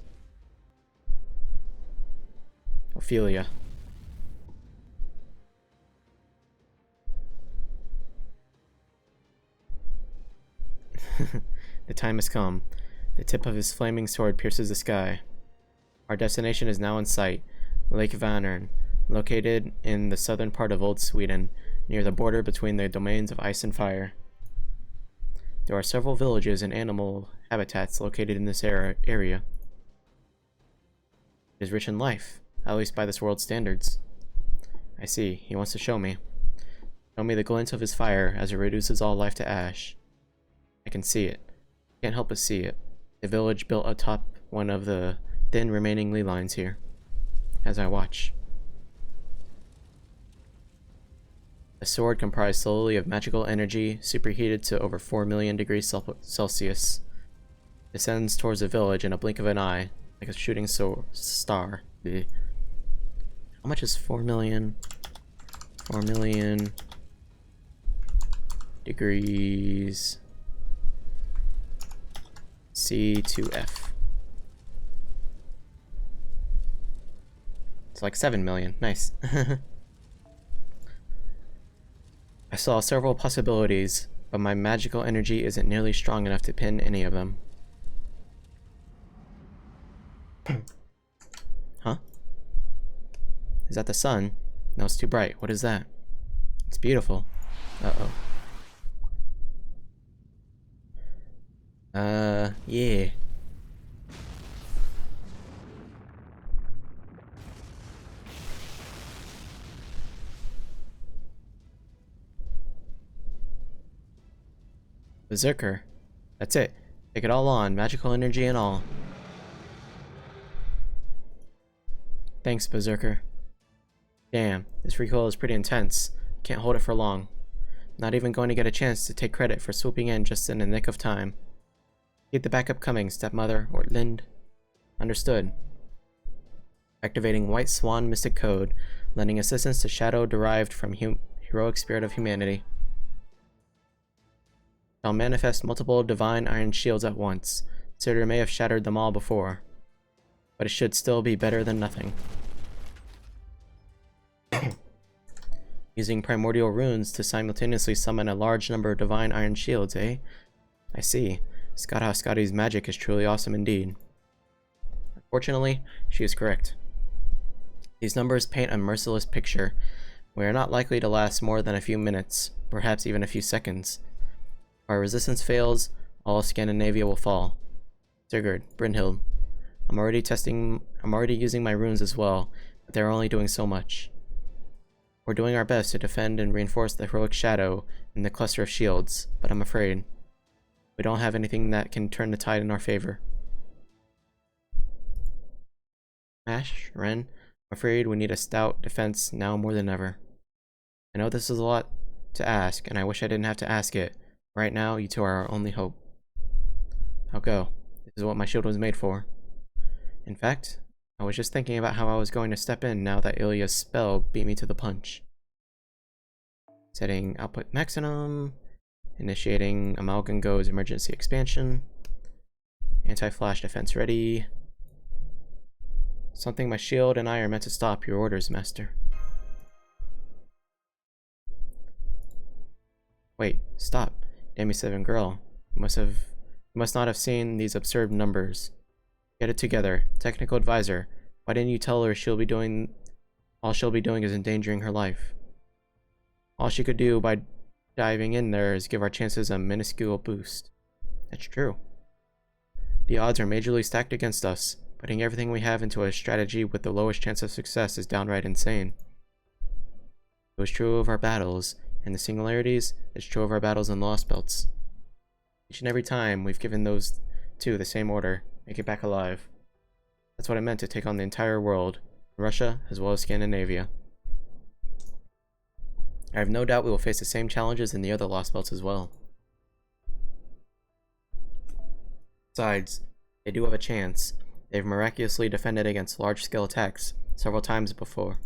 Ophelia. The time has come. The tip of his flaming sword pierces the sky. Our destination is now in sight. Lake Vänern, located in the southern part of Old Sweden, near the border between the domains of ice and fire. There are several villages and animal habitats located in this area. It is rich in life, at least by this world's standards. I see, he wants to show me. Show me the glint of his fire as it reduces all life to ash. I can see it. Can't help but see it. The village built atop one of the thin remaining ley lines here. As I watch. The sword comprised solely of magical energy, superheated to over 4 million degrees Celsius. Descends towards the village in a blink of an eye, like a shooting star. Ugh. How much is 4 million? 4 million degrees C to F. It's like 7 million. Nice. I saw several possibilities, but my magical energy isn't nearly strong enough to pin any of them. Huh? Is that the sun? No, it's too bright. What is that? It's beautiful. Uh-oh. Yeah. Berserker. That's it. Take it all on, magical energy and all. Thanks, Berserker. Damn, this recoil is pretty intense. Can't hold it for long. Not even going to get a chance to take credit for swooping in just in the nick of time. Keep the backup coming, stepmother, or Lind. Understood. Activating White Swan Mystic Code, lending assistance to Shadow derived from heroic spirit of humanity. Shall manifest multiple divine iron shields at once. Consider may have shattered them all before, but it should still be better than nothing. Using primordial runes to simultaneously summon a large number of divine iron shields, eh? I see. Scotty's magic is truly awesome indeed. Unfortunately, she is correct. These numbers paint a merciless picture. We are not likely to last more than a few minutes, perhaps even a few seconds. If our resistance fails, all Scandinavia will fall. Sigurd, Brynhild. I'm already using my runes as well, but they're only doing so much. We're doing our best to defend and reinforce the heroic shadow in the cluster of shields, but I'm afraid we don't have anything that can turn the tide in our favor. Ash, Ren, I'm afraid we need a stout defense now more than ever. I know this is a lot to ask, and I wish I didn't have to ask it. Right now, you two are our only hope. I'll go. This is what my shield was made for. In fact, I was just thinking about how I was going to step in now that Ilya's spell beat me to the punch. Setting output maximum. Initiating Amalgam Go's emergency expansion. Anti-flash defense ready. Something my shield and I are meant to stop. Your orders, master. Wait, stop. Damn you, 7 girl. You must not have seen these absurd numbers. Get it together. Technical advisor. Why didn't you tell her all she'll be doing is endangering her life? All she could do by diving in there is give our chances a minuscule boost. That's true. The odds are majorly stacked against us. Putting everything we have into a strategy with the lowest chance of success is downright insane. It was true of our battles, and the singularities is true of our battles in Lostbelts. Each and every time we've given those two the same order, make it back alive. That's what it meant to take on the entire world, Russia as well as Scandinavia. I have no doubt we will face the same challenges in the other Lostbelts as well. Besides, they do have a chance. They've miraculously defended against large-scale attacks several times before.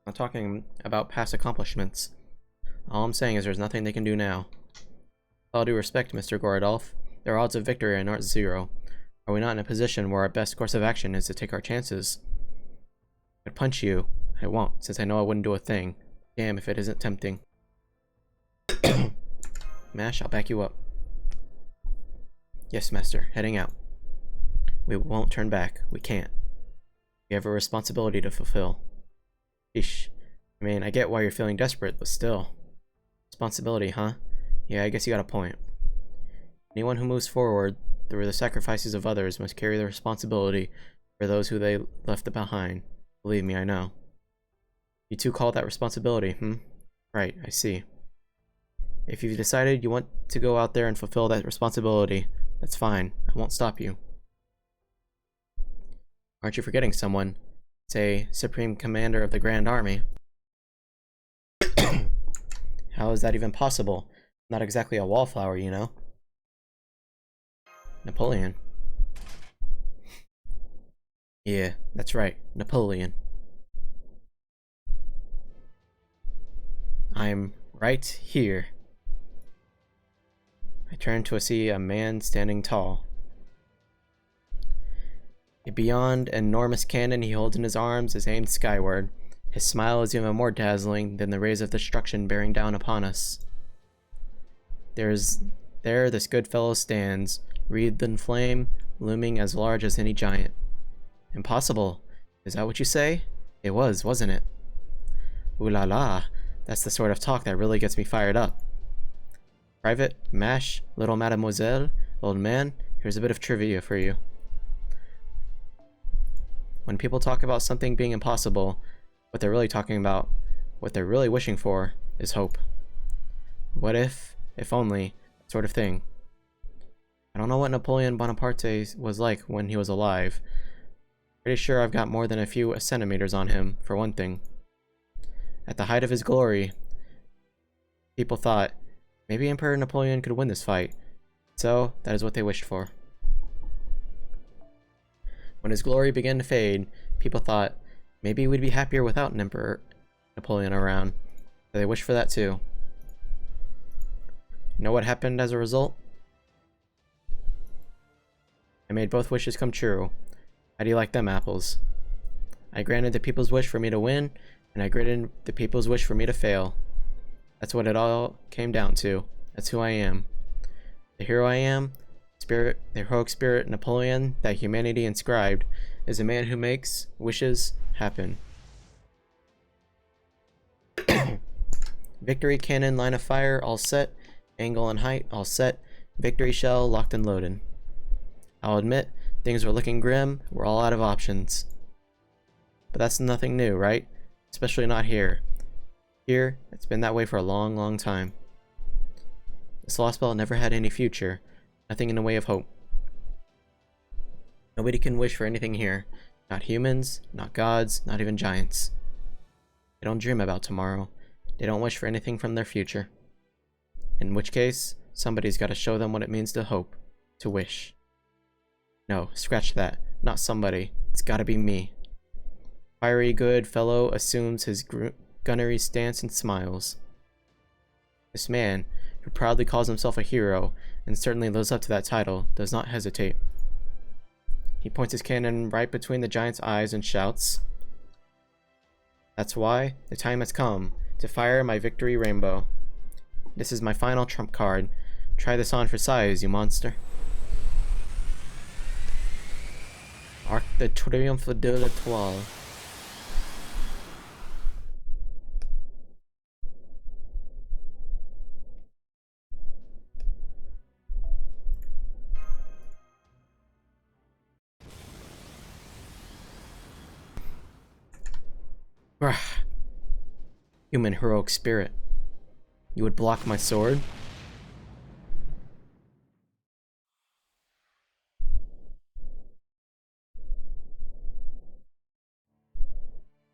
I'm talking about past accomplishments. All I'm saying is there's nothing they can do now. With all due respect, Mr. Goradolf, their odds of victory aren't zero. Are we not in a position where our best course of action is to take our chances? I'd punch you. I won't, since I know I wouldn't do a thing. Damn if it isn't tempting. Mash, I'll back you up. Yes, master. Heading out. We won't turn back. We can't. We have a responsibility to fulfill. Sheesh. I mean, I get why you're feeling desperate, but still. Responsibility, huh? Yeah, I guess you got a point. Anyone who moves forward through the sacrifices of others must carry the responsibility for those who they left behind. Believe me, I know. You two call that responsibility, Right, I see. If you've decided you want to go out there and fulfill that responsibility, that's fine. I won't stop you. Aren't you forgetting someone? Say, Supreme Commander of the Grand Army. How is that even possible? Not exactly a wallflower, you know. Napoleon. Yeah, that's right. Napoleon. I'm right here. I turn to see a man standing tall. Beyond an enormous cannon he holds in his arms is aimed skyward. His smile is even more dazzling than the rays of destruction bearing down upon us. There this good fellow stands, wreathed in flame, looming as large as any giant. Impossible. Is that what you say? It was, wasn't it? Ooh la la. That's the sort of talk that really gets me fired up. Private, Mash, little mademoiselle, old man, here's a bit of trivia for you. When people talk about something being impossible, what they're really talking about, what they're really wishing for, is hope. What if only, sort of thing. I don't know what Napoleon Bonaparte was like when he was alive. Pretty sure I've got more than a few centimeters on him, for one thing. At the height of his glory, people thought, maybe Emperor Napoleon could win this fight. So, that is what they wished for. When his glory began to fade, people thought, maybe we'd be happier without an Emperor Napoleon around. So they wished for that too. You know what happened as a result? I made both wishes come true. How do you like them apples? I granted the people's wish for me to win, and I granted the people's wish for me to fail. That's what it all came down to. That's who I am. The hero I am, the heroic spirit Napoleon that humanity inscribed, is a man who makes wishes happen. Victory cannon line of fire all set, angle and height all set, victory shell locked and loaded. I'll admit, things were looking grim, we're all out of options. But that's nothing new, right? Especially not here. Here, it's been that way for a long, long time. This Lostbelt never had any future, nothing in the way of hope. Nobody can wish for anything here. Not humans, not gods, not even giants. They don't dream about tomorrow. They don't wish for anything from their future. In which case, somebody's got to show them what it means to hope, to wish. No, scratch that. Not somebody. It's gotta be me. Fiery good fellow assumes his gunnery stance and smiles. This man, who proudly calls himself a hero, and certainly lives up to that title, does not hesitate. He points his cannon right between the giant's eyes and shouts, "That's why the time has come to fire my victory rainbow. This is my final trump card. Try this on for size, you monster." Arc de Triomphe de l'Étoile. Human heroic spirit. You would block my sword?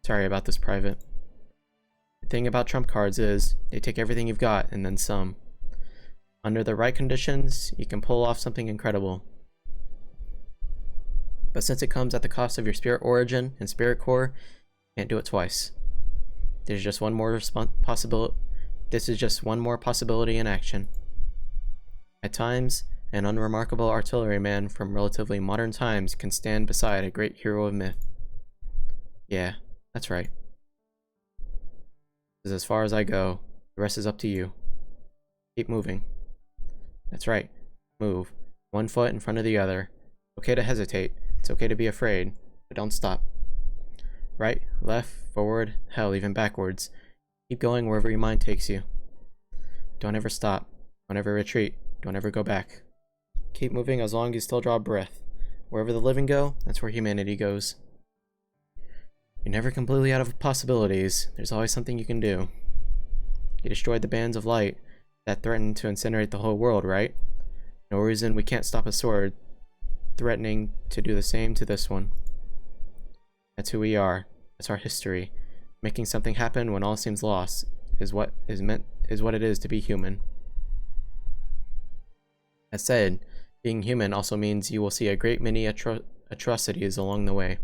Sorry about this, Private. The thing about trump cards is, they take everything you've got and then some. Under the right conditions, you can pull off something incredible. But since it comes at the cost of your spirit origin and spirit core, you can't do it twice. There's just one more possibility. This is just one more possibility in action. At times, an unremarkable artilleryman from relatively modern times can stand beside a great hero of myth. Yeah, that's right. This is as far as I go. The rest is up to you. Keep moving. That's right. Move. One foot in front of the other. Okay to hesitate. It's okay to be afraid. But don't stop. Right, left, forward, hell, even backwards. Keep going wherever your mind takes you. Don't ever stop. Don't ever retreat. Don't ever go back. Keep moving as long as you still draw a breath. Wherever the living go, that's where humanity goes. You're never completely out of possibilities. There's always something you can do. You destroyed the bands of light that threatened to incinerate the whole world, right? No reason we can't stop a sword threatening to do the same to this one. That's who we are. That's our history. Making something happen when all seems lost is what it is to be human. As said, being human also means you will see a great many atrocities along the way.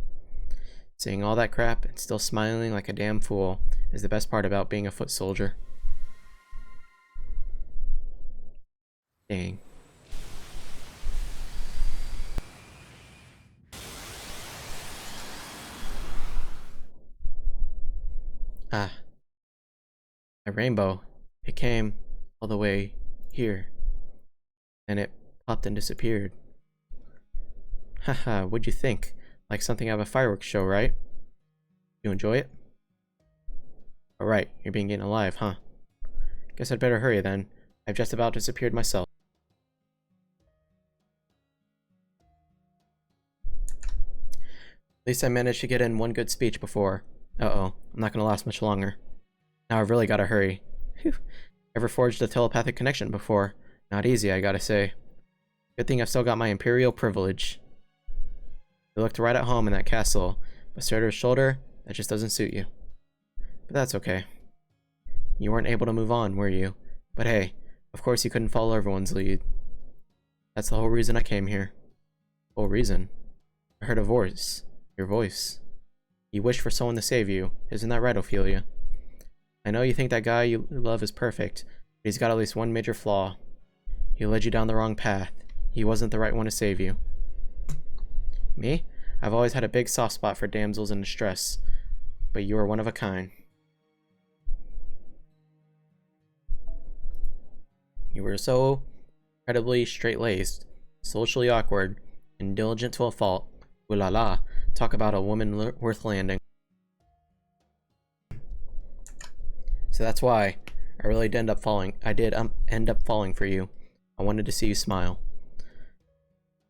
Seeing all that crap and still smiling like a damn fool is the best part about being a foot soldier. Dang. Ah. A rainbow. It came all the way here. And it popped and disappeared. Haha, what'd you think? Like something out of a fireworks show, right? You enjoy it? Alright, you're being eaten alive, huh? Guess I'd better hurry then. I've just about disappeared myself. At least I managed to get in one good speech before. Uh-oh, I'm not gonna last much longer. Now I've really gotta hurry. Phew. Ever forged a telepathic connection before? Not easy, I gotta say. Good thing I've still got my Imperial privilege. You looked right at home in that castle, but stared at his shoulder, that just doesn't suit you. But that's okay. You weren't able to move on, were you? But hey, of course you couldn't follow everyone's lead. That's the whole reason I came here. Whole reason? I heard a voice. Your voice. You wish for someone to save you, isn't that right, Ophelia? I know you think that guy you love is perfect, but he's got at least one major flaw. He led you down the wrong path. He wasn't the right one to save you. Me? I've always had a big soft spot for damsels in distress, but you are one of a kind. You were so incredibly straight-laced, socially awkward, and diligent to a fault. Ooh la la, talk about a woman worth landing. So that's why I really did end up falling. End up falling for you. I wanted to see you smile.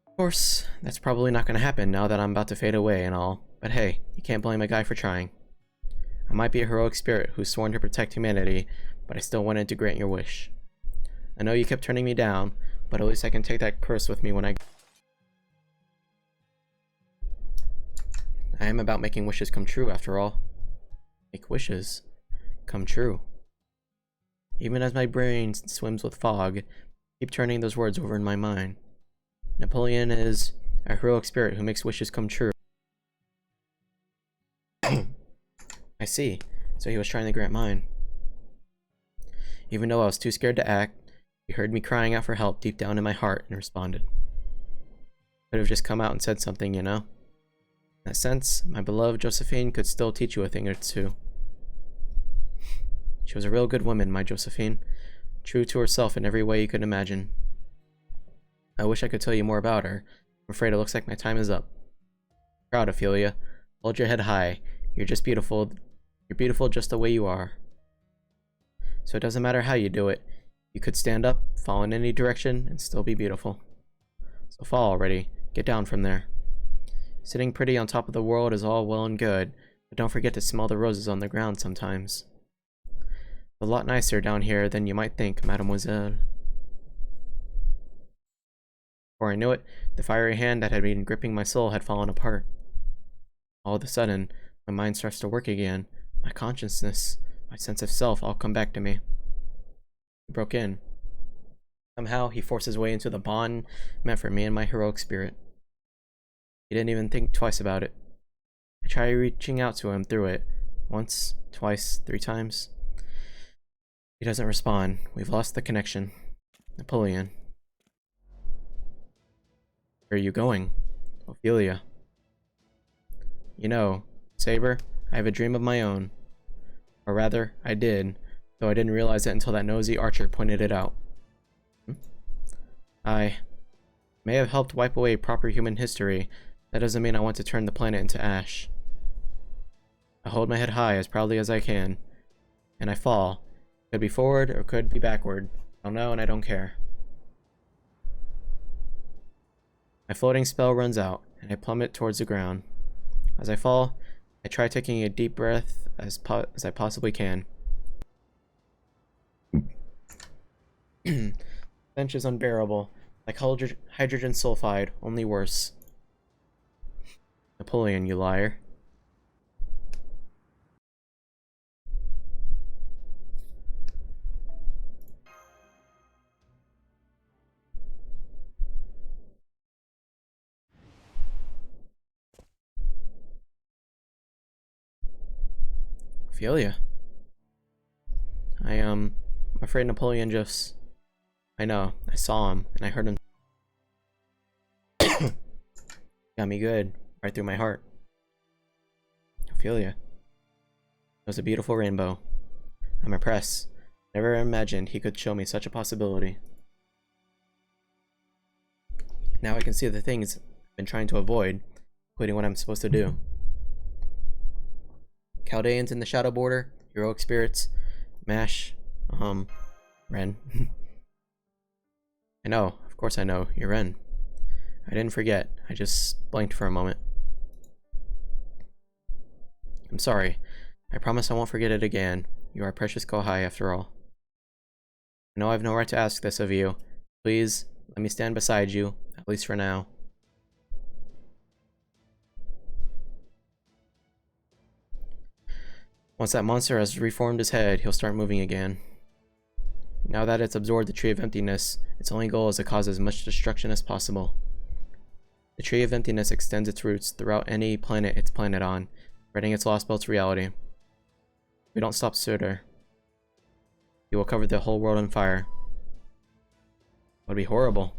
Of course, that's probably not going to happen now that I'm about to fade away and all. But hey, you can't blame a guy for trying. I might be a heroic spirit who's sworn to protect humanity, but I still wanted to grant your wish. I know you kept turning me down, but at least I can take that curse with me when I am about making wishes come true, after all. Make wishes come true. Even as my brain swims with fog, keep turning those words over in my mind. Napoleon is a heroic spirit who makes wishes come true. I see. So he was trying to grant mine. Even though I was too scared to act, he heard me crying out for help deep down in my heart and responded. Could have just come out and said something, you know? In that sense, my beloved Josephine could still teach you a thing or two. She was a real good woman, my Josephine. True to herself in every way you could imagine. I wish I could tell you more about her. I'm afraid it looks like my time is up. Proud, Ophelia. Hold your head high. You're just beautiful. You're beautiful just the way you are. So it doesn't matter how you do it. You could stand up, fall in any direction, and still be beautiful. So fall already. Get down from there. Sitting pretty on top of the world is all well and good, but don't forget to smell the roses on the ground sometimes. It's a lot nicer down here than you might think, mademoiselle. Before I knew it, the fiery hand that had been gripping my soul had fallen apart. All of a sudden, my mind starts to work again. My consciousness, my sense of self all come back to me. He broke in. Somehow, he forced his way into the bond meant for me and my heroic spirit. He didn't even think twice about it. I tried reaching out to him through it. Once, twice, 3 times. He doesn't respond. We've lost the connection. Napoleon. Where are you going? Ophelia. You know, Saber, I have a dream of my own. Or rather, I did, though I didn't realize it until that nosy archer pointed it out. I may have helped wipe away proper human history. That doesn't mean I want to turn the planet into ash. I hold my head high as proudly as I can, and I fall. Could be forward or could be backward. I don't know and I don't care. My floating spell runs out, and I plummet towards the ground. As I fall, I try taking a deep breath as I possibly can. The stench is unbearable, like hydrogen sulfide, only worse. Napoleon, you liar. Ophelia. I'm afraid Napoleon just... I know, I saw him, and I heard him. Got me good, right through my heart. Ophelia. It was a beautiful rainbow. I'm impressed. Never imagined he could show me such a possibility. Now I can see the things I've been trying to avoid, including what I'm supposed to do. Chaldeans in the Shadow Border, heroic spirits, Mash, Ren. I know, of course I know, you're Ren. I didn't forget, I just blanked for a moment. I'm sorry. I promise I won't forget it again. You are precious Kohai after all. I know I have no right to ask this of you. Please, let me stand beside you, at least for now. Once that monster has reformed his head, he'll start moving again. Now that it's absorbed the Tree of Emptiness, its only goal is to cause as much destruction as possible. The Tree of Emptiness extends its roots throughout any planet it's planted on, spreading its Lostbelt's reality. If we don't stop Surtur, he will cover the whole world on fire. It would be horrible.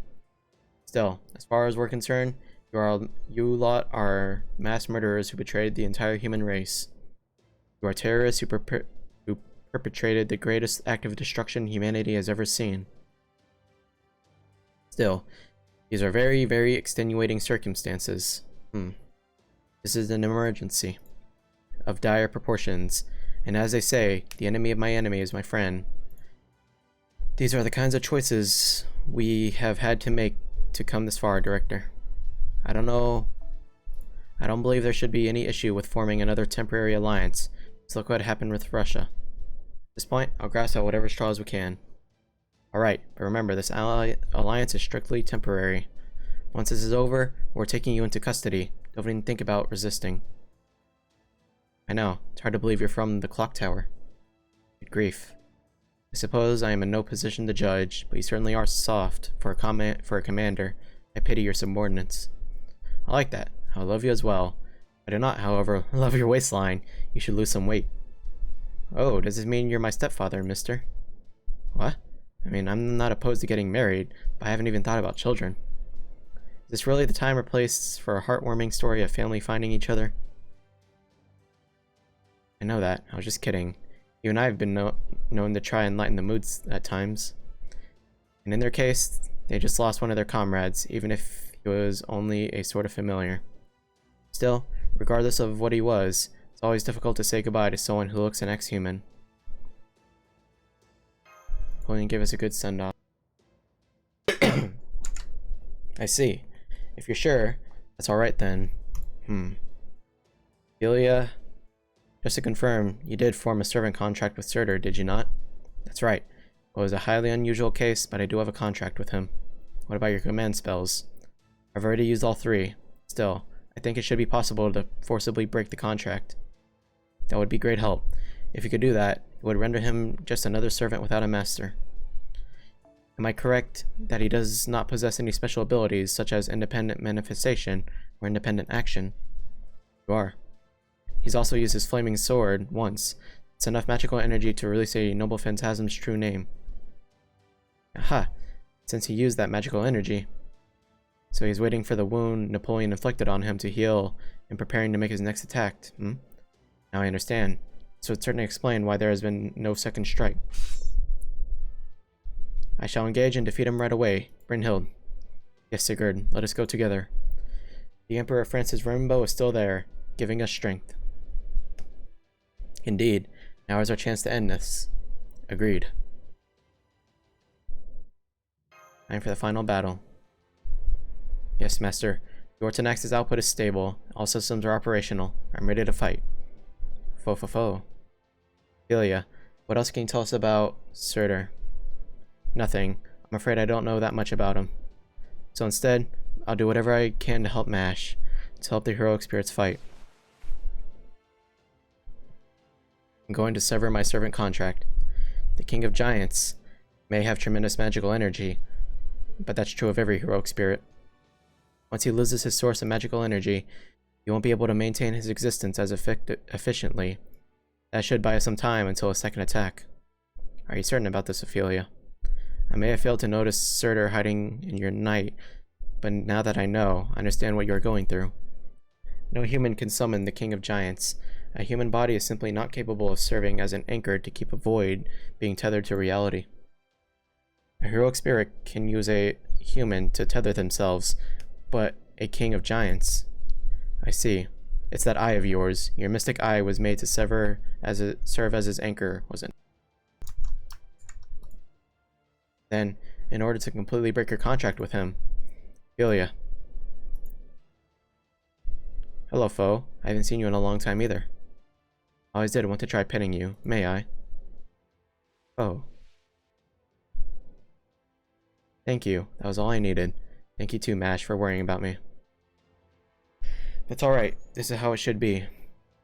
Still, as far as we're concerned, you lot are mass murderers who betrayed the entire human race. You are terrorists who perpetrated the greatest act of destruction humanity has ever seen. Still, these are very, very extenuating circumstances. This is an emergency of dire proportions, and as they say, the enemy of my enemy is my friend. These are the kinds of choices we have had to make to come this far, Director. I don't believe there should be any issue with forming another temporary alliance. Let's look what happened with Russia. At this point, I'll grasp at whatever straws we can. Alright, but remember, this alliance is strictly temporary. Once this is over, we're taking you into custody. Don't even think about resisting. I know, it's hard to believe you're from the clock tower. Good grief. I suppose I am in no position to judge, but you certainly are soft for a commander. I pity your subordinates. I like that. I love you as well. I do not, however, love your waistline. You should lose some weight. Oh, does this mean you're my stepfather, mister? What? I mean, I'm not opposed to getting married, but I haven't even thought about children. Is this really the time or place for a heartwarming story of family finding each other? I know that. I was just kidding. You and I have been known to try and lighten the moods at times. And in their case, they just lost one of their comrades, even if he was only a sort of familiar. Still, regardless of what he was, it's always difficult to say goodbye to someone who looks an ex-human. William give us a good send-off. I see. If you're sure, that's alright then. Ilya, just to confirm, you did form a servant contract with Surtur, did you not? That's right. It was a highly unusual case, but I do have a contract with him. What about your command spells? I've already used all 3. Still, I think it should be possible to forcibly break the contract. That would be great help. If you could do that, it would render him just another servant without a master. Am I correct that he does not possess any special abilities such as independent manifestation or independent action? You are. He's also used his flaming sword once. It's enough magical energy to release a noble phantasm's true name. Aha! Since he used that magical energy. So he's waiting for the wound Napoleon inflicted on him to heal and preparing to make his next attack, Now I understand. So it certainly explains why there has been no second strike. I shall engage and defeat him right away. Brynhild. Yes, Sigurd, let us go together. The Emperor Francis Rainbow is still there, giving us strength. Indeed, now is our chance to end this. Agreed. Time for the final battle. Yes, Master. Yortonax's output is stable. All systems are operational. I'm ready to fight. Fo. Ilya, what else can you tell us about Surtur? Nothing. I'm afraid I don't know that much about him. So instead, I'll do whatever I can to help Mash, to help the heroic spirits fight. I'm going to sever my servant contract. The King of Giants may have tremendous magical energy, but that's true of every heroic spirit. Once he loses his source of magical energy, he won't be able to maintain his existence as efficiently. That should buy us some time until a second attack. Are you certain about this, Ophelia? I may have failed to notice Surtur hiding in your night, but now that I know, I understand what you are going through. No human can summon the King of Giants. A human body is simply not capable of serving as an anchor to keep a void being tethered to reality. A heroic spirit can use a human to tether themselves, but A king of giants. I see. It's that eye of yours. Your mystic eye was made to serve as his anchor, wasn't it? Then, in order to completely break your contract with him, Ophelia. Hello, foe. I haven't seen you in a long time either. I always did want to try petting you. May I? Oh. Thank you. That was all I needed. Thank you too, Mash, for worrying about me. That's alright. This is how it should be.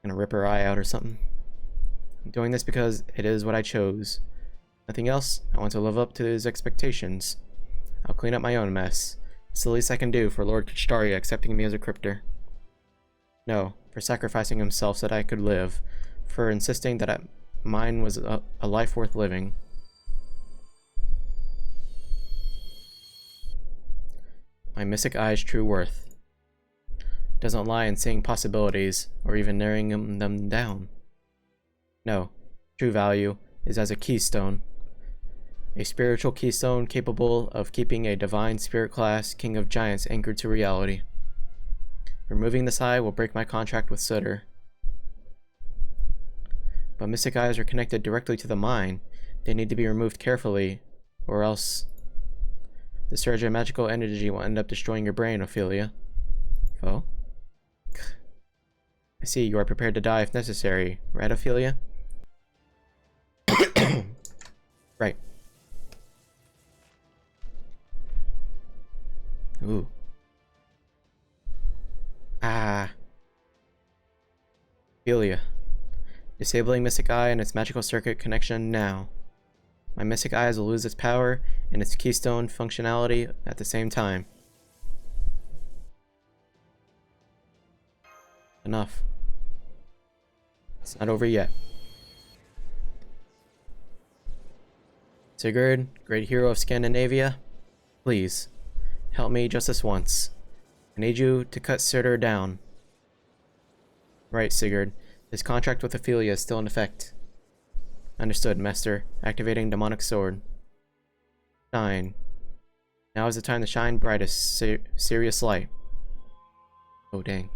Gonna rip her eye out or something. I'm doing this because it is what I chose. Nothing else. I want to live up to his expectations. I'll clean up my own mess. It's the least I can do for Lord Kishtaria accepting me as a cryptor. No, for sacrificing himself so that I could live. For insisting that mine was a life worth living. My mystic eye's true worth doesn't lie in seeing possibilities, or even narrowing them down. No, true value is as a keystone. A spiritual keystone capable of keeping a divine spirit class king of giants anchored to reality. Removing this eye will break my contract with Sutter. But mystic eyes are connected directly to the mind. They need to be removed carefully, or else the surge of magical energy will end up destroying your brain, Ophelia. Foe? I see, you are prepared to die if necessary, right, Ophelia? Right. Ooh. Ah. Ophelia. Disabling Mystic Eye and its magical circuit connection now. My Mystic Eyes will lose its power and its keystone functionality at the same time. Enough. It's not over yet. Sigurd, great hero of Scandinavia, please, help me just this once. I need you to cut Surtur down. Right, Sigurd. His contract with Ophelia is still in effect. Understood, Master. Activating Demonic Sword. Shine. Now is the time to shine brightest, serious light. Oh, dang.